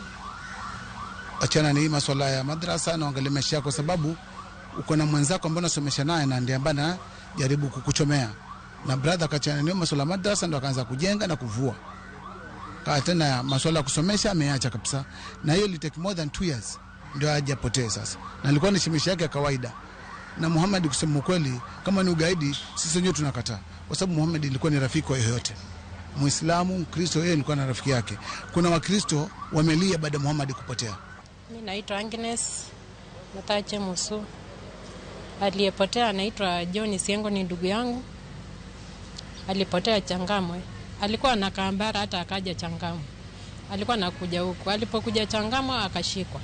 achana na hii masuala ya madrasa na angalia maisha yako, sababu uko na mwenzako ambaye unasomesha naye na ndiye ambaye jaribu kukuchomea. Na brother akachana na masuala ya madrasa ndo akaanza kujenga na kuvua. Kaa tena masuala ya kusomesha ameacha kabisa. Na hiyo li take more than 2 years ndio hajapoteza sasa. Na alikuwa ni maisha yake ya kawaida. Na Muhammad kusema kweli kama ni ugaidi sisi wenyewe tunakataa, kwa sababu Muhammad ilikuwa ni rafiki wa yeyote. Muislamu, Mkristo, yeye alikuwa na rafiki yake. Kuna Wakristo wamelia baada ya Muhammad kupotea. Mimi naitwa Agnes Matache Musu. Aliyepotea anaitwa John Siengo, ni ndugu yangu. Alipotea Changamwe. Alikuwa na Kambara hata akaja Changamwe. Alikuwa anakuja huko. Alipokuja Changamwe akashikwa.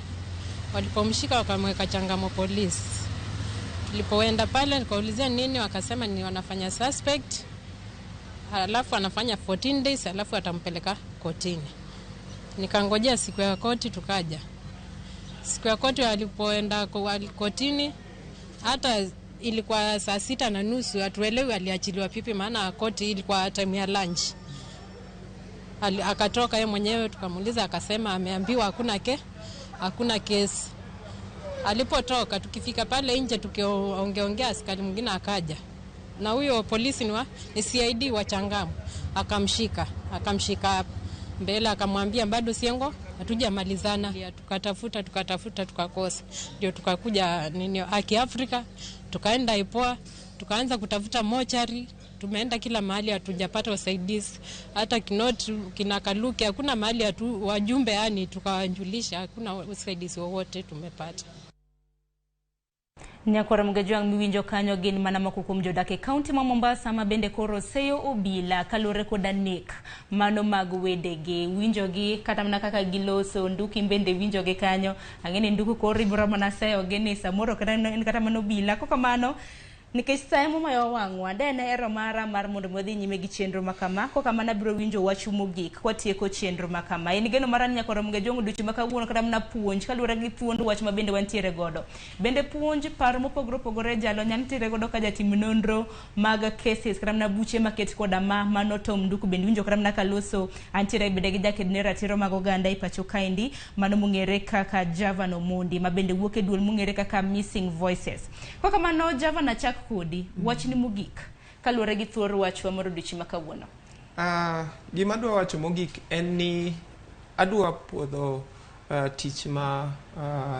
Walipomshika wakamweka Changamwe polisi. Tulipoenda pale nikaulizia nini, wakasema ni wanafanya suspect. Alafu anafanya 14 days alafu atampeleka kotini. Nikangojea siku ya koti, tukaja. Siku ya koti alipoenda kotini hata ilikuwa saa 6:30, hatuelewi aliachiliwa pipi maana koti ilikuwa time ya lunch. Akatoka yeye mwenyewe, tukamuuliza akasema ameambiwa hakuna kesi. Alipotoka tukifika pale nje tukiongeongea, askari mwingine akaja. Na huyo polisi ni CID wa Changamwe, akamshika mbele, akamwambia bado Siengo hatujamalizana. Tukatafuta tukakosa. Ndio tukakuja Haki Afrika, tukaenda Ipoa, tukaanza kutafuta mochari. Tumeenda kila mahali hatujapata usaidizi. Hata kinakaluki hakuna mahali wajumbe yani tukawajulisha, hakuna usaidizi wowote tumepata. Nyakora Mugajuang miwinjo kanyo gin mana moko kuom jodake county ma Mombasa ma bende koro seyo obila kalure koda nek mano mag wedege. Winjogi kata mana kaka giloso nduki bende winjoge kanyo. Ang'eni nduku koro ibro mana seyo gene samoro kata mano obila. Kokamano nikech sa emo mayo wang'wa dene ero mara mar mondo modhi nyime gi chenro makama ko kama nabiro winjo wach mogik kwatieko chenro makama en geno mara nyaka Ramogi jongo duchi makawuono kata mna puonj kaluwore gi thuond wach ma bende wantiere godo bende puonj paro mopogore opogore jalo nyantiere godo ka jatim nonro mag cases kata mna buche maket koda mano tom nduku bende winjo kata mna kaloso antiere bende gi jaked ne ratiro mag oganda i pacho kaindi mano mung'ere kaka Java no Mondi ma bende wuok e duol mung'ere kaka Missing Voices kwa kama no Java na chak kodi wach ni mogik kaluwore gi thuor wachwa moro duchi makawuono. Gima adwa wacho mogik en ni adwa puodho tich ma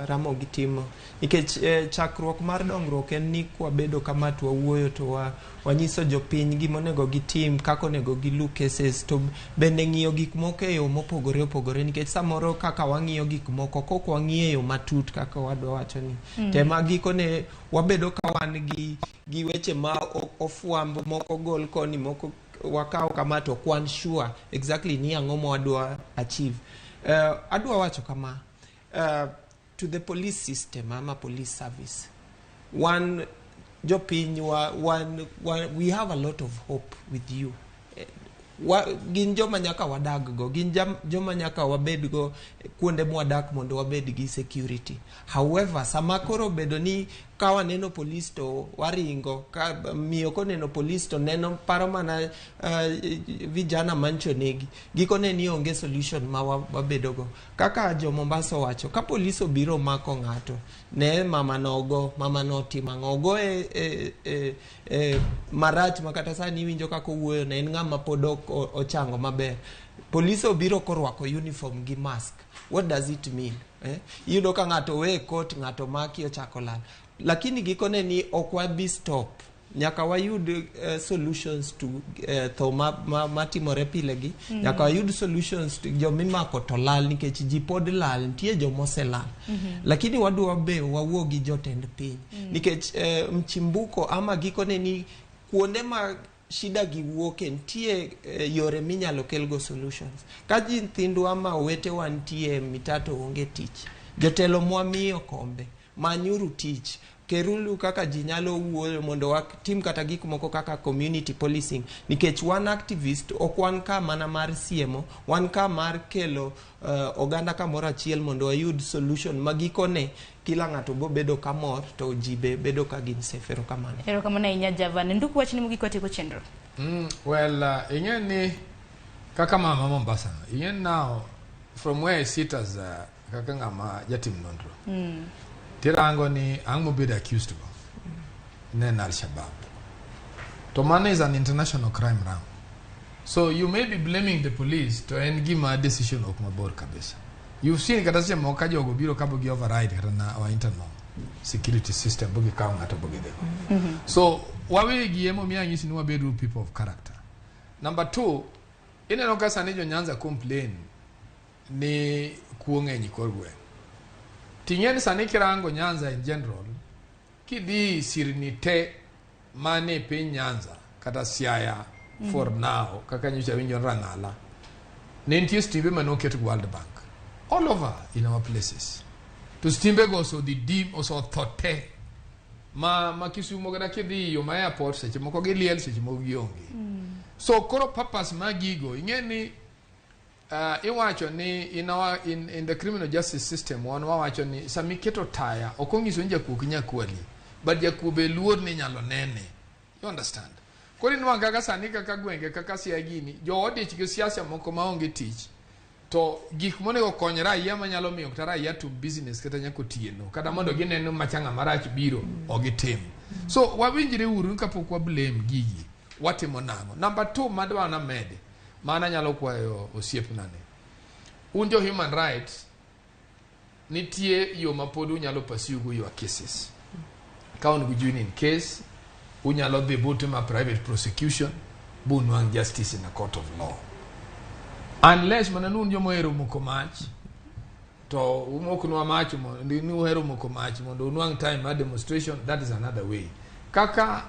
Ramogi timo nikech chakruok mar dongruok en ni kwabedo kama to wawuoyo to wanyiso jopiny gima onego gitim kaka onego gilu cases to bende ng'iyo gik moko e yo mopogore opogore nikech samoro kaka wang'iyo gik moko kok wang'iyo matut kaka wadwa wacho ni tema gikone wabedo ka wan gi weche ma ofwambo moko gol koni moko wakao kama to kwan sure exactly ni ang'o ma wadwa achieve. Adwa wacho kama to the police system ama police service one jopiny we have a lot of hope with you gin joma nyaka wadag go gin joma nyaka wabed go kuonde mwadak mondo wabed gi security. However sama koro bedo ni ka waneno police to waringo ka miyo ko neno police to neno paro mana vijana mancho negi giko ne ni onge solution ma wabedo go kaka jo Mombasa wacho ka police obiro mako ng'ato ne mama no tima ngogo marach makata sani winjo kako wuoyo ne en ng'ama podok ochango maber police obiro korwako uniform gi mask. What does it mean? Yudo ka ng'ato we coat ng'ato maki ochako lal lakini gikone ni okwabi stop nyaka wayud solutions to tho matimore pile gi nyaka wayud solutions to jomimako to lal nikech ji pod lal nitie jomoselal lakini wadwa be wawuo gi jotend piny nikech mchimbuko ama gikone ni kuonde ma shida gi wuoke nitie yore minyalo kelgo solutions ka ji nyithindwa ama owete wantie mitato onge tich jotelo mwamiyo kombe manyuru tich kerulu kaka ji nyalo wuoyo mondo watim kata gik moko kaka community policing nikech one activist ok wan ka mana mar siemo wan ka mar kelo oganda kamoro achiel mondo wayud solution magikone kila ng'ato bo bedo kamor to ji bedo ka gin safe. Erokamano inya Java nduku wach ni mogiko tieko chenro. Ingeni kaka mama Mombasa ingeni now from where I sit as kaka ng'ama jatim nonro tirango ni ang mobedo accused go nen Al-Shabaab to man is an international crime round so you may be blaming the police to en gima decision ok mabor kabisa. You've seen kata se moka jogo biro kabo gi override kata na our internal security system bogi kawo ng'ato bogi dego so wawe gi emo mi anyisi ni wabedo people of character. Number 2 ineno ka sani jo Nyanza complain ni kuong'enyi korwe ting'eni sani kirango Nyanza in general kidhi sirni te mane piny Nyanza kata Siaya for now kaka nyocha winjo Rang'ala ne nitie stimbe manoket World Bank all over in our places to stimbe go so the dim also thote ma Kisumu kata kidhi yo ma airport seche moko gi liel seche moko gionge so koro purpose magigo ing'eni iwacho ni in the criminal justice system one wacho ni samiketo taya okongiso njakuok nyakwali but jakube luor ni nyalo nene you understand kori nwanga kaka sani kaka gwenge kaka siagini jo odich gi siasa moko maonge tich to gik monego kony raia manyalo miyo kata raia to business kata nyako tieno kata mondo gineno machanga marach biro ogitim so wawinjire uru kapok wa blame gigi watimo nango. Number 2 madwa na mede mana nyalo kwayo osiep nane unjo human rights nitie yo mapod unyalo pursue go your cases kaun gi join in case unyalo dhi butima private prosecution bunwang justice in a court of law unless mananun jomo hero mokomach to umoknwa mach mo ni hero mokomach mondo unwang time ma demonstration that is another way kaka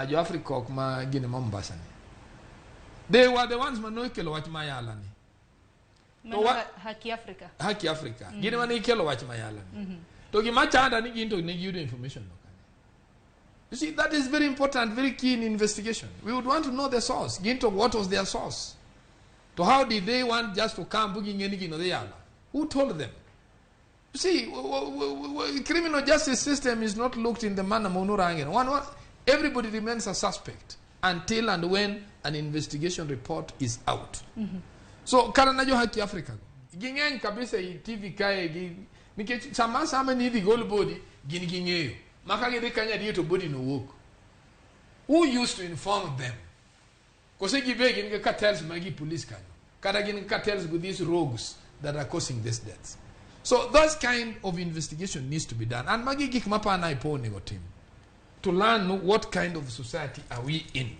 jo Africa ma gine Mombasa ni they were the ones manokelo wach mayala ni to haki Africa gine mane ikelo wach mayala ni to gima chanda ni ginto ne yudo information no You see, that is very important, very key in investigation. We would want to know the source. Into what was their source? To how did they want just to come booking anything or the other? Who told them? You see, criminal justice system is not looked in the manner Monurangen. Everybody remains a suspect until and when an investigation report is out. So, karanajo haki Africa. Gingen kabisa TV kae nikech sama ni the gold body gingingeyo. Makage de kanya di to body no work. Who used to inform them? Kose gibe gin cartels magi police kanyo. Kada gin cartels with these rogues that are causing these deaths. So those kind of investigation needs to be done. And magi gik mapa na ipo nego team to learn what kind of society are we in.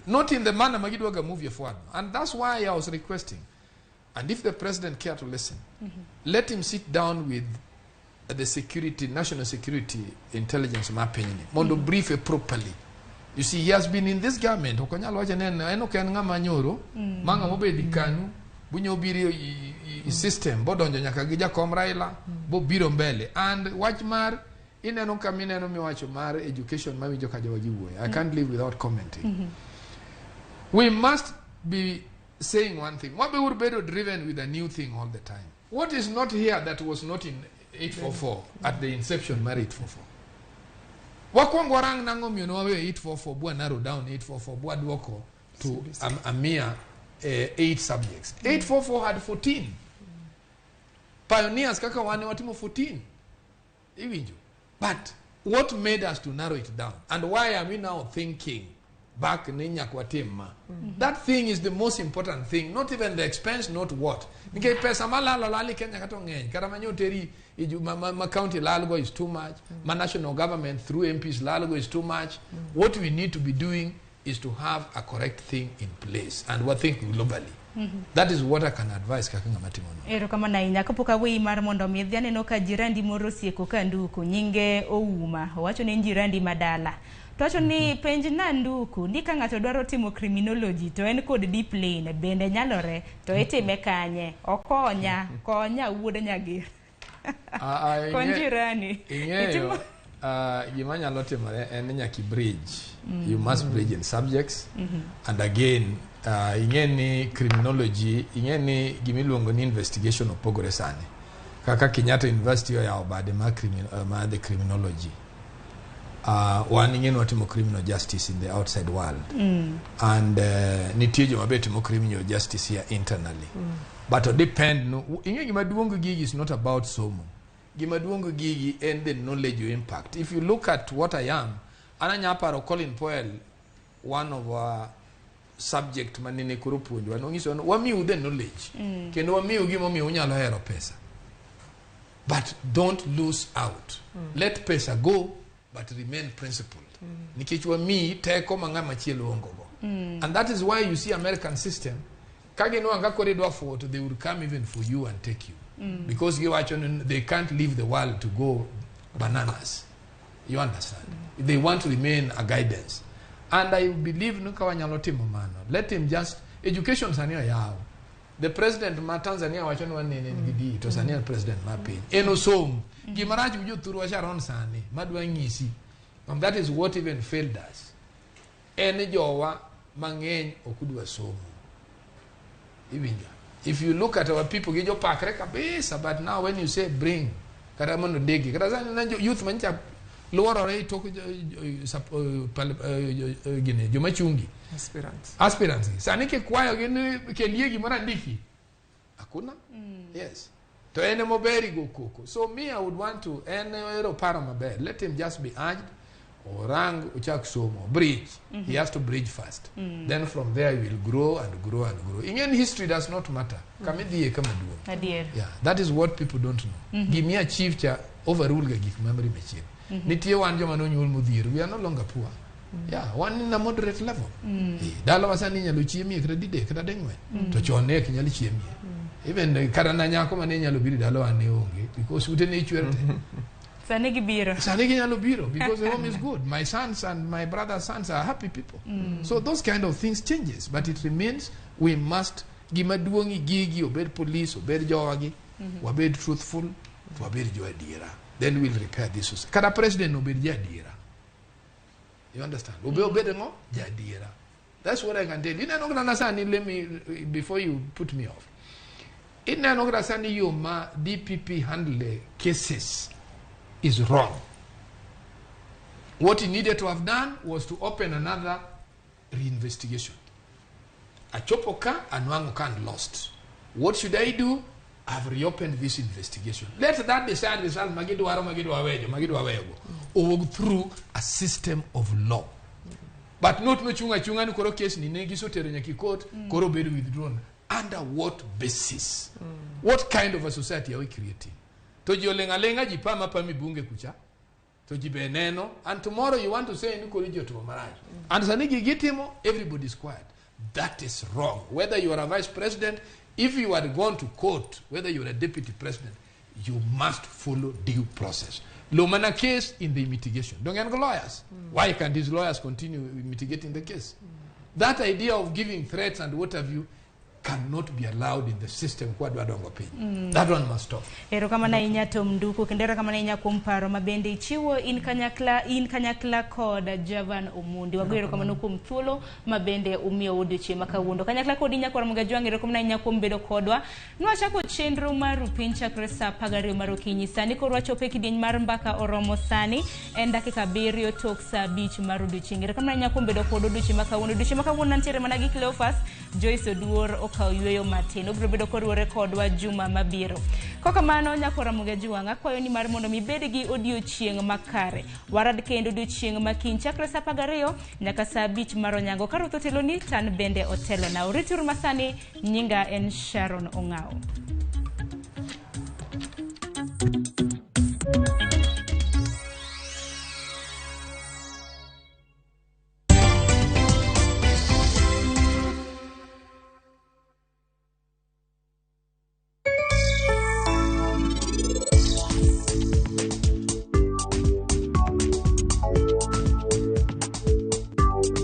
Not in the manner magi dwaga move forward. And that's why I was requesting. And if the president care to listen, let him sit down with the security, national security intelligence mapping, mondo brief it properly. You see, he has been in this government. Okanyalo wacha nena eno ken ngama nyoro, manga mobedi kanu, bunyo biri system, bodonjo nyaka gi Jakom Raila, bo biro mbele. And wachmar ineno kamine no miwacho mar education mawinjo ka jogi wuoyo. I can't live without commenting. We must be saying one thing. What we would be driven with a new thing all the time. What is not here that was not in 844 at the inception married 844. Wakwangu warang nango miono 844 bua narrow down 844 bua duoko to a mere 8 subjects. 844 had 14. Pioneers kaka wane watimo 14. Iwinjo. But what made us to narrow it down? And why are we now thinking back ninya kwa tema? That thing is the most important thing. Not even the expense, not what. Nike pesa malala lali Kenya kato ngeny. Karamanyo teri ma county lalgo is too much. Ma national government through MPs lalgo is too much. What we need to be doing is to have a correct thing in place. And we think globally. That is what I can advise kakanga matimono. Ero kama na inya kapoka wei mar mondo midhiane no ka jirandi moro sieko kanduku nyinge ouma wacho ne jirandi madala. Tocho ni penj nanduku ni ka ngato dwaro timo criminology to en kod deep lane bende nyalore to itime kanye okonya konya wuoda nyagir. Konjirani. Ingeyo gimanya lote mare en nyaki bridge. You must bridge in subjects. And again ingeni criminology ingeni gimiluongo ni investigation opogore sani. Kaka Kenyatta University ya obade ma the criminology. One ingeni watimo criminal justice in the outside world. And nitiyo mabetimo criminal justice here internally. But it depend no ingeni gimaduongo gigi is not about somo. Gimaduongo gigi and the knowledge you impact. If you look at what I am, ananyaparo Colin Powell, one of our subject manine kurupunjwa nongiso wamiu the knowledge kendo wamiu gimo mi unyalo hero pesa, but don't lose out. Let pesa go but remain principled. Nikech wami teko mangama chielo ongogo. And that is why you see American system kage no anga corridor for they will come even for you and take you because they can't leave the world to go bananas. You understand? They want to remain a guidance. And I believe let him just education sania yao. The president ma Tanzania wachano wanene ngidi to sania president ma piny. Eno som gimaraji uju thuru wacharon sani madwa ngisi. And that is what even failed us. Ene jowa mangeny okudwa somo. Iwinja. If you look at our people gijo pakre kabisa, but now when you say bring kada mono degi kada zani youth mancha Luoro rei toko gine jumachungi aspirants sani ke kwayo gine ke liegi mara ndiki hakuna. Yes, to ene moberi go koko. So me I would want to ene ero para maber, let him just be urged orang uchak somo bridge. He has to bridge first, then from there he will grow and grow and grow. In history does not matter. Kamedie kama duo. Yeah, that is what people don't know. Give me a chief cha overrule ga gik memory machine. Nitie wan joma no nyuol modhier, we are no longer poor. Yeah, one in a moderate level. Dalo wasani nyalo chiemie kredide kada dengwe. To chone kinyali chiemie. Even karana nyako mane nyalo biri dalo ane onge because ute ne chwerte. Sanegi nyalo biro because the home is good. My sons and my brother's sons are happy people. So those kind of things changes, but it remains we must gimaduongi gigi obed police obed jowagi wabed truthful wabed joadiera. Then we'll repair this. Kada president obed jadiera. You understand? Jadira. That's what I can tell you. Let me, before you put me off. DPP handle cases is wrong. What he needed to have done was to open another reinvestigation. Achopoka and Wangokan lost. What should I do? I've reopened this investigation. Let that decide result or through a system of law. But not no chunga ni koro case ni negiso terenyaki court koro be withdrawn. Under what basis? What kind of a society are we creating? Toji lenga jipama pa mibunge kucha. Toji beneno, and tomorrow you want to say ni korijio to maraj. And sanigi gitimo, everybody is quiet. That is wrong. Whether you are a vice president, if you are going to court, whether you are a deputy president, you must follow due process. Lomana case in the mitigation. Don't get lawyers. Why can't these lawyers continue mitigating the case? That idea of giving threats and what have you cannot be allowed in the system. That one must stop. Ero kama na inya tomduku kendera kama na inya kumparo mabende ichiwo in kanyakla koda Javan Omundi wagwero kama nuku mthulo mabende umio udichi makawundo kanyakla kodi inya kwa mga juangi ero kama na inya kumbedo kodwa nwachako chendro maru pincha kresa pagari maru kinyisani korwa chope kidiny marmbaka oromo sani endake kabirio toksa beach maru duchingi ero kama na inya kumbedo kodo duchi makawundo nantere managi Cleophas Joyce Oduor Kauyweyo Martin obrobedo korwore kodwa juma mabiro. Koka mano nyakora Ramogi wanga kwayo ni mar mondo mibed gi odiochieng makare. Warad kendo odiochieng makiny chakre saa 12 nyaka saa 5 mar onyango karotho teloni tan bende otelo na uritur masani nyinga en Sharon Ongao.